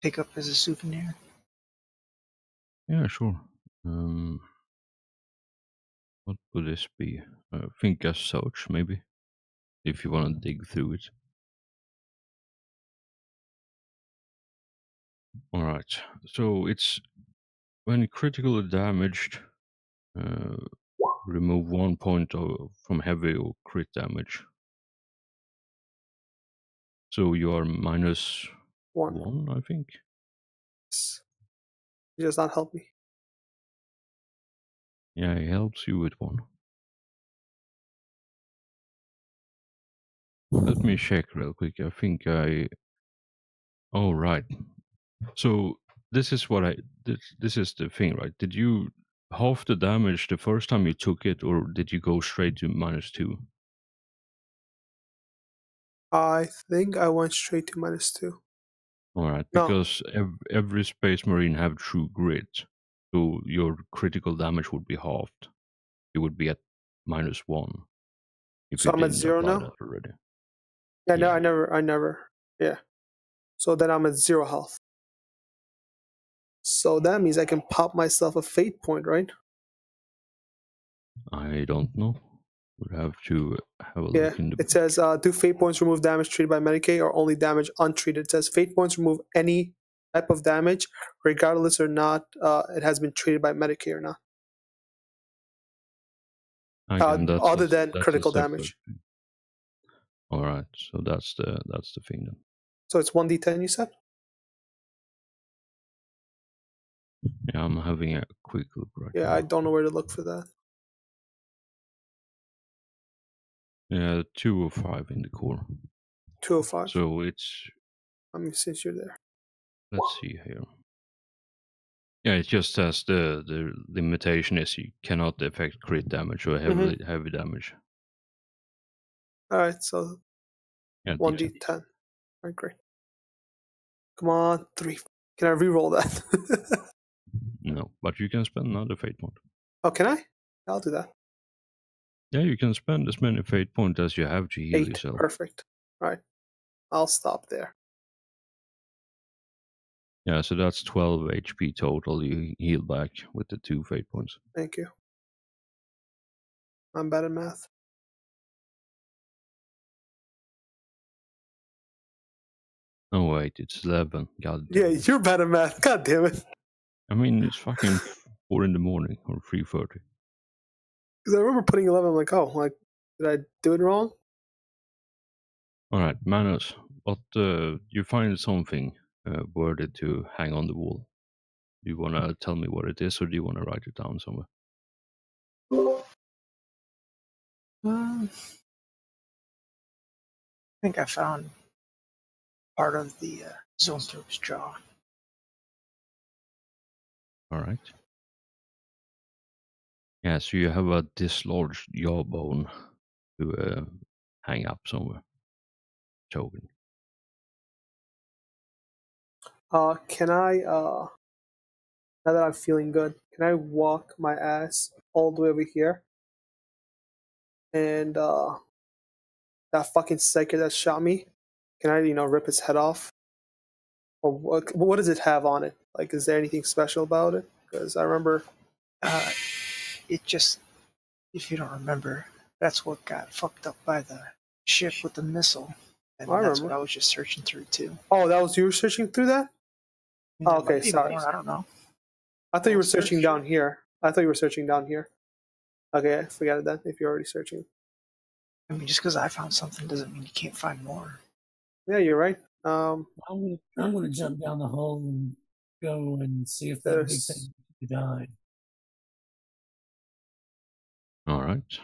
pick up as a souvenir? Yeah, sure. What would this be? I think as such, maybe. If you want to dig through it. Alright, so it's when critically damaged, remove 1 point from heavy or crit damage. So you are minus 1, I think. He does not help me. Yeah, it helps you with 1. Let me check real quick. I think I. Oh right. So this is what this is the thing, right? Did you half the damage the first time you took it, or did you go straight to -2? I think I went straight to -2. All right, No. because every Space Marine have true grit, so your critical damage would be halved. You would be at -1 if So you I'm at didn't 0 apply now? that already. Yeah, no, Yeah. I never. Yeah. So then I'm at 0 health. So that means I can pop myself a fate point, right? I don't know. We'll have to have a Yeah. look in the It says, do fate points remove damage treated by Medicaid or only damage untreated? It says fate points remove any type of damage, regardless or not it has been treated by Medicaid or not. Again, Other than critical damage. Thing. All right, so that's the thing then. So it's 1d10, you said? Yeah, I'm having a quick look right now. Yeah, I don't know where to look for that. Yeah, 205 in the core. 205. So it's. I mean, since you're there. Let's see here. Yeah, it just says the limitation is you cannot affect crit damage or heavy damage. Alright, so Yeah, 1d10. Alright, great. Come on, 3. Can I reroll that? No, but you can spend another fate point. Oh, can I? I'll do that. Yeah, you can spend as many fate points as you have to heal 8. yourself. Perfect. Alright. I'll stop there. Yeah, so that's 12 HP total you heal back with the 2 fate points. Thank you. I'm bad at math. Oh wait, it's 11. God Yeah, damn it. you're bad at math. God damn it. I mean, it's fucking 4 in the morning or 3:30. Because I remember putting 11. I'm like, oh, like, did I do it wrong? All right, Manos, but you find something worthy to hang on the wall. Do you want to tell me what it is, or do you want to write it down somewhere? I think I found part of the Zoanthrope's jaw. All right. Yeah, so you have a dislodged jawbone to hang up somewhere. Token. Can I, now that I'm feeling good, can I walk my ass all the way over here? And, that fucking psyker that shot me, can I, rip his head off? Or what does it have on it? Like, is there anything special about it? Because I remember... It just, if you don't remember, that's what got fucked up by the ship with the missile. And I that's remember. what I was just searching through, too. Oh, that was you searching through that? Oh, okay, sorry. I don't know. I thought you were searching down here. Okay, forget it then, if you're already searching. I mean, just because I found something doesn't mean you can't find more. Yeah, you're right. I'm gonna jump down the hole and go and see if that big thing died. All right.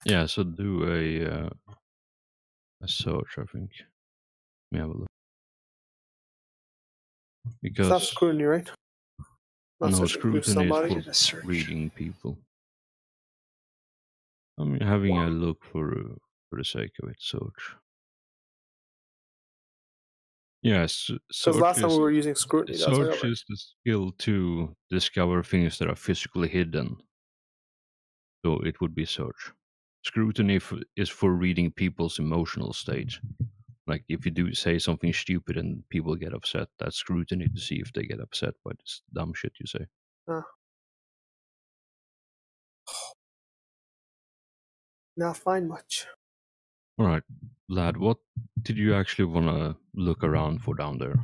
Yeah, so do a search, I think. Let me have a look. Because it's not scrutiny, right? Not no, searching through scrutiny somebody. is for reading people. I mean, having a look for the sake of it, search. Yes, Because last time we were using scrutiny, that's why I search is the skill to discover things that are physically hidden. So it would be search. Scrutiny is for reading people's emotional state. Like if you do say something stupid and people get upset, that's scrutiny to see if they get upset by this dumb shit you say. Not find much. All right, lad, what did you actually want to look around for down there?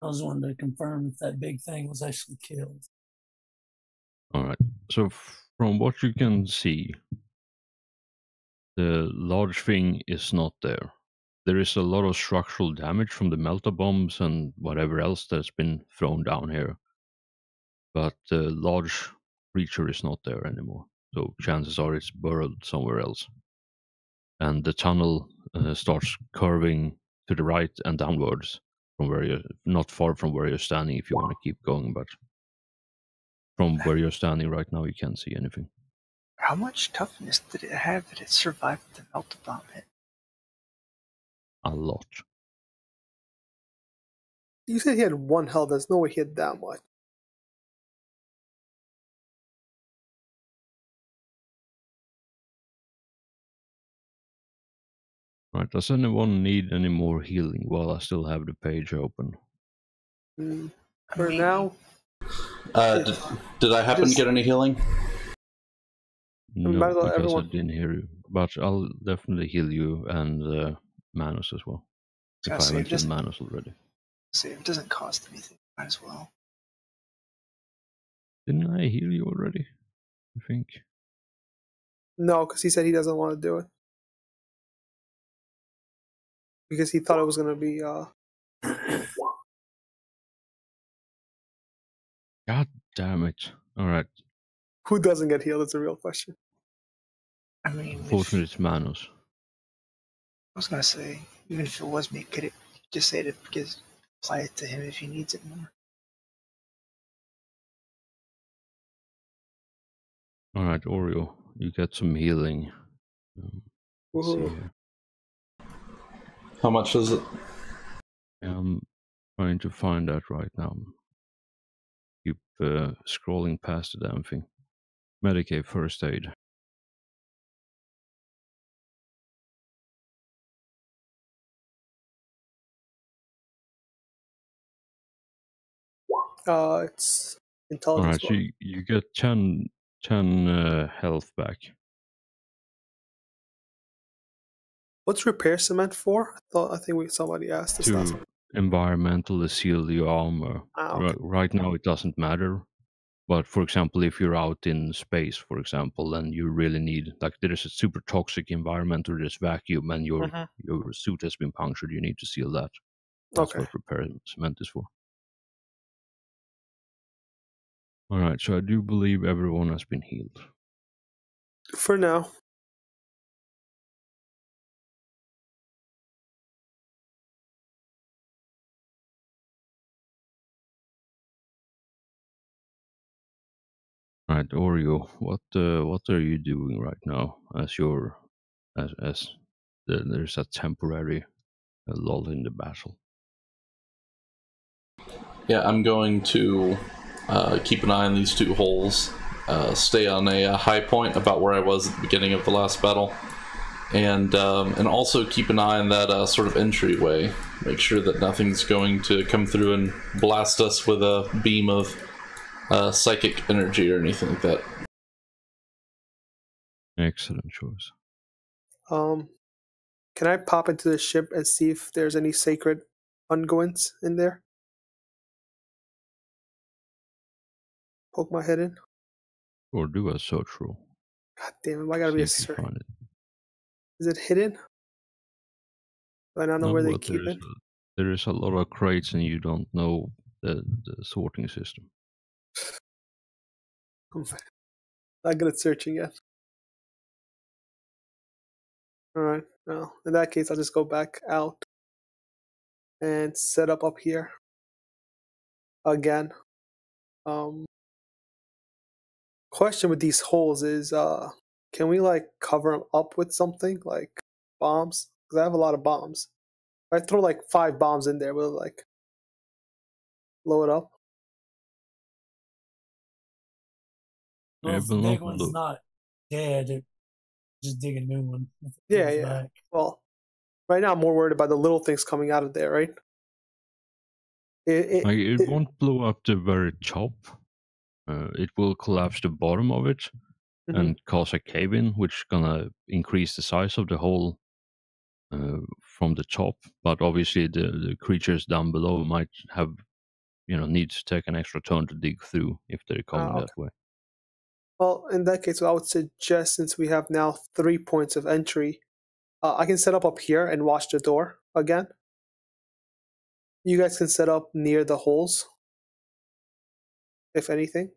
I was wanting to confirm if that big thing was actually killed. All right, so from what you can see, the large thing is not there. There is a lot of structural damage from the melter bombs and whatever else that's been thrown down here. But the large creature is not there anymore. So chances are it's burrowed somewhere else. And the tunnel starts curving to the right and downwards from where you're not far from where you're standing if you want to keep going, but from where you're standing right now you can't see anything. How much toughness did it have that it survived the melter bomb hit? A lot. You said he had 1 health. There's no way he had that much. Right, does anyone need any more healing while I still have the page open? For now. Did I happen to get any healing? No, because I didn't hear you. But I'll definitely heal you and Manos as well. If I haven't killed Manos already. See, if it doesn't cost anything, might as well. Didn't I heal you already? I think. No, because he said he doesn't want to do it. Because he thought it was going to be... God damn it. Alright. Who doesn't get healed? It's a real question. I mean... Unfortunately, it's Manos. I was going to say, even if it was me, could it just say to apply it to him if he needs it more? Alright, Oreo, you get some healing. Let's see Woohoo. here. How much is it? I'm trying to find that right now. Keep scrolling past the damn thing. Medicaid first aid. It's intelligence. Alright, so you get 10 health back. What's repair cement for? I think somebody asked this last To time. environmentally seal the armor. Okay. Right now it doesn't matter. But for example, if you're out in space, for example, then you really need, like, there is a super toxic environment or there's vacuum and your suit has been punctured, you need to seal that. That's Okay. what repair cement is for. Alright, so I do believe everyone has been healed. For now. Right, Oreo, what are you doing right now as there's a temporary lull in the battle? Yeah, I'm going to keep an eye on these two holes, stay on a high point about where I was at the beginning of the last battle, and also keep an eye on that sort of entryway. Make sure that nothing's going to come through and blast us with a beam of psychic energy or anything like that. Excellent choice. Can I pop into the ship and see if there's any sacred unguents in there? Poke my head in. Or do a search roll. God damn it! Why gotta be a See if you search? find it. Is it hidden? Do I not know No, where they but keep it? there is a lot of crates and you don't know the sorting system. I'm not good at searching yet. Alright, well, in that case, I'll just go back out and set up here again. Question with these holes is, can we like cover them up with something like bombs? Because I have a lot of bombs. If I throw like 5 bombs in there, will it like blow it up? Well, if the but big not one's look. not dead, just dig a new one. if it Yeah, comes yeah. back. Well, right now I'm more worried about the little things coming out of there, right? It won't blow up the very top. It will collapse the bottom of it Mhm. and cause a cave-in, which is gonna increase the size of the hole from the top. But obviously, the creatures down below might have, need to take an extra turn to dig through if they're coming okay. that way. Well, in that case, I would suggest, since we have now 3 points of entry, I can set up here and watch the door again. You guys can set up near the holes, if anything.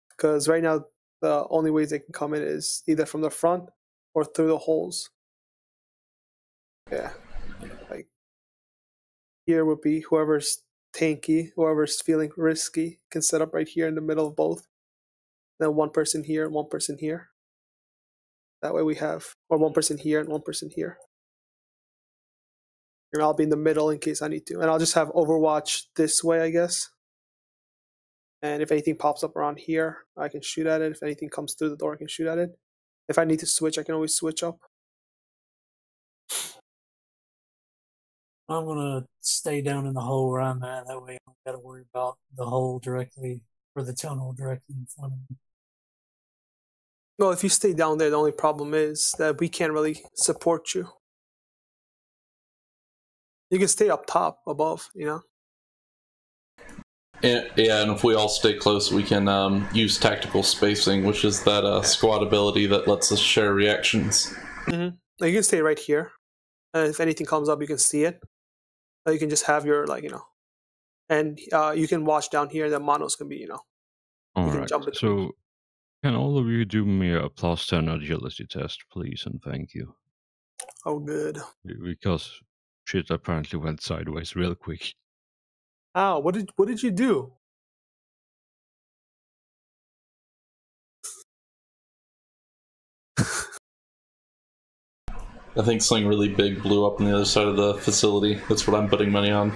Because right now, the only ways they can come in is either from the front or through the holes. Yeah. Like, here would be whoever's tanky, whoever's feeling risky, can set up right here in the middle of both. Then one person here and one person here. That way we have, or one person here and one person here. And I'll be in the middle in case I need to. And I'll just have Overwatch this way, I guess. And if anything pops up around here, I can shoot at it. If anything comes through the door, I can shoot at it. If I need to switch, I can always switch up. I'm gonna stay down in the hole where I'm at. That way, I don't gotta worry about the hole directly or the tunnel directly in front of me. Well, if you stay down there, the only problem is that we can't really support you. You can stay up top, above, And if we all stay close, we can use tactical spacing, which is that squad ability that lets us share reactions. Mm-hmm. You can stay right here. And if anything comes up, you can see it. You can just have your, and you can watch down here. The monos can be, All can right. jump between. So, can all of you do me a +10 agility test, please, and thank you? Oh, good. Because shit apparently went sideways real quick. Ow, what did you do? I think something really big blew up on the other side of the facility. That's what I'm putting money on.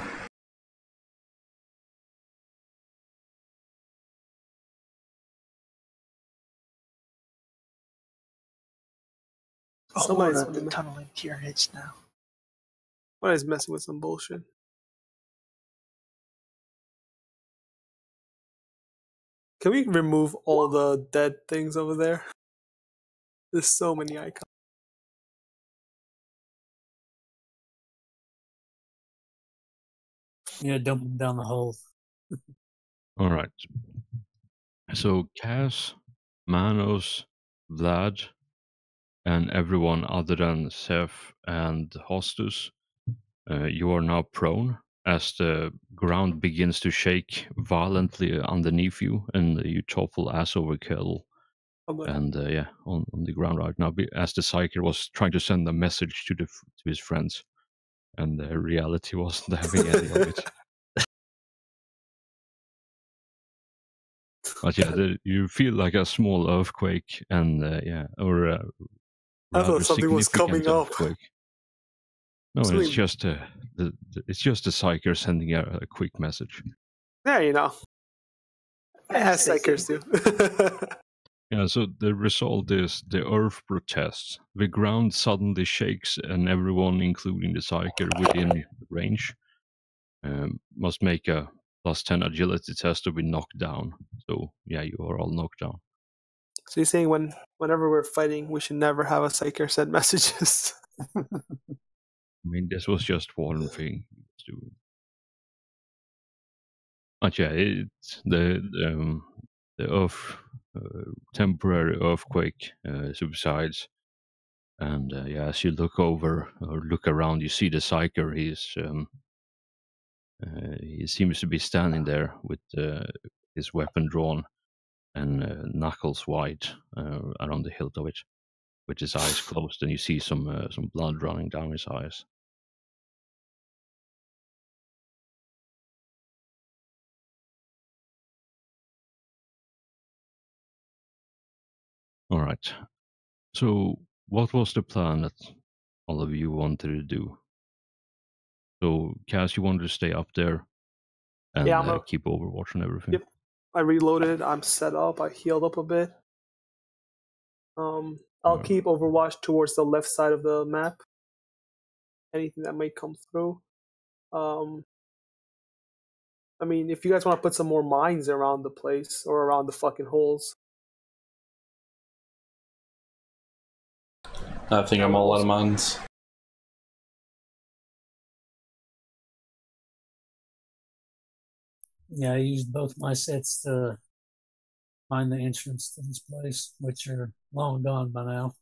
Oh, Somebody's the tunneling Tyranids now. Somebody's messing with some bullshit. Can we remove all the dead things over there? There's so many icons. Yeah, dump them down the hole. All right. So Cass, Manos, Vlad, and everyone other than Seth and Hostus, you are now prone as the ground begins to shake violently underneath you, and you topple ass over kettle. And on the ground right now, as the Psyker was trying to send a message to his friends, and reality wasn't having any of it. But yeah, you feel like a small earthquake, and or a I rather thought something was significant coming up. earthquake. No, Something- it's just it's just the Psyker sending a quick message. Yeah, you know. As Psykers do. Yeah, so the result is the earth protests. The ground suddenly shakes, and everyone, including the Psyker within range, must make a +10 agility test to be knocked down. So yeah, you are all knocked down. So you're saying whenever we're fighting, we should never have a Psyker send messages? I mean, this was just one thing he was doing. But yeah, it's the earth temporary earthquake subsides, and as you look over or look around, you see the Psyker. He seems to be standing there with his weapon drawn and knuckles white around the hilt of it, with his eyes closed, and you see some blood running down his eyes. All right. So, what was the plan that all of you wanted to do? So, Cass, you wanted to stay up there and Yeah, I'm keep Overwatch and everything. Yep. I reloaded. I'm set up. I healed up a bit. I'll keep Overwatch towards the left side of the map. Anything that might come through. I mean, if you guys want to put some more mines around the place or around the fucking holes. I think I'm all out of mines. Yeah, I used both my sets to find the entrance to this place, which are long gone by now.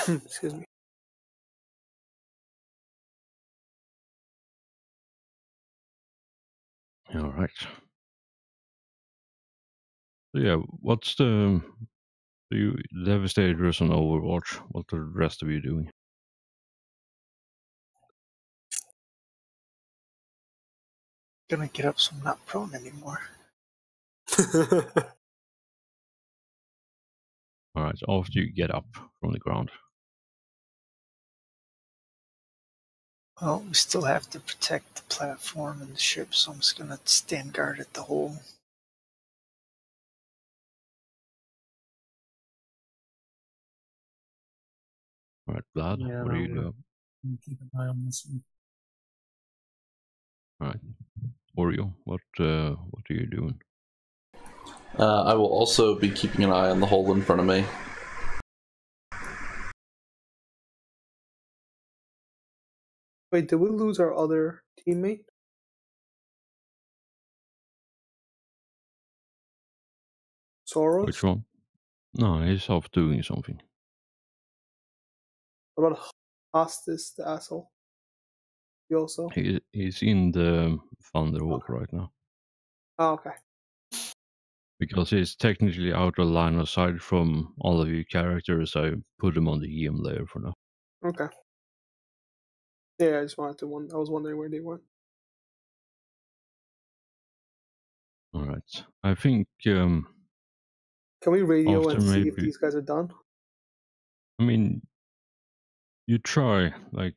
Excuse me. All right. So yeah, what's the Devastators on Overwatch? What are the rest of you doing? Gonna get up so I'm not prone anymore. All right. After you get up from the ground. Well, we still have to protect the platform and the ship, so I'm just gonna stand guard at the hole. All right, Vlad, Yeah, what do you I'm do? keep an eye on this one. All right, Oreo, what are you doing? I will also be keeping an eye on the hole in front of me. Wait, did we lose our other teammate? Soros? Which one? No, he's off doing something. What about Hostis, the asshole? You also? He's in the Thunderwalk right now. Oh, okay. Because he's technically out of line of sight from all of you characters, I put him on the EM layer for now. Okay. Yeah, I just wanted to. I was wondering where they went. Alright. I think Can we radio after and see if maybe, these guys are done? I mean, you try, like,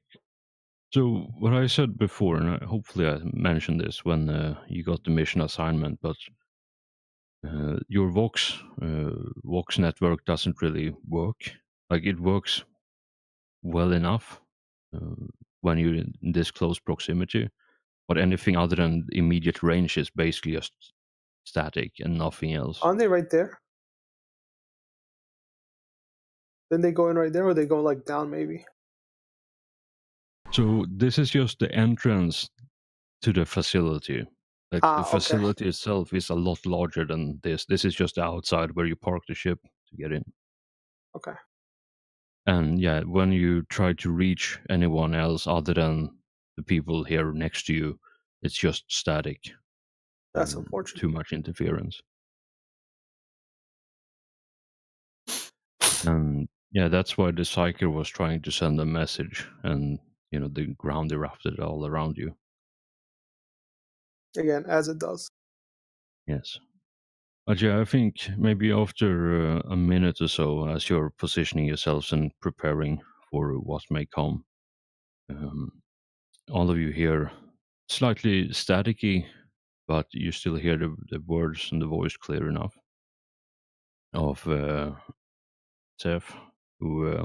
so what I said before, and hopefully I mentioned this when you got the mission assignment, but your Vox network doesn't really work. Like, it works well enough uh, when you're in this close proximity, but anything other than immediate range is basically just static and nothing else. Aren't they right there? Then they go in right there, or they go like down maybe? So this is just the entrance to the facility. Like the Okay. facility itself is a lot larger than this. This is just the outside where you park the ship to get in. Okay. And yeah, when you try to reach anyone else other than the people here next to you, it's just static. That's unfortunate. Too much interference. And yeah, that's why the Psyker was trying to send a message, and you know, the ground erupted all around you. Again, as it does. Yes. But yeah, I think maybe after a minute or so, as you're positioning yourselves and preparing for what may come, all of you hear slightly staticky, but you still hear the words and the voice clear enough of Seth, who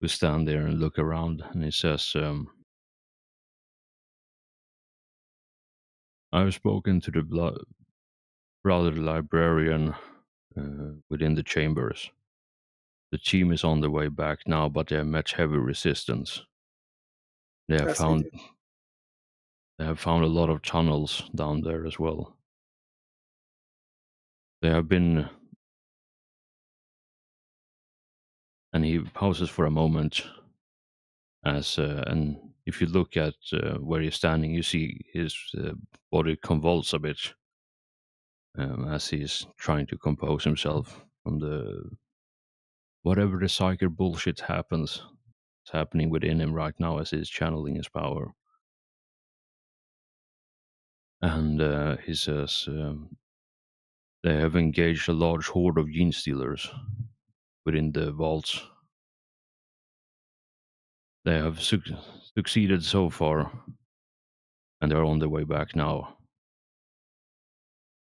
stand there and look around, and he says, I've spoken to the brother librarian within the chambers. The team is on their way back now, but they have met heavy resistance. They have found a lot of tunnels down there as well. They have been, and he pauses for a moment, and if you look at where he's standing, you see his body convulse a bit as he's trying to compose himself from the whatever the psychic bullshit happens. It's happening within him right now as he's channeling his power. And he says they have engaged a large horde of gene stealers within the vaults. They have succeeded so far, and they're on their way back now.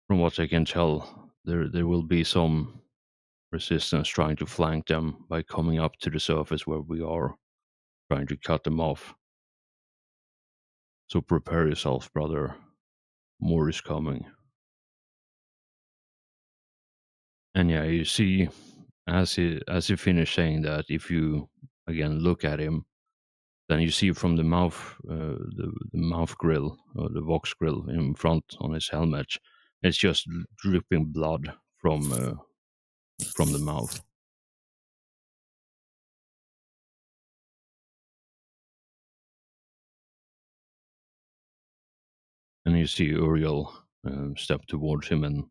From what I can tell, there will be some resistance trying to flank them by coming up to the surface where we are, trying to cut them off. So prepare yourself, brother. More is coming. And yeah, you see, as he finished saying that, if you again look at him, then you see from the mouth, the mouth grill, or the Vox grill in front on his helmet, it's just dripping blood from the mouth. And you see Uriel step towards him, and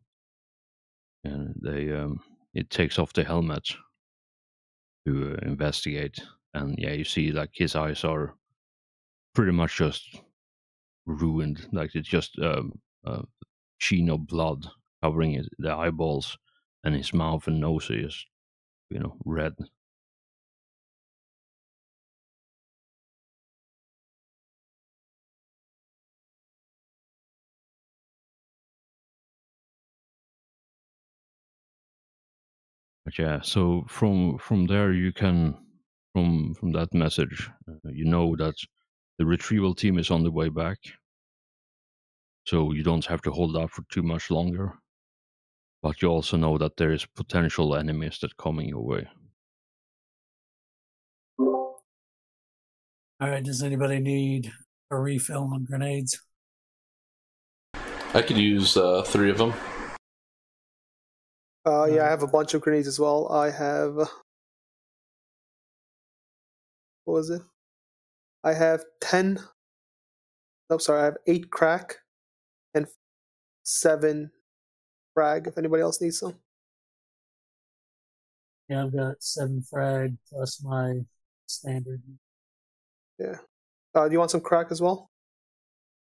they it takes off the helmet to investigate. And yeah, you see like his eyes are pretty much just ruined. Like it's just a sheen of blood covering the eyeballs, and his mouth and nose is, you know, red. But yeah, so from there you can from that message, you know that the retrieval team is on the way back, so you don't have to hold out for too much longer. But you also know that there is potential enemies that coming your way. All right. Does anybody need a refill on grenades? I could use 3 of them. Yeah, I have a bunch of grenades as well. I have, what was it? I have 10. No, sorry, I have 8 crack and 7 frag. If anybody else needs some. Yeah, I've got 7 frag plus my standard. Yeah. Do you want some crack as well?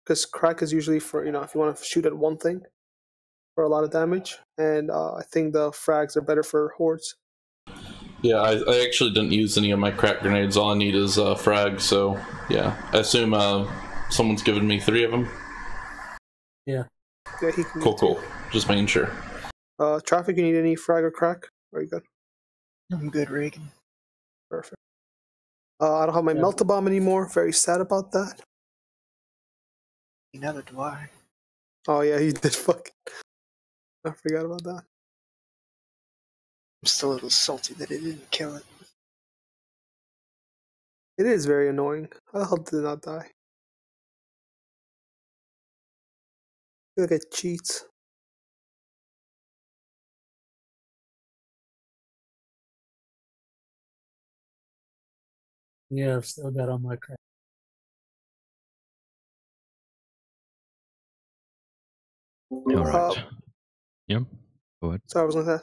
Because crack is usually for, if you want to shoot at one thing for a lot of damage, and I think the frags are better for hordes. Yeah, I actually didn't use any of my crack grenades. All I need is frag, so yeah. I assume someone's given me 3 of them. Yeah. Yeah, he can. Cool. Just making sure. Traffic, you need any frag or crack? Very good. I'm good, Reagan. Perfect. I don't have my melta bomb anymore. Very sad about that. Neither do I. Oh yeah, he did fucking. I forgot about that. I'm still a little salty that it didn't kill it. It is very annoying. How the hell did it not die? I feel like it cheats. Yeah, I've still got all my crap. All right. Yeah. Go ahead. Sorry, I was going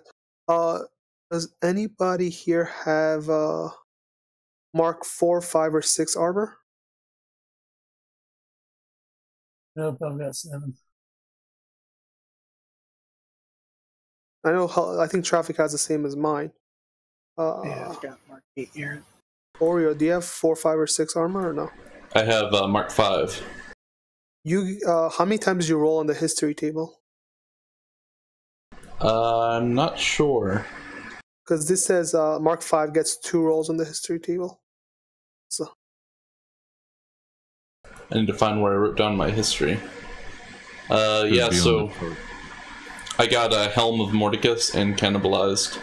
to does anybody here have Mark 4, 5, or 6 armor? Nope, I've got 7. I know. I think traffic has the same as mine. Yeah, I've got Mark 8 here. Oreo, do you have 4, 5, or 6 armor or no? I have Mark 5. You how many times did you roll on the history table? I'm not sure. Because this says Mark 5 gets 2 rolls on the history table. So I need to find where I wrote down my history. Yeah, so I got a Helm of Mordecus and Cannibalized.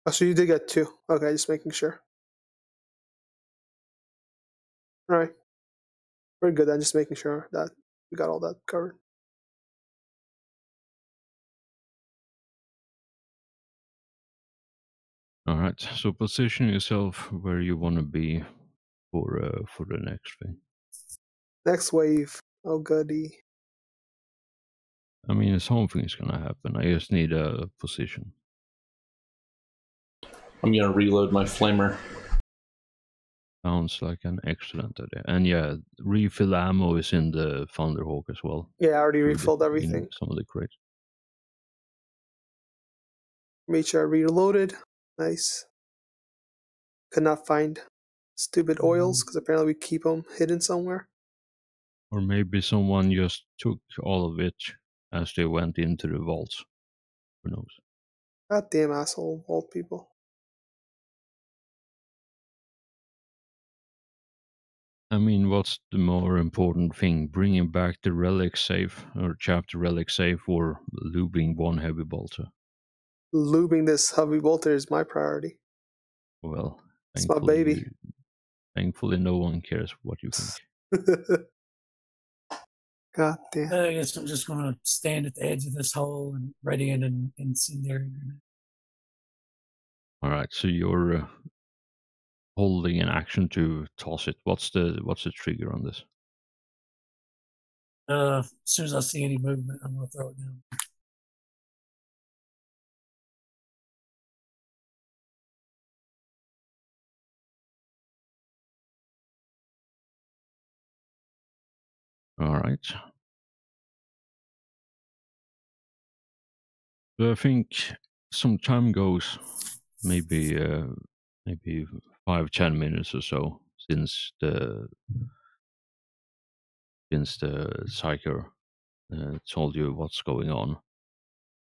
Oh, so you did get 2. Okay, just making sure. All right. Very good then, just making sure that we got all that covered. All right. So position yourself where you want to be for the next thing. Next wave. Oh goody. I mean, something's gonna happen. I just need a position. I'm gonna reload my flamer. Sounds like an excellent idea. And yeah, refill ammo is in the Thunderhawk as well. Yeah, I already refilled everything. Some of the crates. Made sure I reloaded. Nice. Could not find stupid oils because apparently we keep them hidden somewhere. Or maybe someone just took all of it as they went into the vaults. Who knows? Goddamn asshole vault people. I mean, what's the more important thing? Bringing back the relic safe, or chapter relic safe, or lubing one heavy bolter? Lubing this heavy bolter is my priority. Well, it's my baby. Thankfully, no one cares what you think. God damn. I guess I'm just going to stand at the edge of this hole and ready an incendiary grenade. All right, so you're holding an action to toss it. What's the trigger on this? As soon as I see any movement, I'm going to throw it down. All right. So I think some time goes, maybe 5-10 minutes or so since the psyker told you what's going on,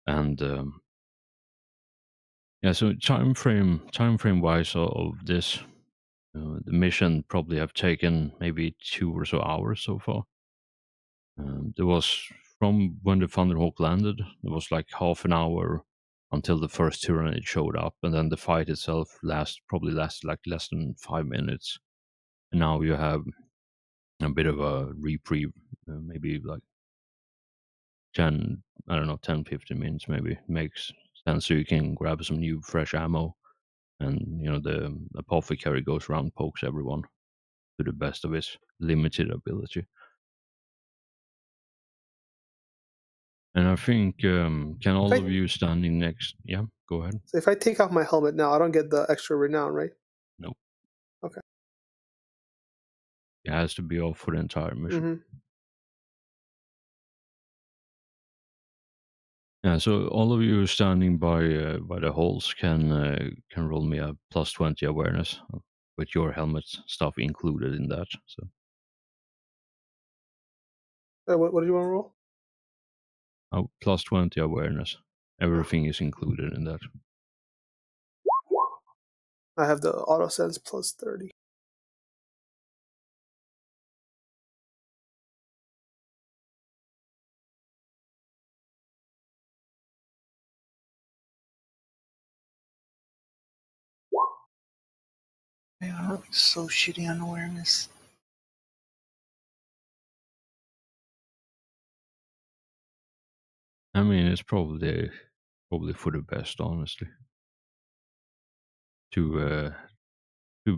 and yeah. So time frame wise of this, the mission probably have taken maybe 2 or so hours so far. There was, from when the Thunderhawk landed, there was like half an hour until the first Tyranid showed up, and then the fight itself probably lasted like less than 5 minutes. And now you have a bit of a reprieve, maybe like 10, 15 minutes maybe. Makes sense, so you can grab some new fresh ammo, and the apothecary goes around, pokes everyone. to the best of his limited ability. And I think, can all of you standing next... Yeah, go ahead. So if I take off my helmet now, I don't get the extra renown, right? Nope. Okay. It has to be off for the entire mission. Mm-hmm. Yeah, so all of you standing by the holes can roll me a +20 awareness with your helmet stuff included in that. So What do you want to roll? +20 awareness. Everything is included in that. I have the auto sense +30. Man, I'm so shitty on awareness. I mean, it's probably for the best, honestly. Too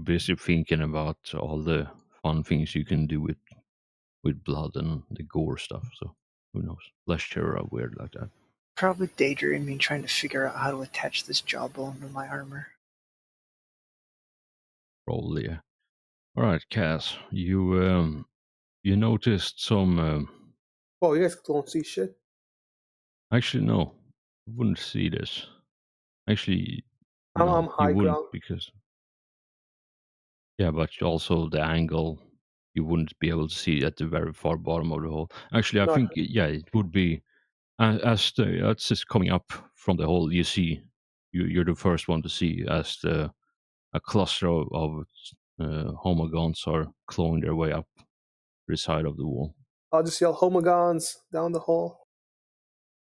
busy thinking about all the fun things you can do with blood and the gore stuff. So who knows? Less sure are weird like that. Probably daydreaming, trying to figure out how to attach this jawbone to my armor. Probably, yeah. All right, Cass, you noticed some. Oh, you guys don't see shit. Actually, no, you wouldn't see this. Actually, I'm no, high you wouldn't ground. because yeah, but also the angle you wouldn't be able to see at the very far bottom of the hole. Actually, I No, think yeah, it would be as just coming up from the hole. You see, you're the first one to see as a cluster of homogons are clawing their way up the side of the wall. I'll just yell homogons down the hole.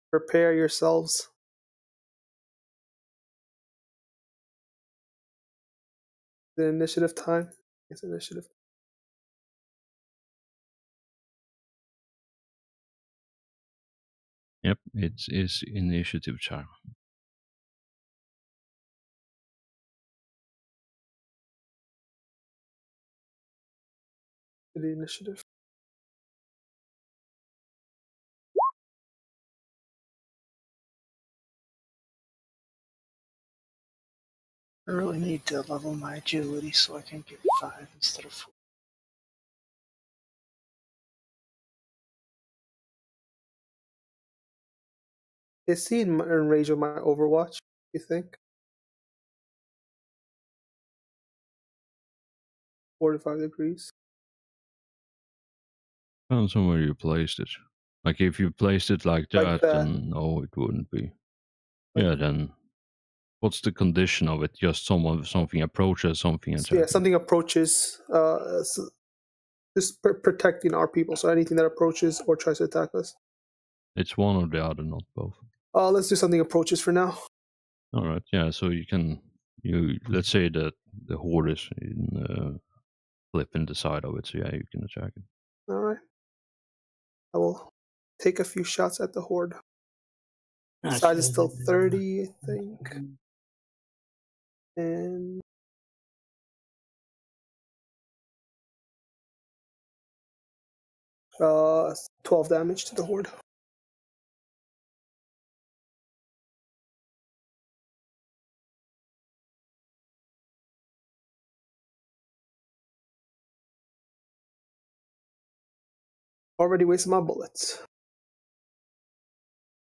Prepare yourselves. The initiative time. It's initiative. Yep, it is initiative time. The initiative. I really need to level my agility so I can get 5 instead of 4. Is he in range of my Overwatch, you think? 45 degrees. Depends on where you placed it. Like if you placed it like Like that, that. then no, it wouldn't be. Like Yeah, then what's the condition of it? Just something approaches, something attacks. Yeah, something approaches. Just protecting our people. So anything that approaches or tries to attack us. It's one or the other, not both. Let's do something approaches for now. All right, yeah. So let's say that the horde is flipping the side of it. So yeah, you can attack it. All right. I will take a few shots at the horde. Size is still 30, I think. And 12 damage to the horde. Already wasted my bullets.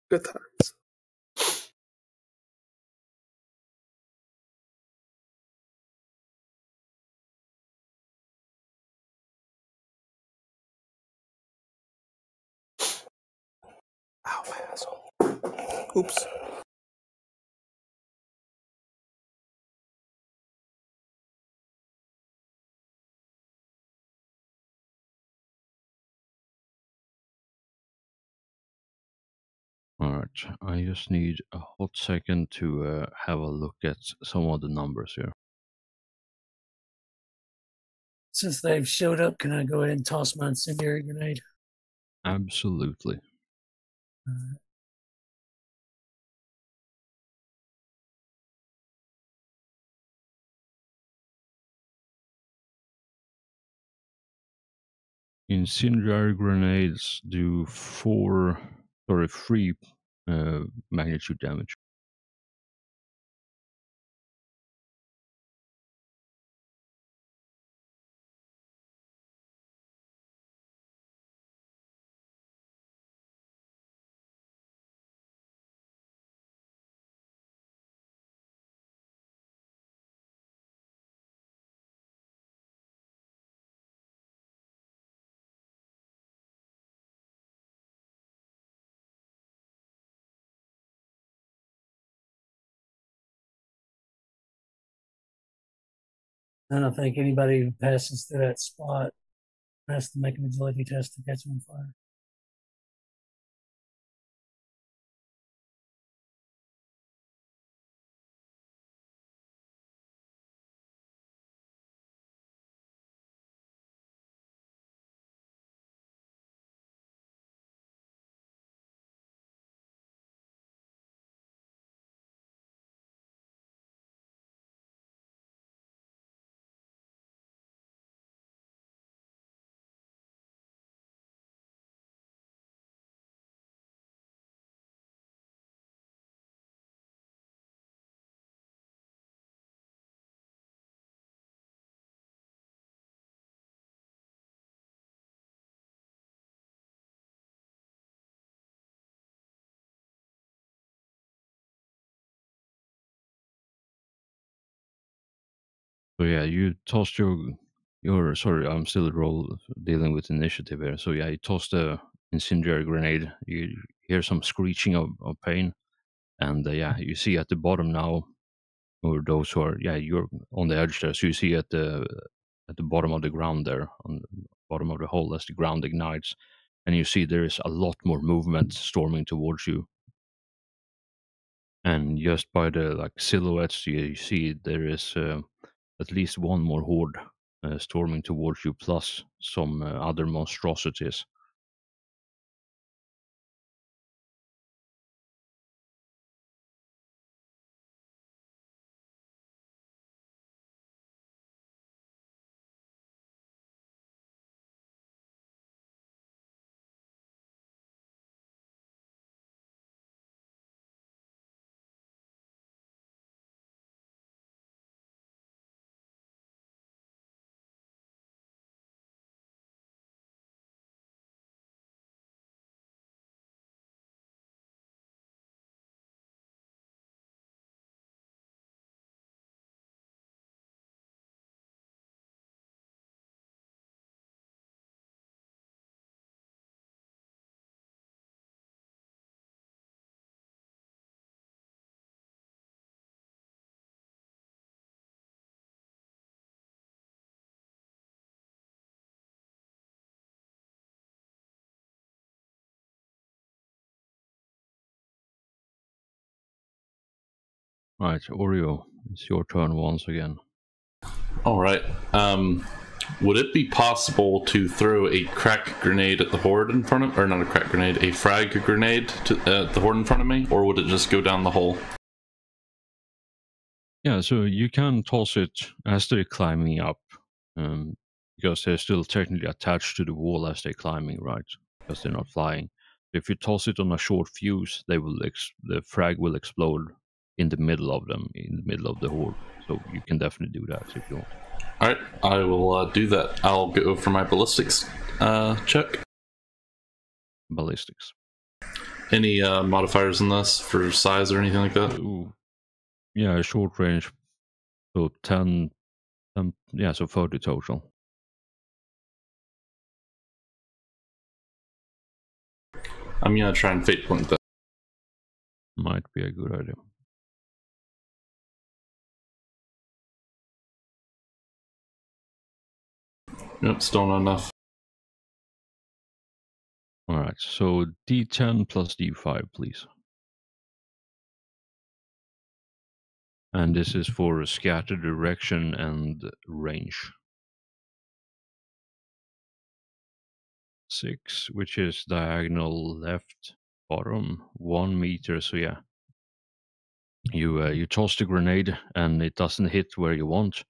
Good times. Ow, my asshole. Oops. All right, I just need a hot second to have a look at some of the numbers here. Since they've showed up, can I go ahead and toss my incendiary grenade? Absolutely. Incendiary grenades do 3 magnitude damage. I don't think anybody who passes through that spot has to make an agility test to catch on fire. So yeah, you tossed your sorry, I'm still dealing with initiative here. So yeah, you tossed a incendiary grenade. You hear some screeching of pain, and yeah, you see at the bottom now, or those who are you're on the edge there. So you see at the bottom of the ground there, on the bottom of the hole, as the ground ignites, and you see there is a lot more movement storming towards you. And just by the silhouettes, you see there is at least one more horde storming towards you, plus some other monstrosities. Right, Oreo, it's your turn once again. All right. Would it be possible to throw a crack grenade at the horde in front of, or not a crack grenade, a frag grenade to the horde in front of me, or would it just go down the hole? Yeah, so you can toss it as they're climbing up, because they're still technically attached to the wall as they're climbing, right? Because they're not flying. If you toss it on a short fuse, the frag will explode in the middle of them, in the middle of the horde. So you can definitely do that if you want. All right, I will do that. I'll go for my ballistics check. Ballistics. Any modifiers in this for size or anything like that? Ooh. Yeah, short range. So 10, so 30 total. I'm gonna try and fate point that. Might be a good idea. Nope, still not enough. Alright, so D10 plus D5, please. And this is for scatter direction and range. 6, which is diagonal left bottom, 1 meter. So yeah, you toss the grenade and it doesn't hit where you want,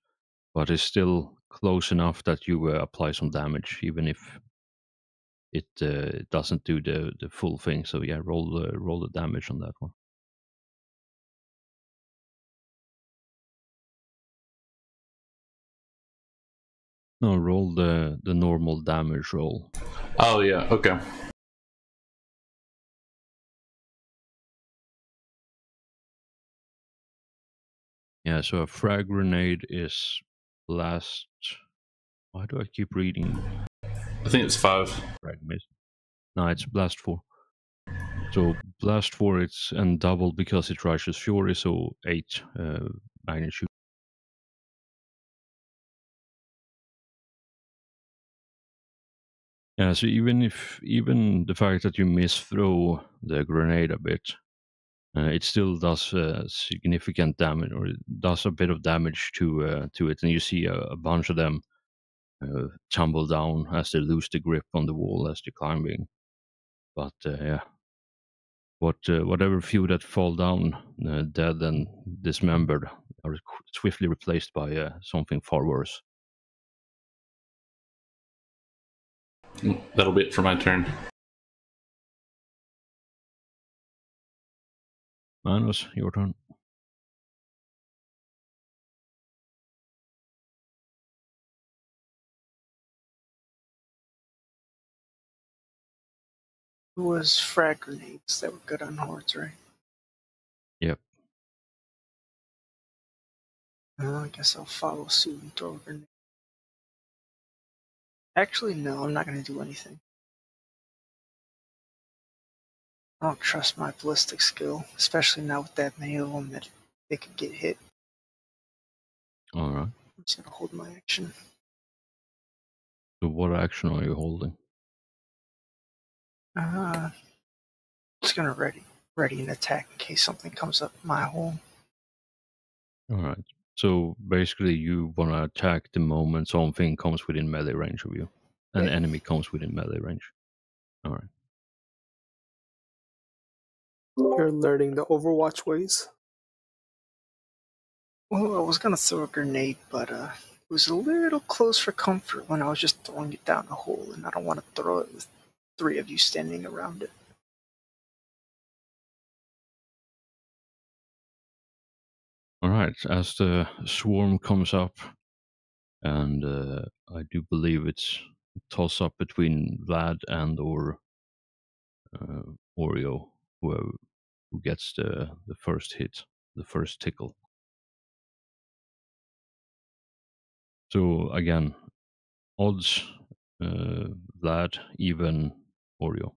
but it's still close enough that you apply some damage, even if it doesn't do the full thing. So yeah, roll the damage on that one. No, roll the normal damage roll. Oh yeah, okay. Yeah, so a frag grenade is blast. Why do I keep reading I think it's 5. frag miss? No, it's blast 4. So blast 4, it's and double because it Righteous Fury, so 8 magnitude. Yeah, so even the fact that you misthrow the grenade a bit, it still does significant damage, or it does a bit of damage to it, and you see a bunch of them tumble down as they lose the grip on the wall as they're climbing. But yeah, whatever few that fall down dead and dismembered are swiftly replaced by something far worse. That'll be it for my turn. Manos, your turn. It was frag grenades that were good on hordes, right? Yep. I guess I'll follow suit and throw a grenade. Actually, no, I'm not going to do anything. I don't trust my ballistic skill, especially now with that many of them that they could get hit. All right. I'm just going to hold my action. So what action are you holding? Just going to ready an attack in case something comes up my hole. All right. So basically, you want to attack the moment something comes within melee range of you. An Yeah. enemy comes within melee range. All right. You're learning the Overwatch ways. Well, I was going to throw a grenade, but it was a little close for comfort when I was just throwing it down a hole, and I don't want to throw it with 3 of you standing around it. All right. As the swarm comes up, and I do believe it's a toss up between Vlad and or Oreo, who gets the first hit, the first tickle. So again, odds, Vlad, even Oreo.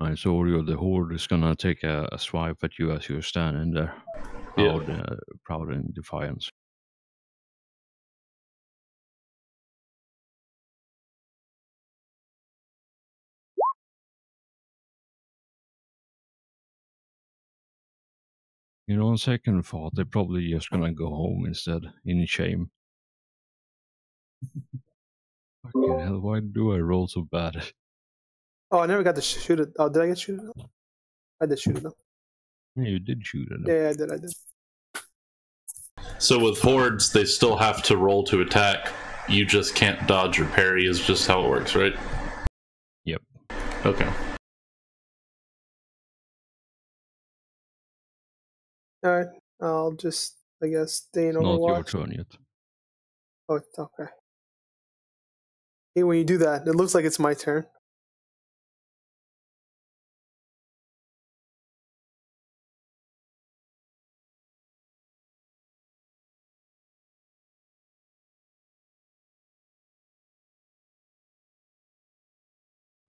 Right, so Oreo, the horde is gonna take a swipe at you as you're standing there, proud in defiance. You know, on second thought, they're probably just gonna go home instead, in shame. Fucking hell, why do I roll so bad? Oh, I never got to shoot it. Oh, did I get shoot it? I did shoot it though. Yeah, you did shoot it. Yeah, I did. So with hordes, they still have to roll to attack. You just can't dodge or parry is just how it works, right? Yep. Okay. Alright, I'll just, I guess, stay in It's not your Overwatch. turn yet. Oh, it's okay. Hey, when you do that, it looks like it's my turn.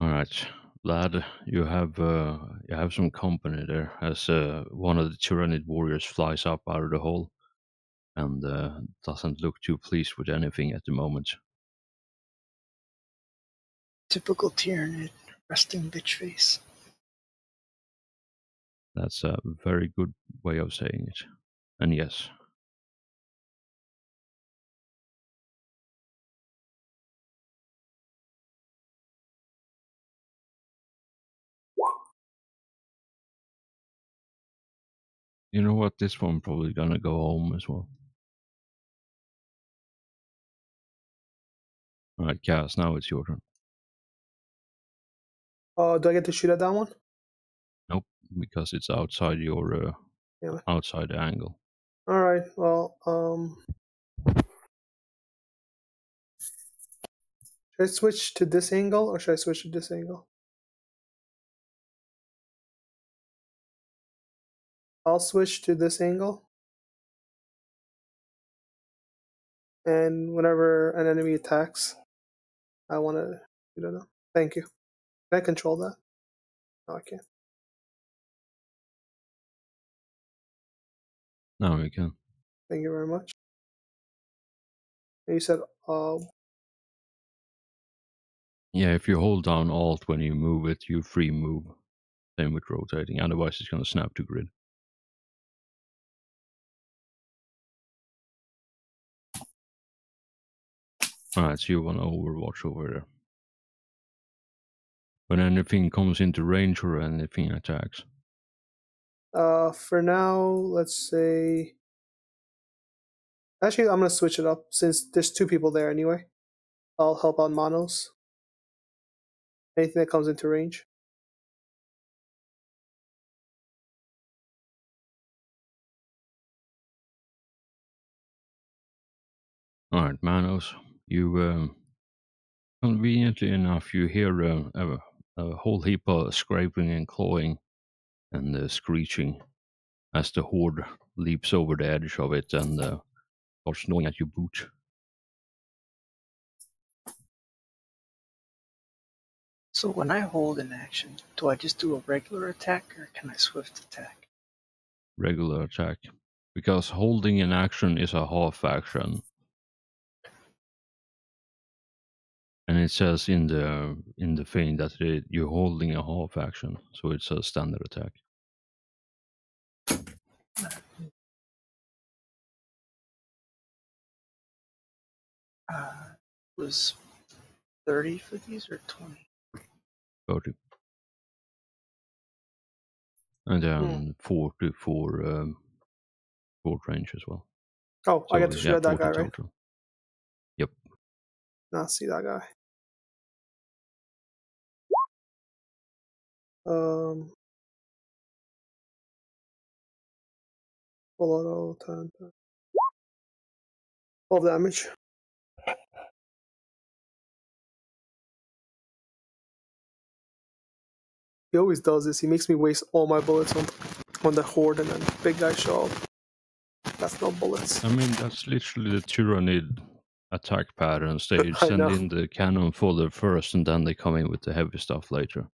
All right, lad, you have some company there as one of the Tyranid warriors flies up out of the hole and doesn't look too pleased with anything at the moment. Typical Tyranid, resting bitch face. That's a very good way of saying it. And yes, You know what? This one probably gonna go home as well. All right, Cass. Now it's your turn. Do I get to shoot at that one? Nope, because it's outside your Yeah. outside the angle. All right. Well, should I switch to this angle or should I switch to this angle? I'll switch to this angle. And whenever an enemy attacks, I want to shoot at them. Thank you. Can I control that? No, I can't. Now you can. Thank you very much. And you said, Yeah, if you hold down Alt when you move it, you free move. Same with rotating. Otherwise, it's gonna snap to grid. Alright, so you want to overwatch over there. When anything comes into range or anything attacks. for now, let's say. Actually, I'm gonna switch it up since there's 2 people there anyway. I'll help out Monos. Anything that comes into range. Alright, Manos, you conveniently enough, you hear a whole heap of scraping and clawing and screeching as the horde leaps over the edge of it and starts gnawing at your boot. So when I hold an action, do I just do a regular attack or can I swift attack? Regular attack. Because holding an action is a half action. And it says in the thing that you're holding a half action, so it's a standard attack. Was 30 for these or 20? 30. And then 40 for short range as well. Oh, So, I get to shoot at that 40 guy, right? total. Yep. Not see that guy. Full auto, 10, 12 damage. He always does this. He makes me waste all my bullets on the horde, and then big guys show up. That's no bullets. I mean, that's literally the Tyrannid attack patterns. They I send know. in the cannon fodder first, and then they come in with the heavy stuff later.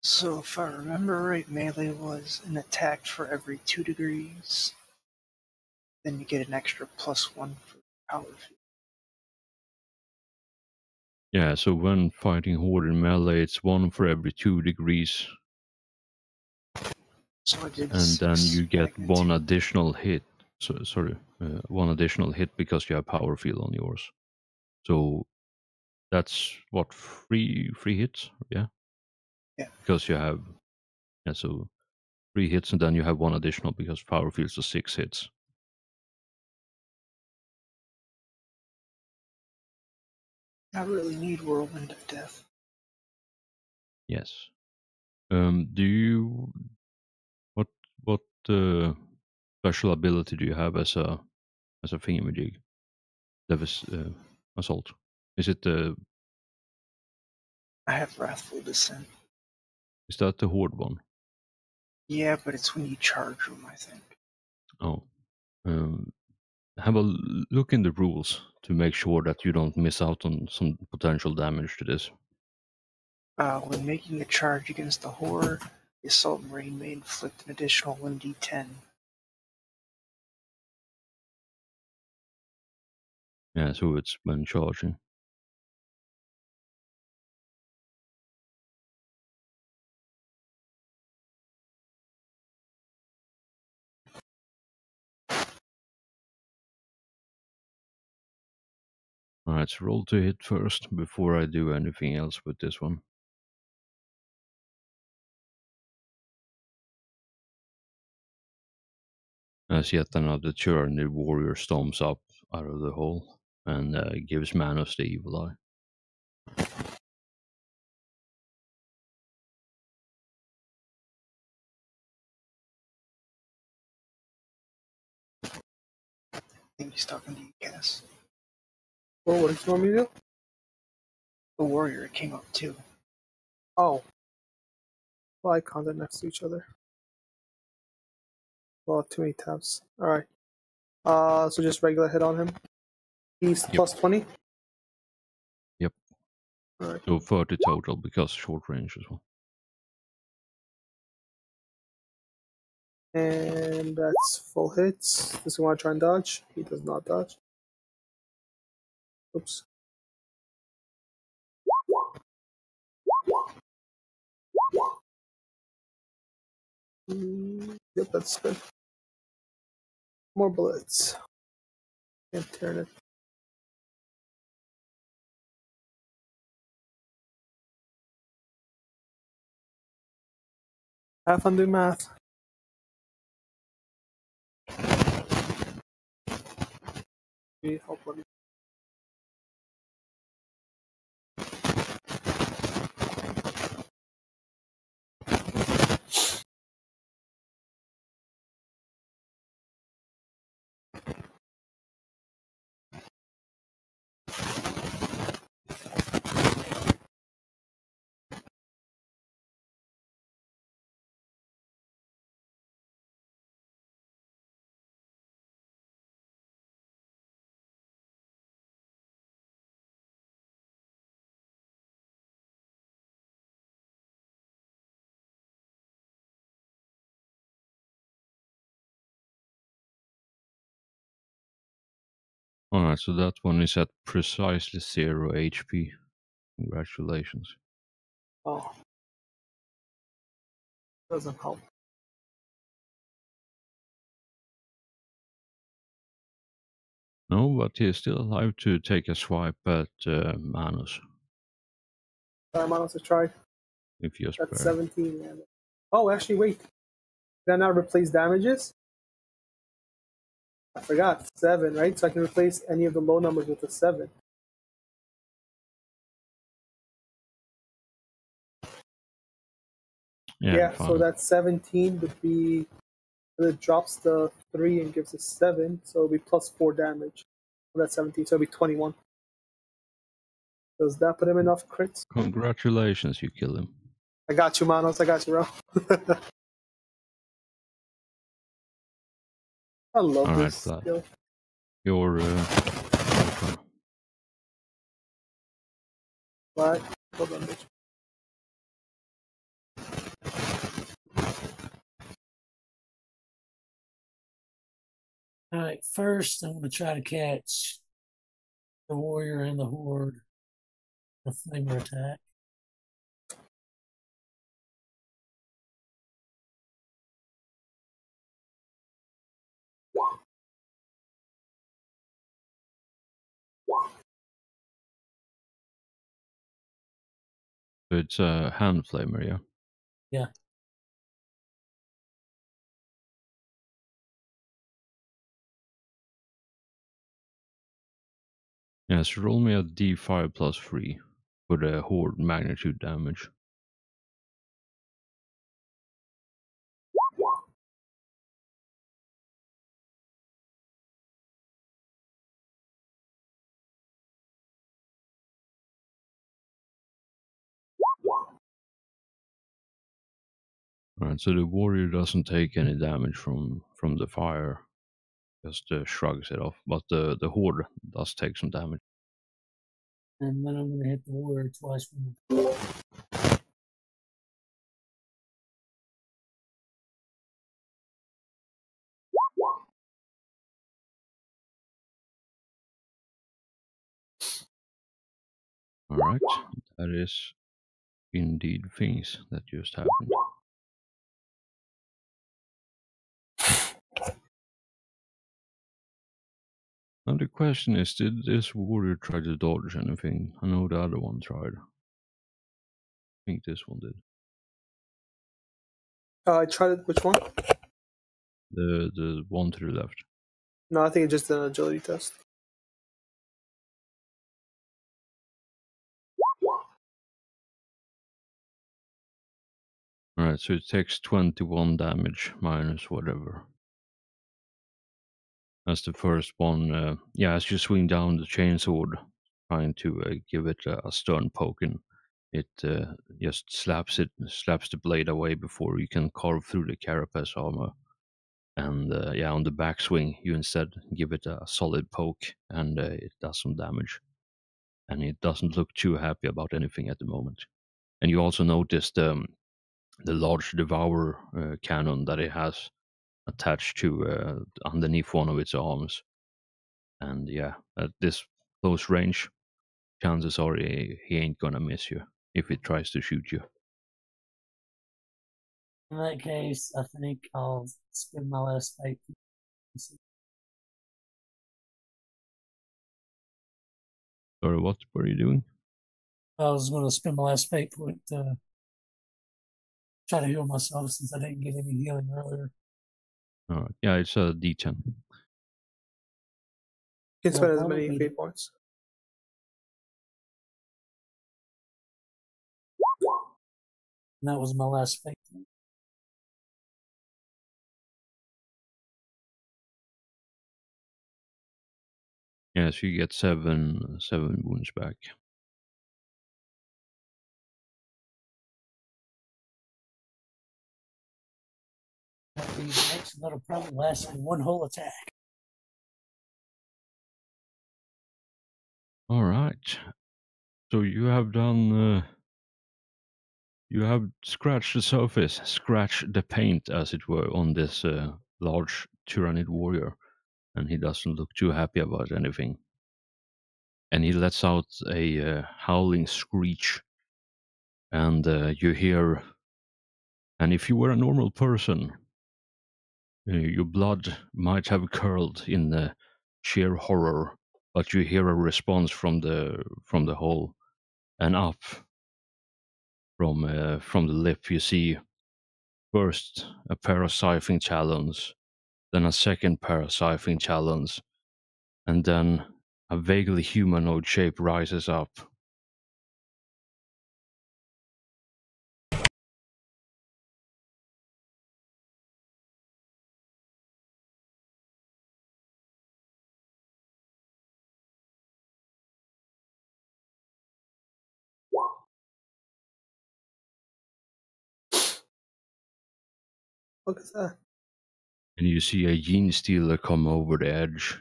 So if I remember right, melee was an attack for every 2 degrees. Then you get an extra +1 for power field. Yeah, so when fighting horde in melee, it's 1 for every 2 degrees. So I did And 6 then you get magnitude. 1 additional hit. So, sorry, 1 additional hit because you have power field on yours. So that's what, 3 hits? Yeah. Yeah. Because you have, yeah, so 3 hits and then you have 1 additional because power fields are 6 hits. I really need Whirlwind of Death. Yes. Do you what special ability do you have as a thingamajig? Devis assault. Is it the I have Wrathful Descent. is that the horde one? Yeah, but it's when you charge them, I think. Oh. Have a look in the rules to make sure that you don't miss out on some potential damage to this. When making a charge against the Horde, the Assault Marine may inflict an additional 1d10. Yeah, so it's when charging. Alright, so roll to hit first before I do anything else with this one. As yet another turn, the warrior storms up out of the hole and gives Manos the evil eye. I think he's talking to you, Cass. Well, what did you want me to do? The warrior came up too. Oh. Well, icons are next to each other. Well, too many tabs. Alright. So just regular hit on him. He's plus 20? Yep. Alright. So 30 total because short range as well. And that's full hits. Does he want to try and dodge? He does not dodge. Oops. Yep, that's good. More bullets. Can't turn it. Have fun doing math. Need help with it. Alright, so that one is at precisely 0 HP. Congratulations. Oh. Doesn't help. No, but he is still alive to take a swipe at Manos. Manos to try. If you're That's spared. 17. Man. Oh, actually, wait. Did I not replace damages? I forgot. 7, right? So I can replace any of the low numbers with a 7. Yeah, fine. so that 17 would be, it drops the 3 and gives us 7, so it'll be plus 4 damage. So that's 17, so it'll be 21. Does that put him enough crits? Congratulations, you killed him. I got you, Manos. I got you, bro. I love Alright, this Vlad. skill. Your turn. Right. Hold on, bitch. All right, first I'm going to try to catch the warrior and the horde. The flamer attack. It's a hand flamer, yeah? Yeah. Yes, roll me a d5 plus 3 for the horde magnitude damage. Alright, so the warrior doesn't take any damage from the fire, just shrugs it off, but the horde does take some damage. And then I'm going to hit the warrior twice from the Alright, that is indeed things that just happened. Now the question is, did this warrior try to dodge anything? I know the other one tried. I think this one did. I tried it. Which one? The one to the left. No, I think it's just an agility test. Alright, so it takes 21 damage minus whatever. That's the first one. Yeah, as you swing down the chainsword, trying to give it a stern poke, and it just slaps the blade away before you can carve through the carapace armor. And yeah, on the backswing, you instead give it a solid poke, and it does some damage. And it doesn't look too happy about anything at the moment. And you also noticed the large devourer cannon that it has attached to underneath one of its arms. And yeah, at this close range, chances are he ain't gonna miss you if he tries to shoot you. In that case, I think I'll spend my last fate. Sorry, what were you doing? I was going to spend my last fate point to try to heal myself since I didn't get any healing earlier. Alright, yeah, it's a D10. You can spend as Well, many probably- fate points. And that was my last fate. Yeah, so you get seven wounds back. That'll probably last me one whole attack. All right. So you have done. You have scratched the surface, scratched the paint, as it were, on this large Tyrannid warrior, and he doesn't look too happy about anything. And he lets out a howling screech, and you hear. And if you were a normal person, your blood might have curled in sheer horror, but you hear a response from the hole, and up from the lip you see first a pair of scything talons, then a second pair of scything talons, and then a vaguely humanoid shape rises up. Look at that. And you see a gene stealer come over the edge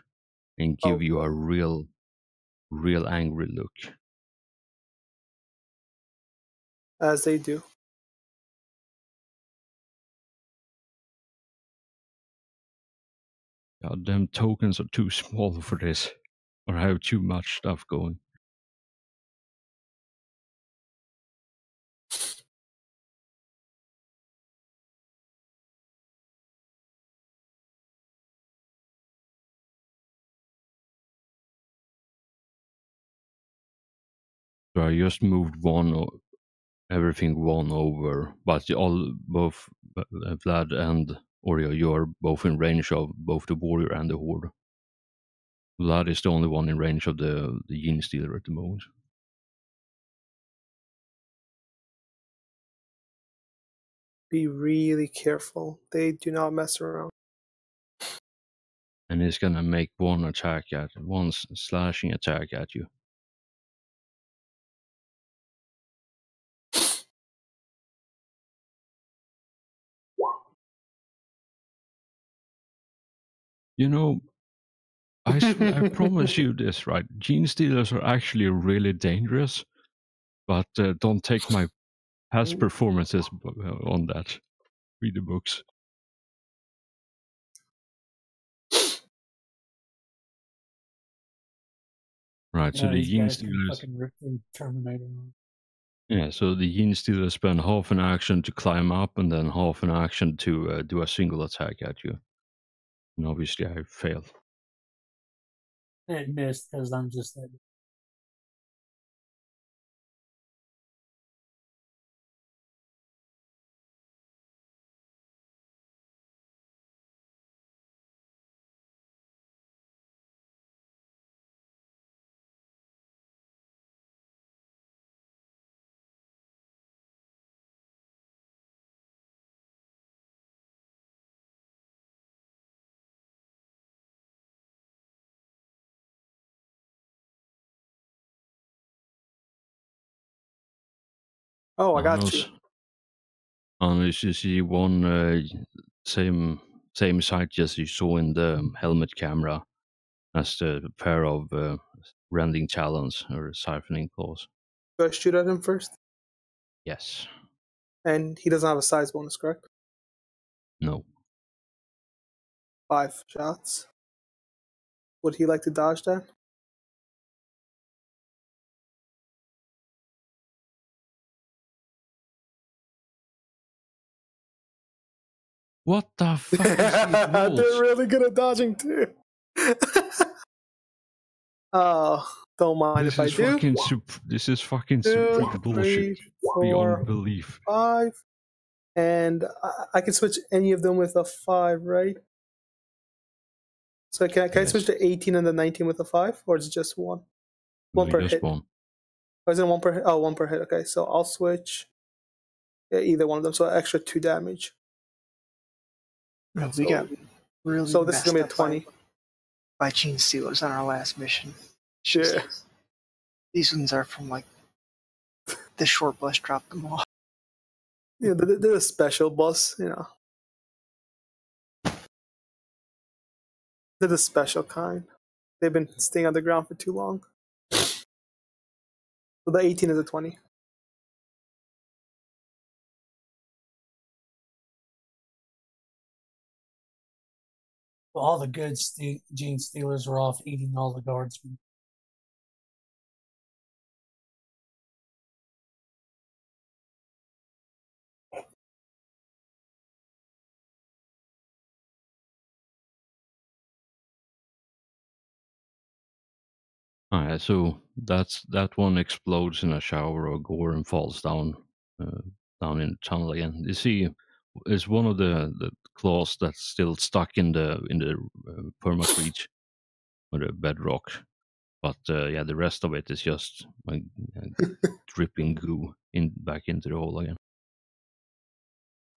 and give Oh. you a real angry look. As they do. God, them tokens are too small for this, or have too much stuff going. So I just moved everything one over, but both Vlad and Oreo, you're both in range of both the warrior and the horde. Vlad is the only one in range of the gene stealer at the moment. Be really careful. They do not mess around. And he's gonna make one slashing attack at you. You know, I promise you this, right? Gene stealers are actually really dangerous, but don't take my past performances on that. Read the books. Right, so the These gene guys can stealers. fucking rip the Terminator on. Yeah, so the gene stealers spend half an action to climb up and then half an action to do a single attack at you. And obviously, I fail. It missed because I'm just that. Oh, I got you. Unless you see one same sight as you saw in the helmet camera as the pair of rending talons or siphoning claws. Do I shoot at him first? Yes. And he doesn't have a size bonus, correct? No. 5 shots. Would he like to dodge that? What the fuck is these rolls? They're really good at dodging too. Oh, don't mind if I do. This is fucking 2, supreme 3, bullshit. 4, Beyond belief. 5. And I can switch any of them with a 5, right? So can I switch to 18 and the 19 with a 5? Or is it just one? One per hit. One. Or is it one per hit? Oh, one per hit. Okay, so I'll switch either one of them. So extra 2 damage. No, we got really so this is going to be a 20. By Gene Stealers on our last mission. Sure. These ones are from like the short bus dropped them off. Yeah, they're a special bus, you know. They're the special kind. They've been staying on the ground for too long. So the 18 is a 20. Well, all the good Gene Stealers are off eating all the guardsmen. Alright, so that one explodes in a shower of gore and falls down down in the tunnel again. You see, it's one of the claws that's still stuck in the permafreeze or the bedrock, but yeah, the rest of it is just like dripping goo back into the hole again.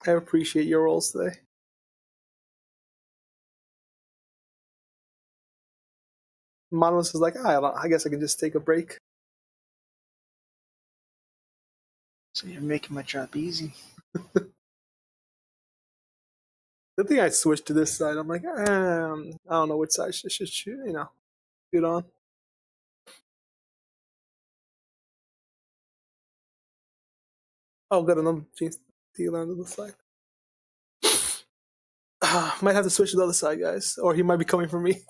I appreciate your rolls today. Monolith is like, I guess I can just take a break. So you're making my job easy. The thing I switched to this side, I'm like, I don't know which side I should shoot, shoot on. Oh, good, another Gene Stealer on the other side. Might have to switch to the other side, guys, or he might be coming for me.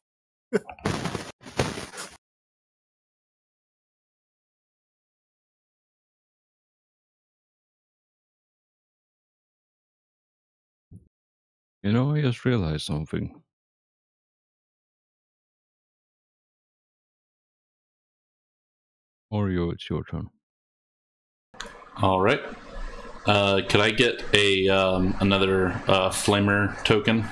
You know, I just realized something. Oreo, it's your turn. All right. Could I get a another flamer token?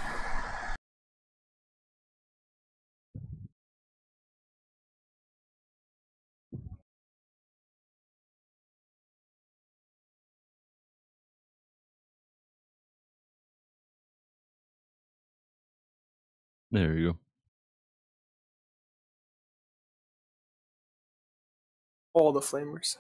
There you go. All the flamers.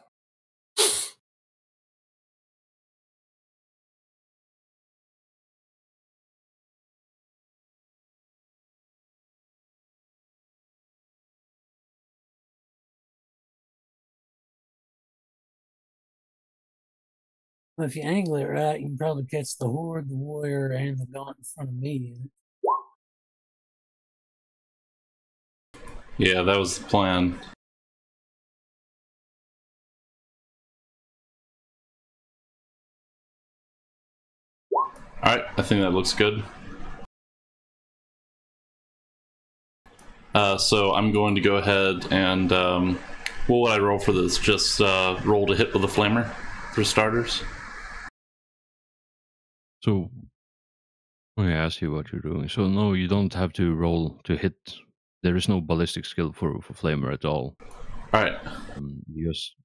If you angle it right, you can probably catch the Horde, the Warrior, and the Gaunt in front of me. Yeah, that was the plan. Alright, I think that looks good. So I'm going to go ahead and, what would I roll for this? Just roll to hit with a flamer, for starters? So, let me ask you what you're doing. So no, you don't have to roll to hit. There is no ballistic skill for flamer at all. Alright. You just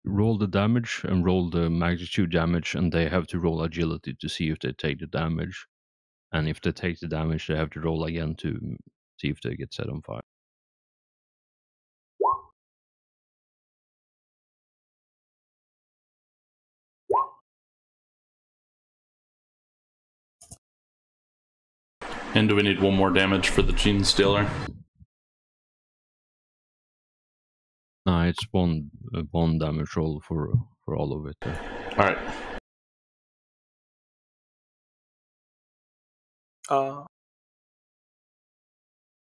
roll the damage and roll the magnitude damage, and they have to roll agility to see if they take the damage. And if they take the damage, they have to roll again to see if they get set on fire. And do we need one more damage for the Gene Stealer? No, it's one damage roll for all of it. Alright. Oh,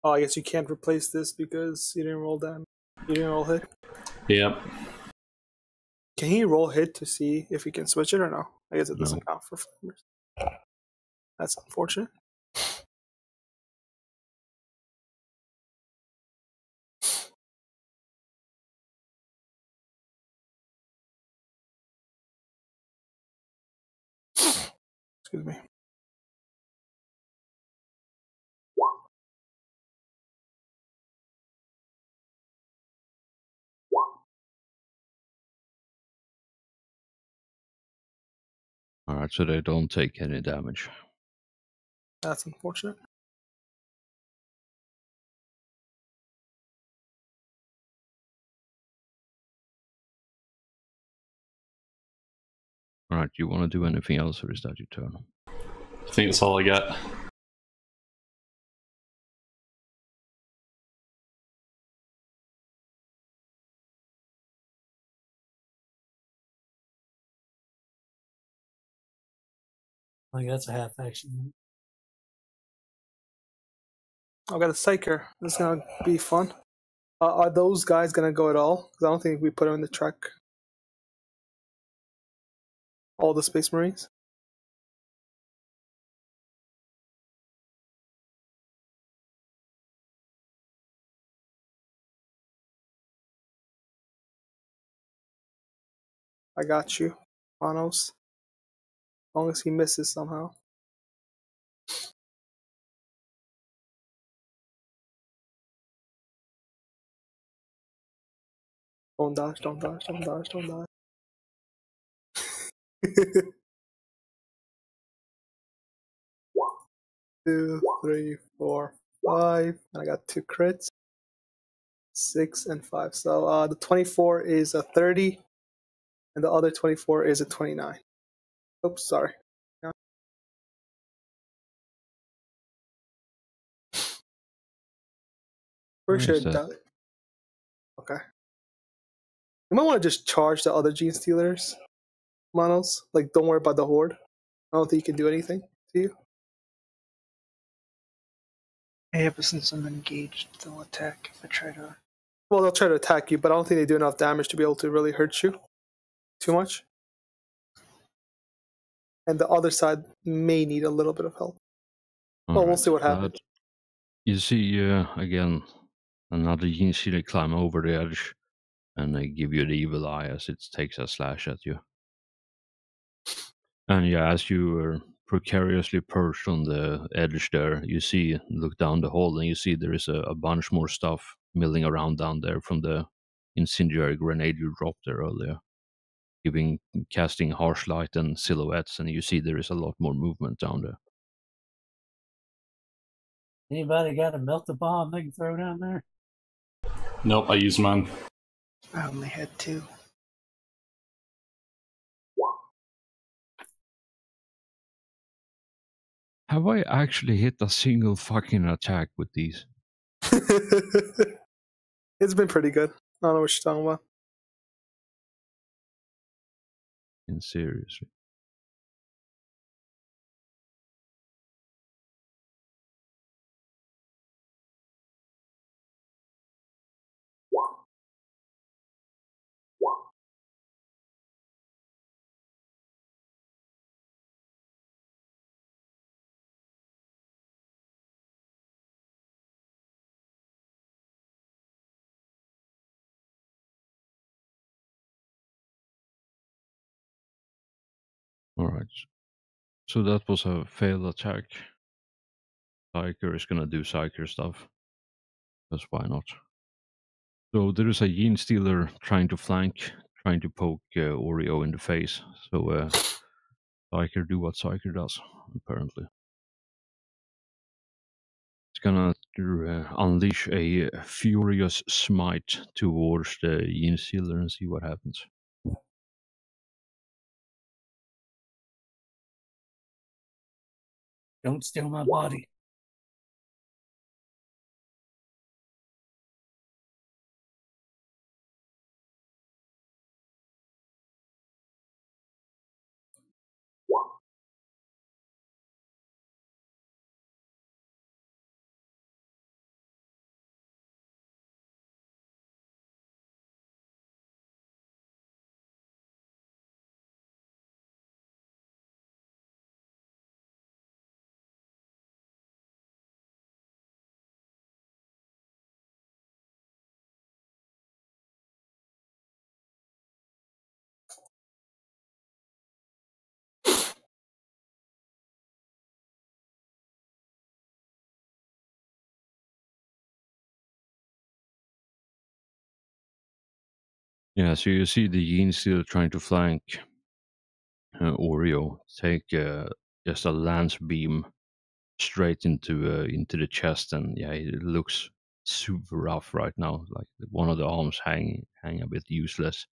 I guess you can't replace this because you didn't roll damage. You didn't roll hit. Yep. Can he roll hit to see if he can switch it or no? I guess it doesn't count for flamers. That's unfortunate. Excuse me. Alright, so they don't take any damage. That's unfortunate. Alright, you want to do anything else, or is that your turn? I think that's all I got. Like that's a half action. I got a Psyker. This is gonna be fun. Are those guys gonna go at all? Because I don't think we put them in the truck. All the Space Marines. I got you, Manos. As long as he misses somehow. Don't dodge, don't dodge, don't dodge, don't dodge. 2, 3, 4, 5. And I got 2 crits. 6 and 5. So the 24 is a 30, and the other 24 is a 29. Oops, sorry. Yeah. Pretty sure it does. Okay. You might want to just charge the other Gene Stealers, Manos. Like, don't worry about the Horde. I don't think you can do anything to you. Yeah, but since I'm engaged, they'll attack if I try to. Well, they'll try to attack you, but I don't think they do enough damage to be able to really hurt you too much. And the other side may need a little bit of help. Well, we'll see what happens. You see, again, another Gene Stealer climb over the edge, and they give you the evil eye as it takes a slash at you. And yeah, as you are precariously perched on the edge there, you see, look down the hole, and you see there is a bunch more stuff milling around down there from the incendiary grenade you dropped there earlier, casting harsh light and silhouettes, and you see there is a lot more movement down there. Anybody got a melt the bomb they can throw down there? Nope, I used mine. I only had 2. Have I actually hit a single fucking attack with these? It's been pretty good. I don't know what you're talking about. And seriously. Alright. So that was a failed attack. Psyker is gonna do Psyker stuff. Because why not? So there is a Gene Stealer trying to flank, trying to poke Oreo in the face. So Psyker do what Psyker does, apparently. It's gonna unleash a furious smite towards the Gene Stealer and see what happens. Don't steal my body. Yeah, so you see the Yin still trying to flank Oreo, take just a lance beam straight into the chest, and yeah, it looks super rough right now. Like one of the arms hang a bit useless,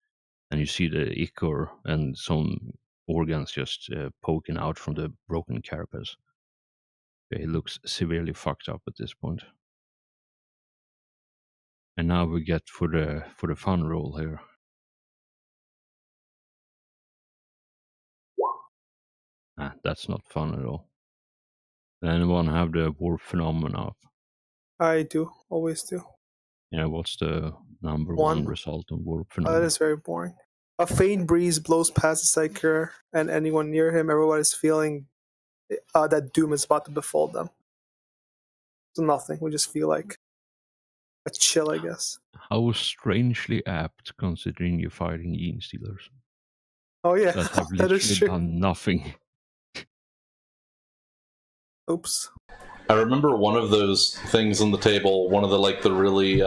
and you see the ichor and some organs just poking out from the broken carapace. He looks severely fucked up at this point. And now we get for the fun roll here. That's not fun at all. Does anyone have the warp phenomena? I do, always do. Yeah, what's the number 1. one result of warp That phenomena? is very boring. A faint breeze blows past the Psyker and anyone near him. Everybody's feeling that doom is about to befall them. So nothing. We just feel like a chill, I guess. How strangely apt, considering you're fighting Yin Stealers Oh yeah, that have that is literally true. done nothing. Oops. I remember one of those things on the table, one of the really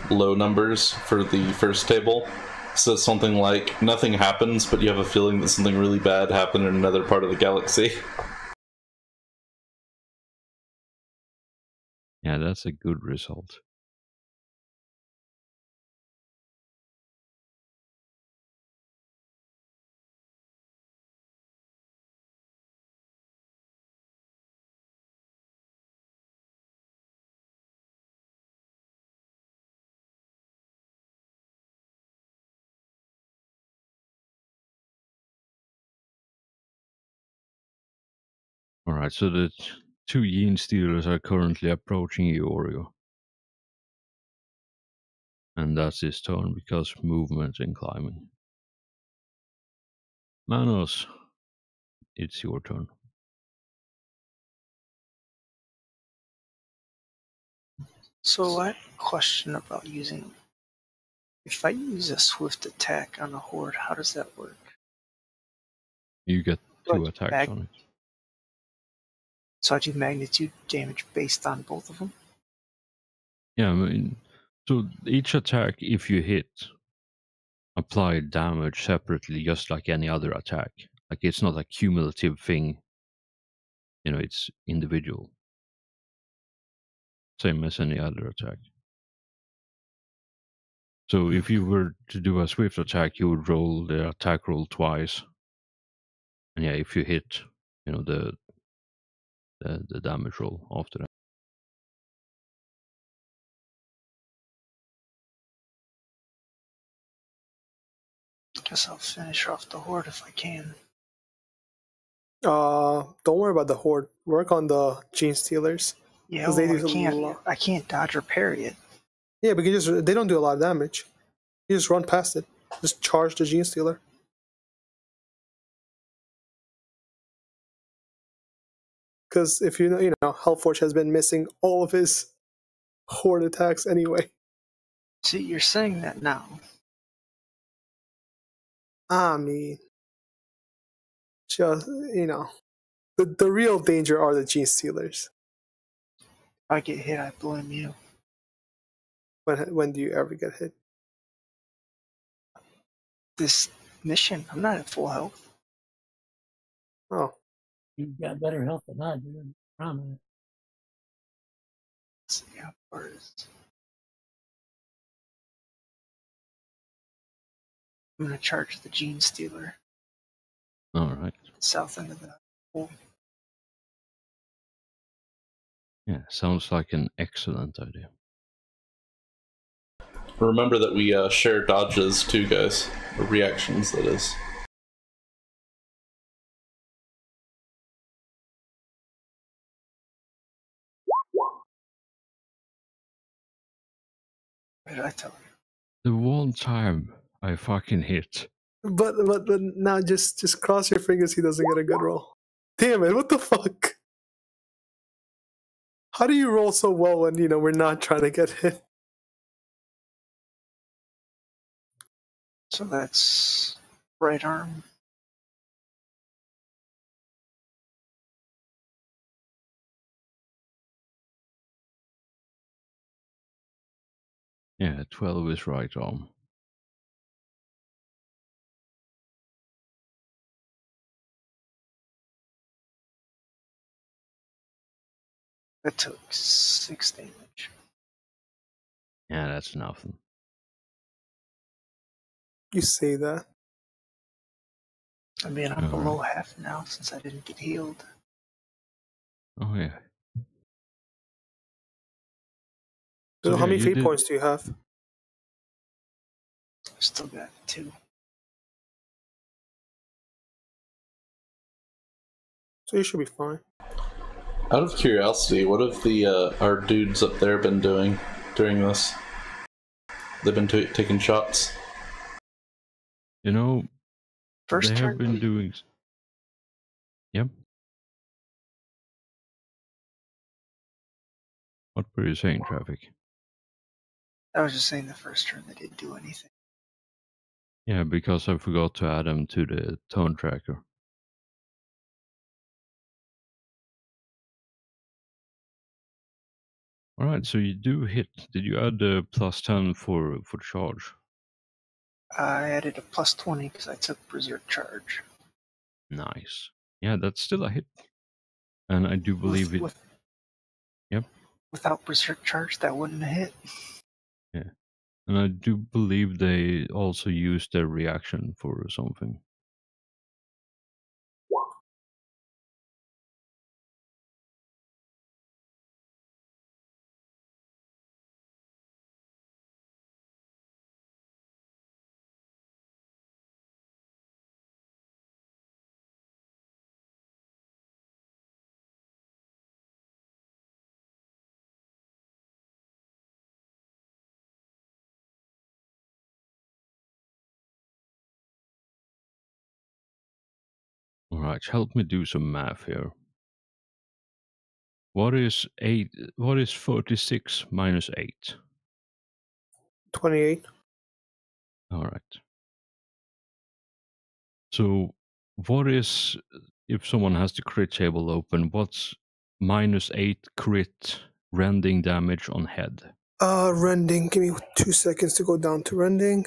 low numbers for the first table, says something like, nothing happens, but you have a feeling that something really bad happened in another part of the galaxy. Yeah, that's a good result. Alright, so the two Yin Stealers are currently approaching you, Oreo. And that's his turn because movement and climbing. Manos, it's your turn. So I have a question about using. If I use a swift attack on a horde, how does that work? You get Do I 2 do attacks on it. So I do magnitude damage based on both of them? Yeah, I mean, so each attack, if you hit, apply damage separately, just like any other attack. Like it's not a cumulative thing. You know, it's individual. Same as any other attack. So if you were to do a swift attack, you would roll the attack roll twice. And yeah, if you hit, you know, the damage roll after that. Guess I'll finish off the horde if I can. Don't worry about the horde. Work on the Gene Stealers. Yeah, 'Cause they well, do a lot. I can't dodge or parry it. Yeah, but they don't do a lot of damage. You just run past it. Just charge the Gene Stealer. Because if you know, Hellforge has been missing all of his horde attacks anyway. See, you're saying that now. I mean, just the real danger are the Gene Stealers. If I get hit, I blame you. When do you ever get hit? This mission, I'm not at full health. Oh, You've got better health than I do. I promise. Let's see how far it is. I'm gonna charge the Gene Stealer. Alright. South end of the hole. Yeah, sounds like an excellent idea. Remember that we share dodges too, guys. Or reactions, that is. What did I tell you? The one time I fucking hit. but now just cross your fingers he doesn't get a good roll. Damn it! What the fuck? How do you roll so well when we're not trying to get hit? So that's right arm. Yeah, 12 is right arm. I took 6 damage. Yeah, that's nothing. You say that. I mean, I'm below half now since I didn't get healed. Oh yeah. So how yeah, many you fate did- points do you have? I've still got 2. So you should be fine. Out of curiosity, what have the our dudes up there been doing during this? They've been taking shots. You know, First they turn, have been doing. Yep. What were you saying, Traffic? I was just saying the first turn they didn't do anything. Yeah, because I forgot to add them to the tone tracker. All right, so you do hit. Did you add the +10 for charge? I added a +20 because I took Berserk Charge. Nice. Yeah, that's still a hit. And I do believe it. Yep. Without Berserk Charge, that wouldn't have hit. Yeah. And I do believe they also used their reaction for something. All right, help me do some math here. What is 46 minus 8? 28. All right. So, what is, if someone has the crit table open, what's -8 crit rending damage on head? Rending. Give me 2 seconds to go down to rending.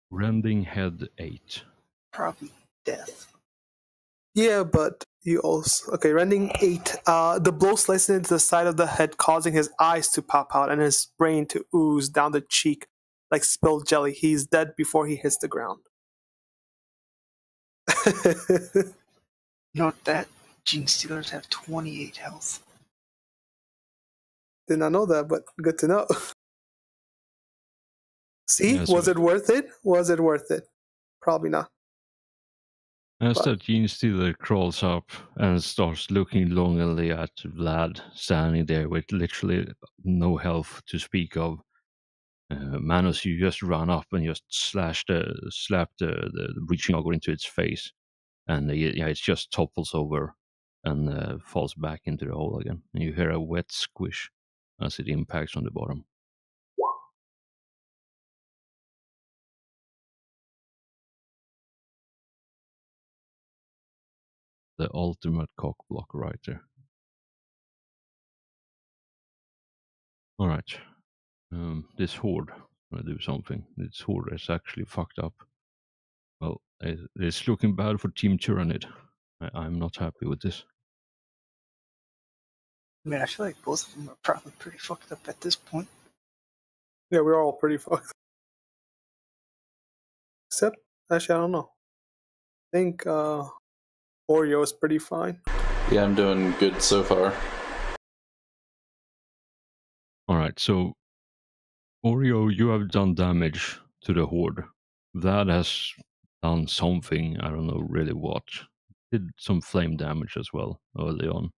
Rending head 8. Probably death. Yeah, but you also rending 8. The blow sliced into the side of the head, causing his eyes to pop out and his brain to ooze down the cheek like spilled jelly. He's dead before he hits the ground. Note that Gene Stealers have 28 health. Did not know that, but good to know. See, Yeah, so- was it worth it? Was it worth it? Probably not. As But- that Gene Stealer crawls up and starts looking longingly at Vlad, standing there with literally no health to speak of, Manos, you just run up and just slap the breaching auger into its face, and it just topples over and falls back into the hole again. And you hear a wet squish as it impacts on the bottom. The ultimate cock block right there. All right. This horde gonna do something. This horde is actually fucked up. Well, it's looking bad for Team Tyrannid. I'm not happy with this. I mean, I feel like both of them are probably pretty fucked up at this point. Yeah, we're all pretty fucked. Except, actually, I don't know. I think Oreo is pretty fine. Yeah, I'm doing good so far. All right, so Oreo, you have done damage to the horde. That has done something. I don't know really what. Did some flame damage as well early on.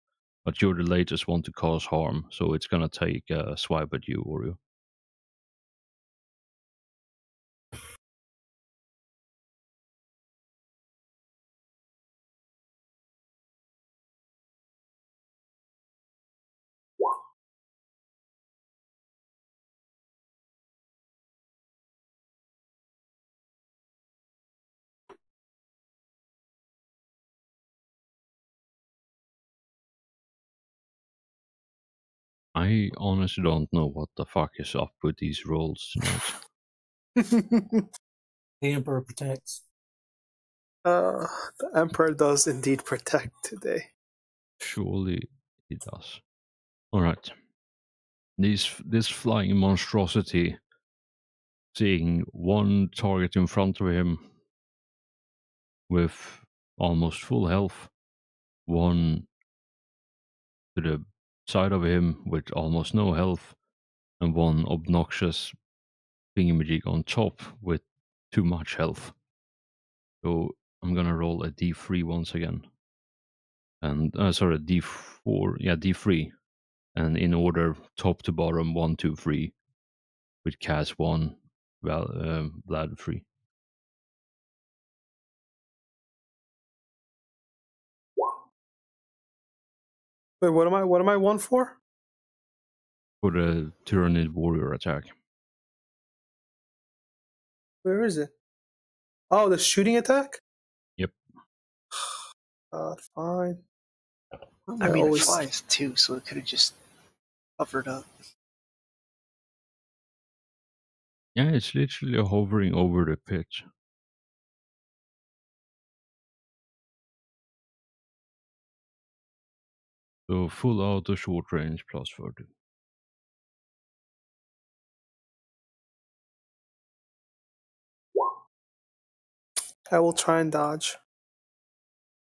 But you're the latest one to cause harm, so it's gonna take a swipe at you, Oreo. I honestly don't know what the fuck is up with these rolls tonight. The Emperor protects. The Emperor does indeed protect today. Surely he does. All right. This flying monstrosity, seeing one target in front of him with almost full health, one to the side of him with almost no health, and one obnoxious thingamajig on top with too much health. So I'm gonna roll a D3 once again. And sorry, D4, yeah, D3. And in order top to bottom, 1, 2, 3, with Cas 1, Vlad 3. Wait, what am I 1 for? For the Tyrannid Warrior attack. Where is it? Oh, the shooting attack? Yep. Fine. I mean, always- it flies too, so it could have just hovered up. Yeah, it's literally hovering over the pitch. So full auto short range plus 30. I will try and dodge.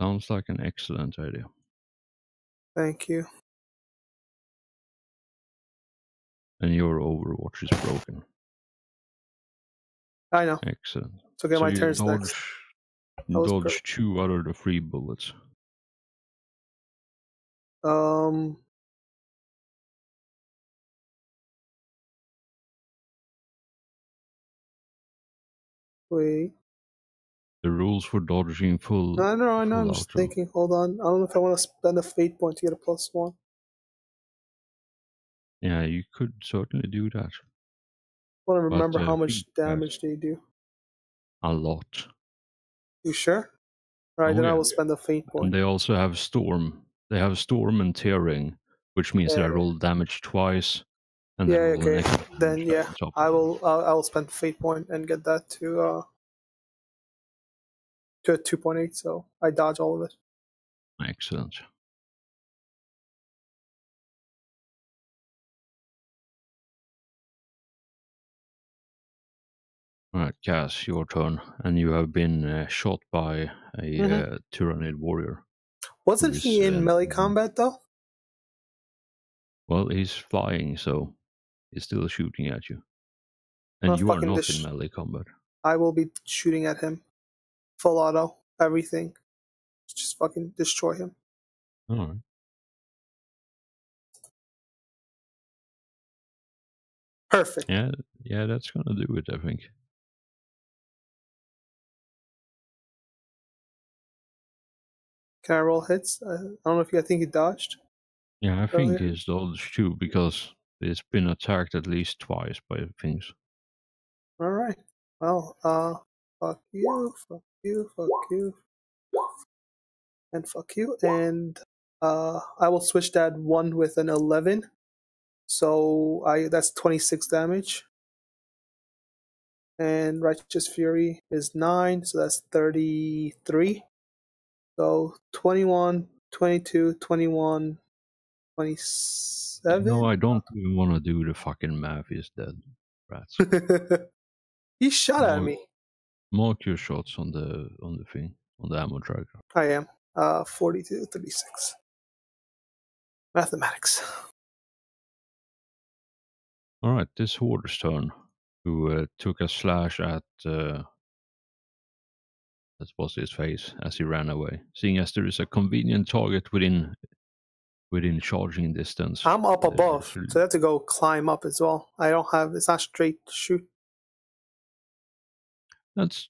Sounds like an excellent idea. Thank you. And your Overwatch is broken. I know. Excellent. It's okay, my you turn's dodge, next. You was dodge 2 out of the 3 bullets. Wait. The rules for dodging full. No, I know. I'm full just auto. thinking. Hold on. I don't know if I want to spend a fate point to get a +1. Yeah, you could certainly do that. I want to remember But, how I much think damage they do. A lot. You sure? Alright, Oh, then I yeah. will spend a fate point. And they also have Storm. They have Storm and Tearing, which means that I Yeah. roll damage twice, and then Yeah, roll an okay. extra Then damage yeah, on top. I will spend fate point and get that to a 2.8. So I dodge all of it. Excellent. Alright, Cass, your turn. And you have been shot by a Tyrannid Warrior. Wasn't Who is, he in melee combat though? Well, he's flying, so he's still shooting at you. And Well, you are fucking not this- in melee combat. I will be shooting at him. Full auto. Everything. Just fucking destroy him. Alright. Perfect. Yeah, that's gonna do it, I think. Can I roll hits? I don't know if I think he dodged. Yeah, I think Earlier? it's dodge too, because it's been attacked at least twice by things. Alright. Well, fuck you, fuck you, fuck you. And fuck you. And I will switch that 1 with an 11. So that's 26 damage. And Righteous Fury is 9, so that's 33. So 21, 22, 21, 27. No, I don't even want to do the fucking math. He's dead. Rats. He shot at me. Mark your shots on the thing, on the ammo tracker. I am. 42, 36. Mathematics. Alright, this Hoarder's turn, who took a slash at that was his face as he ran away. Seeing as there is a convenient target within charging distance. I'm up above, actually- so I have to go climb up as well. I don't have. It's not straight shoot. That's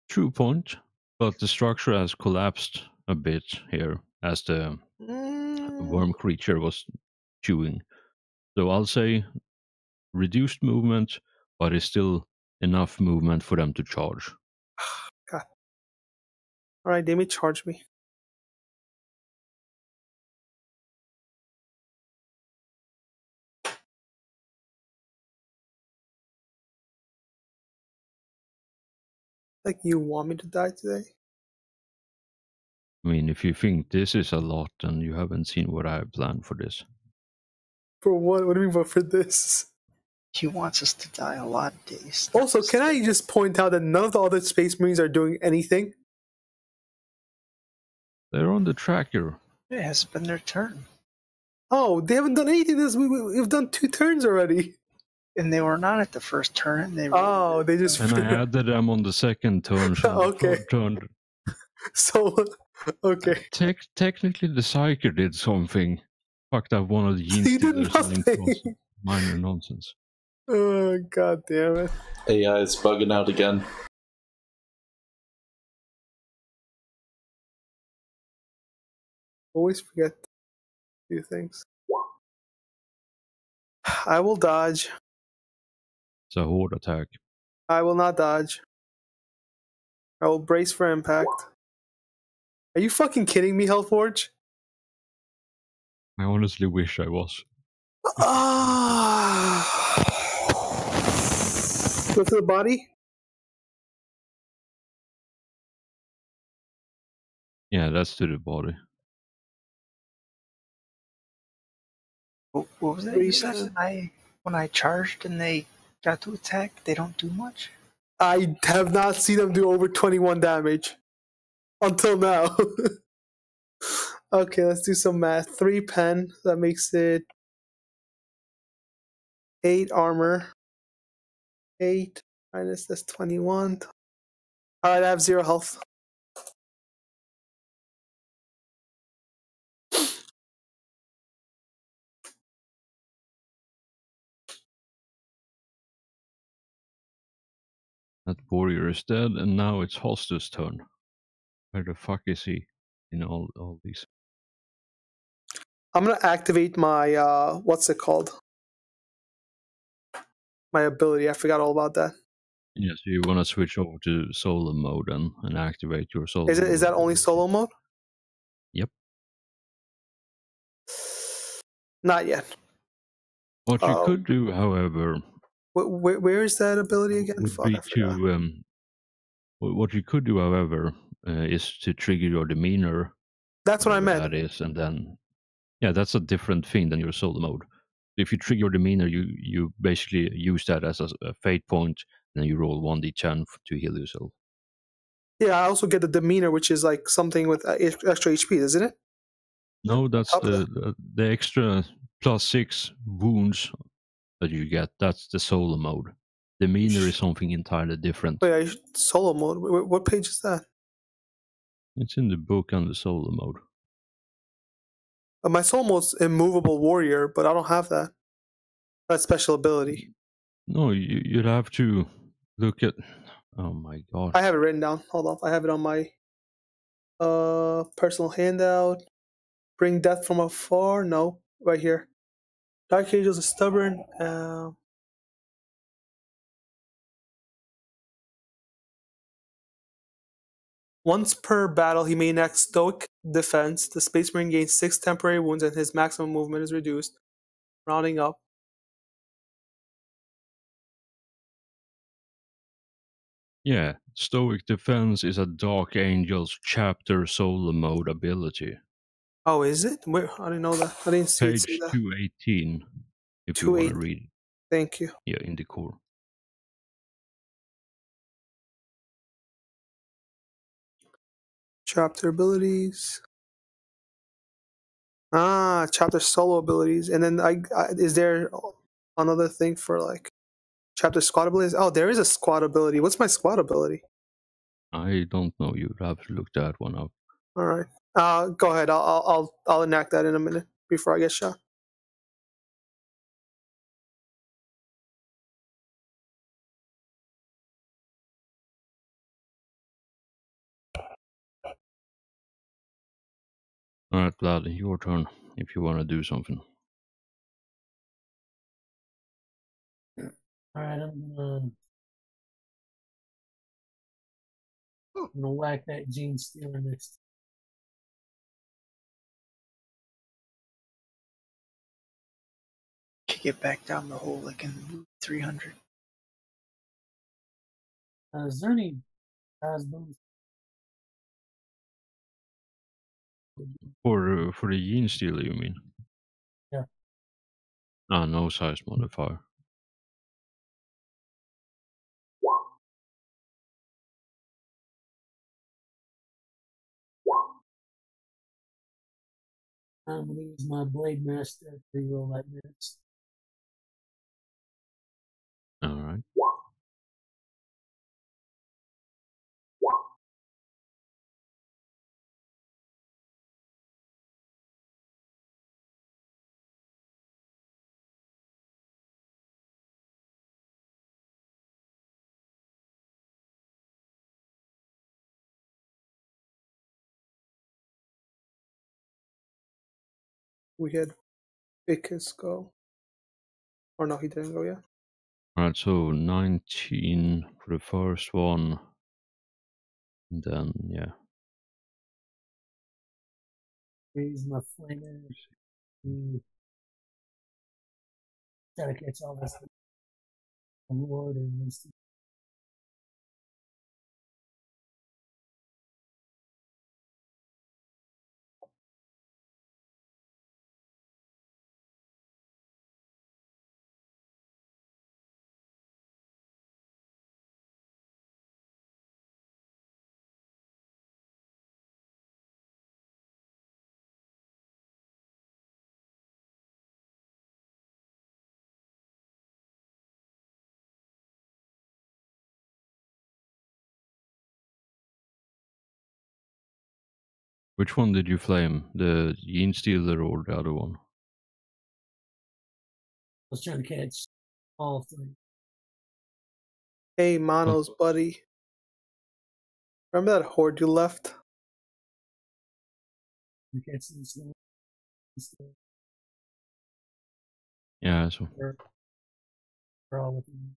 true point, but the structure has collapsed a bit here as the worm creature was chewing. So I'll say reduced movement, but it's still enough movement for them to charge. God. All right, Damien, charge me. Like you want me to die today? I mean, if you think this is a lot, then you haven't seen what I have planned for this. For what? What do you mean for this? He wants us to die a lot of days. Also, can I just point out that none of the other Space Marines are doing anything? They're on the tracker. It hasn't been their turn. Oh, they haven't done anything. We've done 2 turns already. And they were not at the first turn. They they just. And I added them on the second turn. So Okay. The third turn. So, okay. Technically, the Psyker did something. Fucked up one of the gene He did stealers and nothing. caused minor nonsense. Oh, god damn it. AI is bugging out again. Always forget to do things. I will dodge. It's a horde attack. I will not dodge. I will brace for impact. Are you fucking kidding me, Hellforge? I honestly wish I was. Go to the body? Yeah, that's to the body. What was that you said? When I charged and they got to attack, they don't do much? I have not seen them do over 21 damage. Until now. Okay, let's do some math. 3 pen, that makes it 8 armor. 8 minus that's 21. Alright, I have 0 health. That warrior is dead, and now it's Hosta's turn. Where the fuck is he in all these? I'm gonna activate my what's it called? My ability. I forgot all about that. Yeah, so you want to switch over to solo mode and activate your solo. Is that only solo mode? Yep. Not yet. What you could do, however, where is that ability again? would Fuck, be I forgot. to what you could do, however, is to trigger your demeanor. That's what I meant. That is, and then that's a different thing than your solo mode. If you trigger your demeanor, you basically use that as a fate point, and then you roll 1d10 to heal yourself. Yeah, I also get the demeanor, which is like something with extra HP, isn't it? No, that's the extra +6 wounds that you get. That's the solo mode. Demeanor is something entirely different. Wait, solo mode? What page is that? It's in the book on the solo mode. My solo mode's immovable warrior, but I don't have that. That special ability. No, you'd have to look at. Oh my god! I have it written down. Hold on, I have it on my personal handout. Bring death from afar. No, right here. Dark Angels are stubborn. Once per battle, he may enact Stoic Defense. The Space Marine gains 6 temporary wounds and his maximum movement is reduced. Rounding up. Yeah, Stoic Defense is a Dark Angels chapter solo mode ability. Oh, is it? Where? I didn't know that. I didn't see Page it. 218, if you want to read it. Thank you. Yeah, in the core. Chapter abilities. Chapter solo abilities. And then is there another thing for like chapter squad abilities? Oh, there is a squad ability. What's my squad ability? I don't know. You'd have to look that one up. All right. Go ahead. I'll enact that in a minute before I get shot. All right, Vlad, your turn. If you want to do something. All right, I'm gonna whack that gene stealer next. Kick it back down the hole like in the movie 300. Is there any guys bonus? For the gene stealer, you mean? Yeah. No size modifier. I'm gonna use my Blade Master to reroll that next. Alright. We had Vicus go. Or no, he didn't go yet. Alright, so 19 for the first one. And then, yeah. Use my flamer to try to catch all this award and these two. Which one did you flame? The Yin Stealer or the other one? I was trying to catch all three. Hey, Mono's buddy. Remember that horde you left? To catch these ones. Yeah, so. They're all within.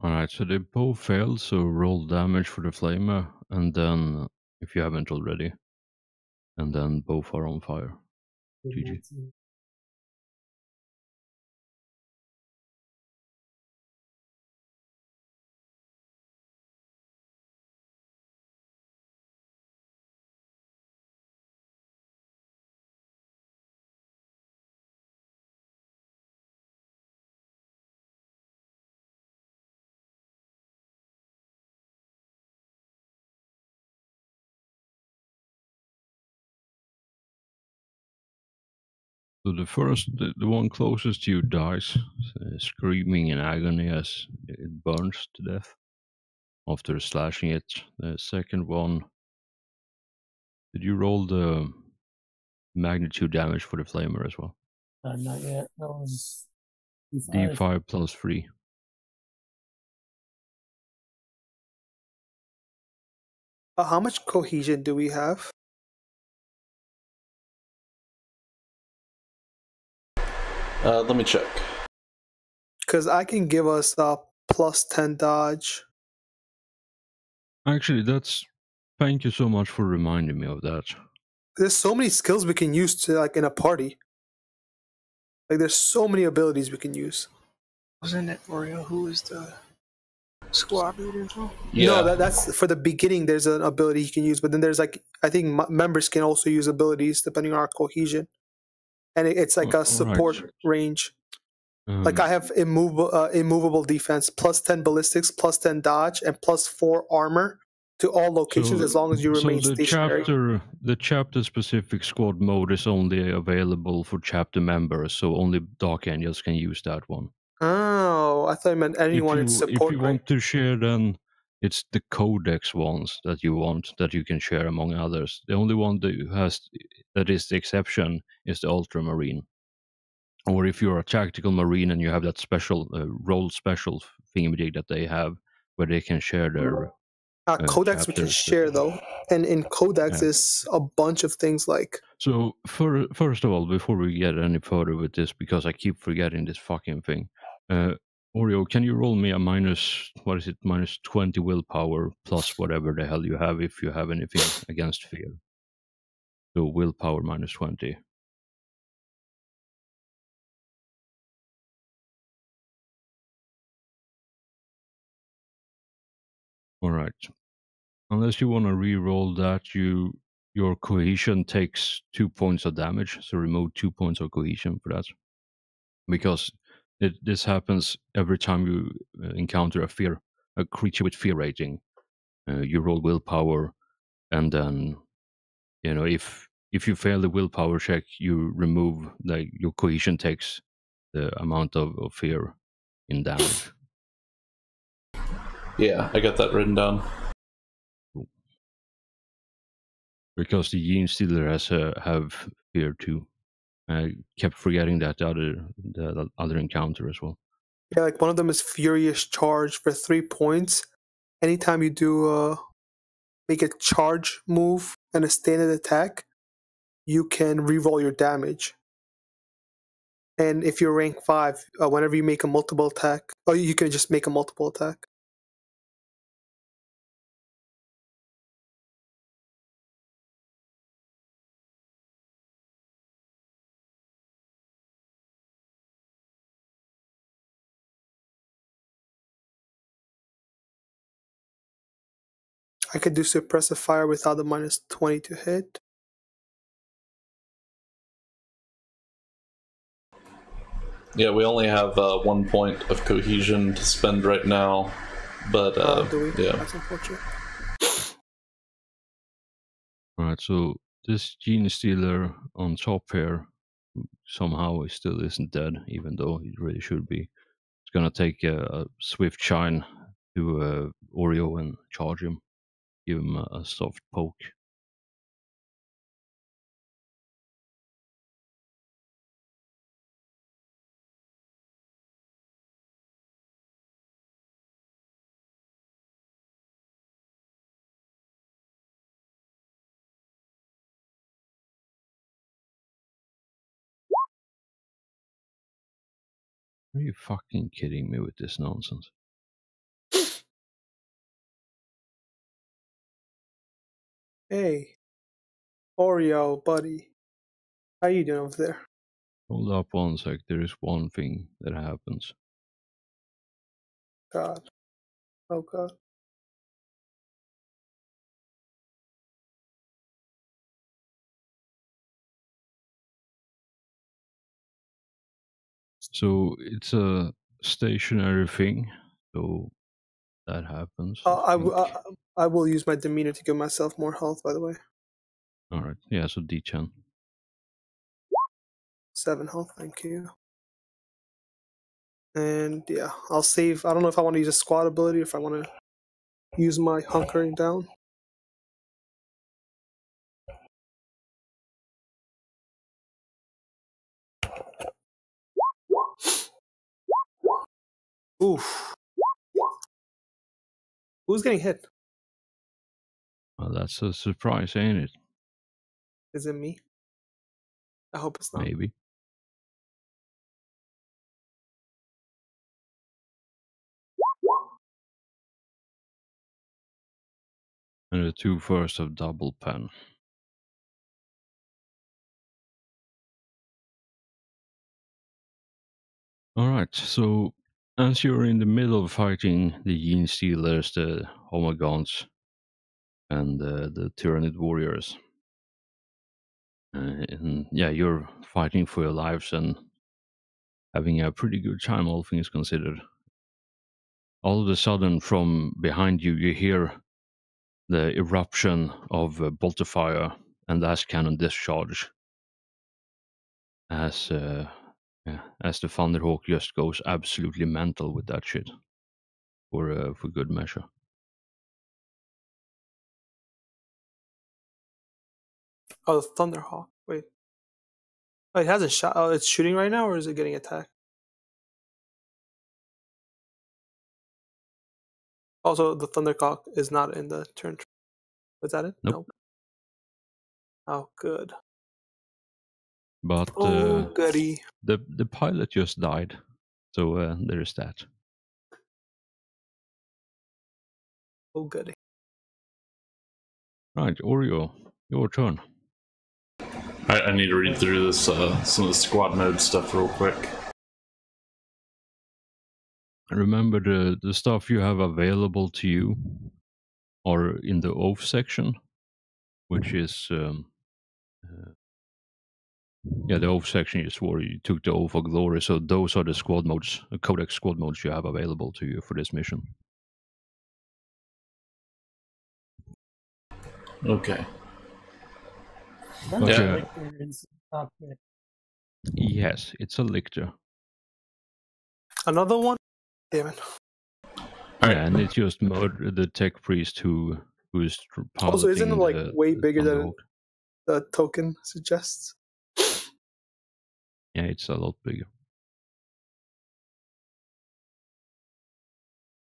Alright, so they both failed, so roll damage for the flamer, and then, if you haven't already, and then both are on fire. GG. So the first, the one closest to you dies, screaming in agony as it burns to death after slashing it. The second one, did you roll the magnitude damage for the flamer as well? Not yet. That was D5 plus 3. How much cohesion do we have? Let me check. Because I can give us a plus 10 dodge. Actually, that's. Thank you so much for reminding me of that. There's so many skills we can use to like in a party. Like there's so many abilities we can use. Wasn't it Oreo who was the squad leader as well? Yeah. No, that's for the beginning. There's an ability you can use, but then there's like I think members can also use abilities depending on our cohesion, and it's like a support range. Like I have immovable defense, plus 10 ballistics, plus 10 dodge, and plus 4 armor to all locations as long as you remain stationary. The chapter specific squad mode is only available for chapter members, so only Dark Angels can use that one. Oh, I thought you meant anyone in support. If you want to share, then it's the Codex ones that you want that you can share among others. The only one that is the exception is the Ultramarine. Or if you're a tactical marine and you have that special roll special thingamajig that they have, where they can share their Codex we can share though, and in Codex is a bunch of things like. So first of all, before we get any further with this, because I keep forgetting this fucking thing, Oreo, can you roll me a minus 20 willpower plus whatever the hell you have if you have anything against fear. So willpower minus 20. Alright. Unless you want to re-roll that, your cohesion takes 2 points of damage, so remove 2 points of cohesion for that. Because this happens every time you encounter a creature with fear rating. You roll willpower, and then if you fail the willpower check, you remove your cohesion takes the amount of fear in damage. Yeah, I got that written down. Cool. Because the Gene Stealer has have fear too. I kept forgetting that the other encounter as well. Yeah, like one of them is Furious Charge for 3 points. Anytime you do make a charge move and a standard attack, you can reroll your damage. And if you're rank 5, whenever you make a multiple attack, you can just make a multiple attack. I could do Suppressive Fire without the -20 to hit. Yeah, we only have 1 point of cohesion to spend right now, but Do we? yeah. That's unfortunate. Alright, so this Gene Stealer on top here somehow he still isn't dead, even though he really should be. It's gonna take a swift shine to Oreo and charge him. Give him a soft poke. Are you fucking kidding me with this nonsense? Hey, Oreo, buddy. How you doing over there? Hold up one sec, there is one thing that happens. God. Oh, God. So it's a stationary thing, so that happens. I will use my demeanor to give myself more health, by the way. Alright, yeah, so D10. 7 health, thank you. And yeah, I'll save. I don't know if I want to use a squad ability or if I want to use my hunkering down. Oof. Who's getting hit? Well, that's a surprise, ain't it? Is it me? I hope it's not. Maybe. And the 2 first of double pen. Alright, so as you're in the middle of fighting the Gene Stealers, the Homagons, and the Tyrannid Warriors, and yeah, you're fighting for your lives and having a pretty good time, all things considered. All of a sudden, from behind you, you hear the eruption of a bolt of fire and last cannon discharge as the Thunderhawk just goes absolutely mental with that shit for good measure. Oh, the Thunderhawk. Wait. Oh, it hasn't shot. Oh, it's shooting right now, or is it getting attacked? Also, the Thunderhawk is not in the turn. Was that it? Nope. Oh, good. But goody. the pilot just died, so there's that. Oh, goody. Right, Oreo, your turn. I need to read through this some of the squad mode stuff real quick. Remember the stuff you have available to you are in the oath section, which is the oath section is where you took the oath of glory. So those are the squad modes, codex squad modes you have available to you for this mission. Okay. That's Yeah. a lictor in the cockpit. Yes, it's a lictor. Another one? Damn it. All right. Yeah, and it's just the tech priest who is piloting. Also, isn't it like way bigger than Thunderhawk. the token suggests? Yeah, it's a lot bigger.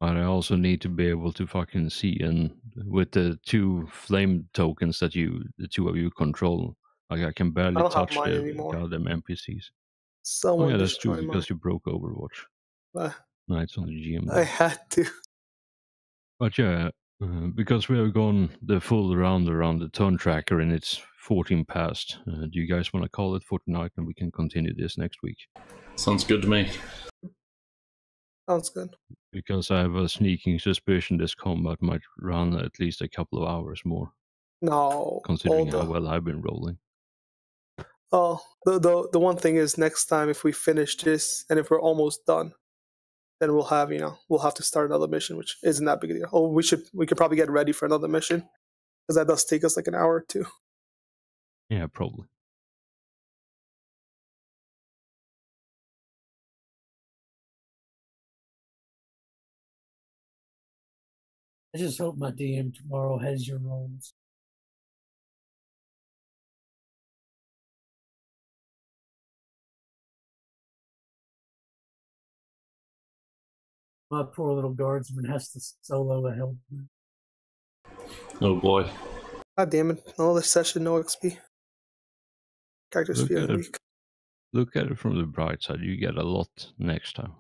But I also need to be able to fucking see, and with the 2 flame tokens that the 2 of you control, like I can barely I don't have touch mine the anymore. goddamn NPCs. Someone yeah, that's true, destroy because mine. you broke Overwatch. Uh, No, it's on the GM. I had to. But yeah, because we have gone the full round around the turn tracker and it's 14 past, do you guys want to call it for tonight and we can continue this next week? Sounds good to me. Sounds good. Because I have a sneaking suspicion this combat might run at least a couple of hours more, No. considering how well I've been rolling. Oh, the one thing is, next time if we finish this and if we're almost done, then we'll have to start another mission, which isn't that big a deal. Oh, we could probably get ready for another mission, because that does take us like an hour or two. Yeah, probably. I just hope my DM tomorrow has your rolls. My poor little guardsman has to solo a helmet. Oh boy. God damn it. Another session, no XP. Characters feeling weak. Look at it from the bright side. You get a lot next time.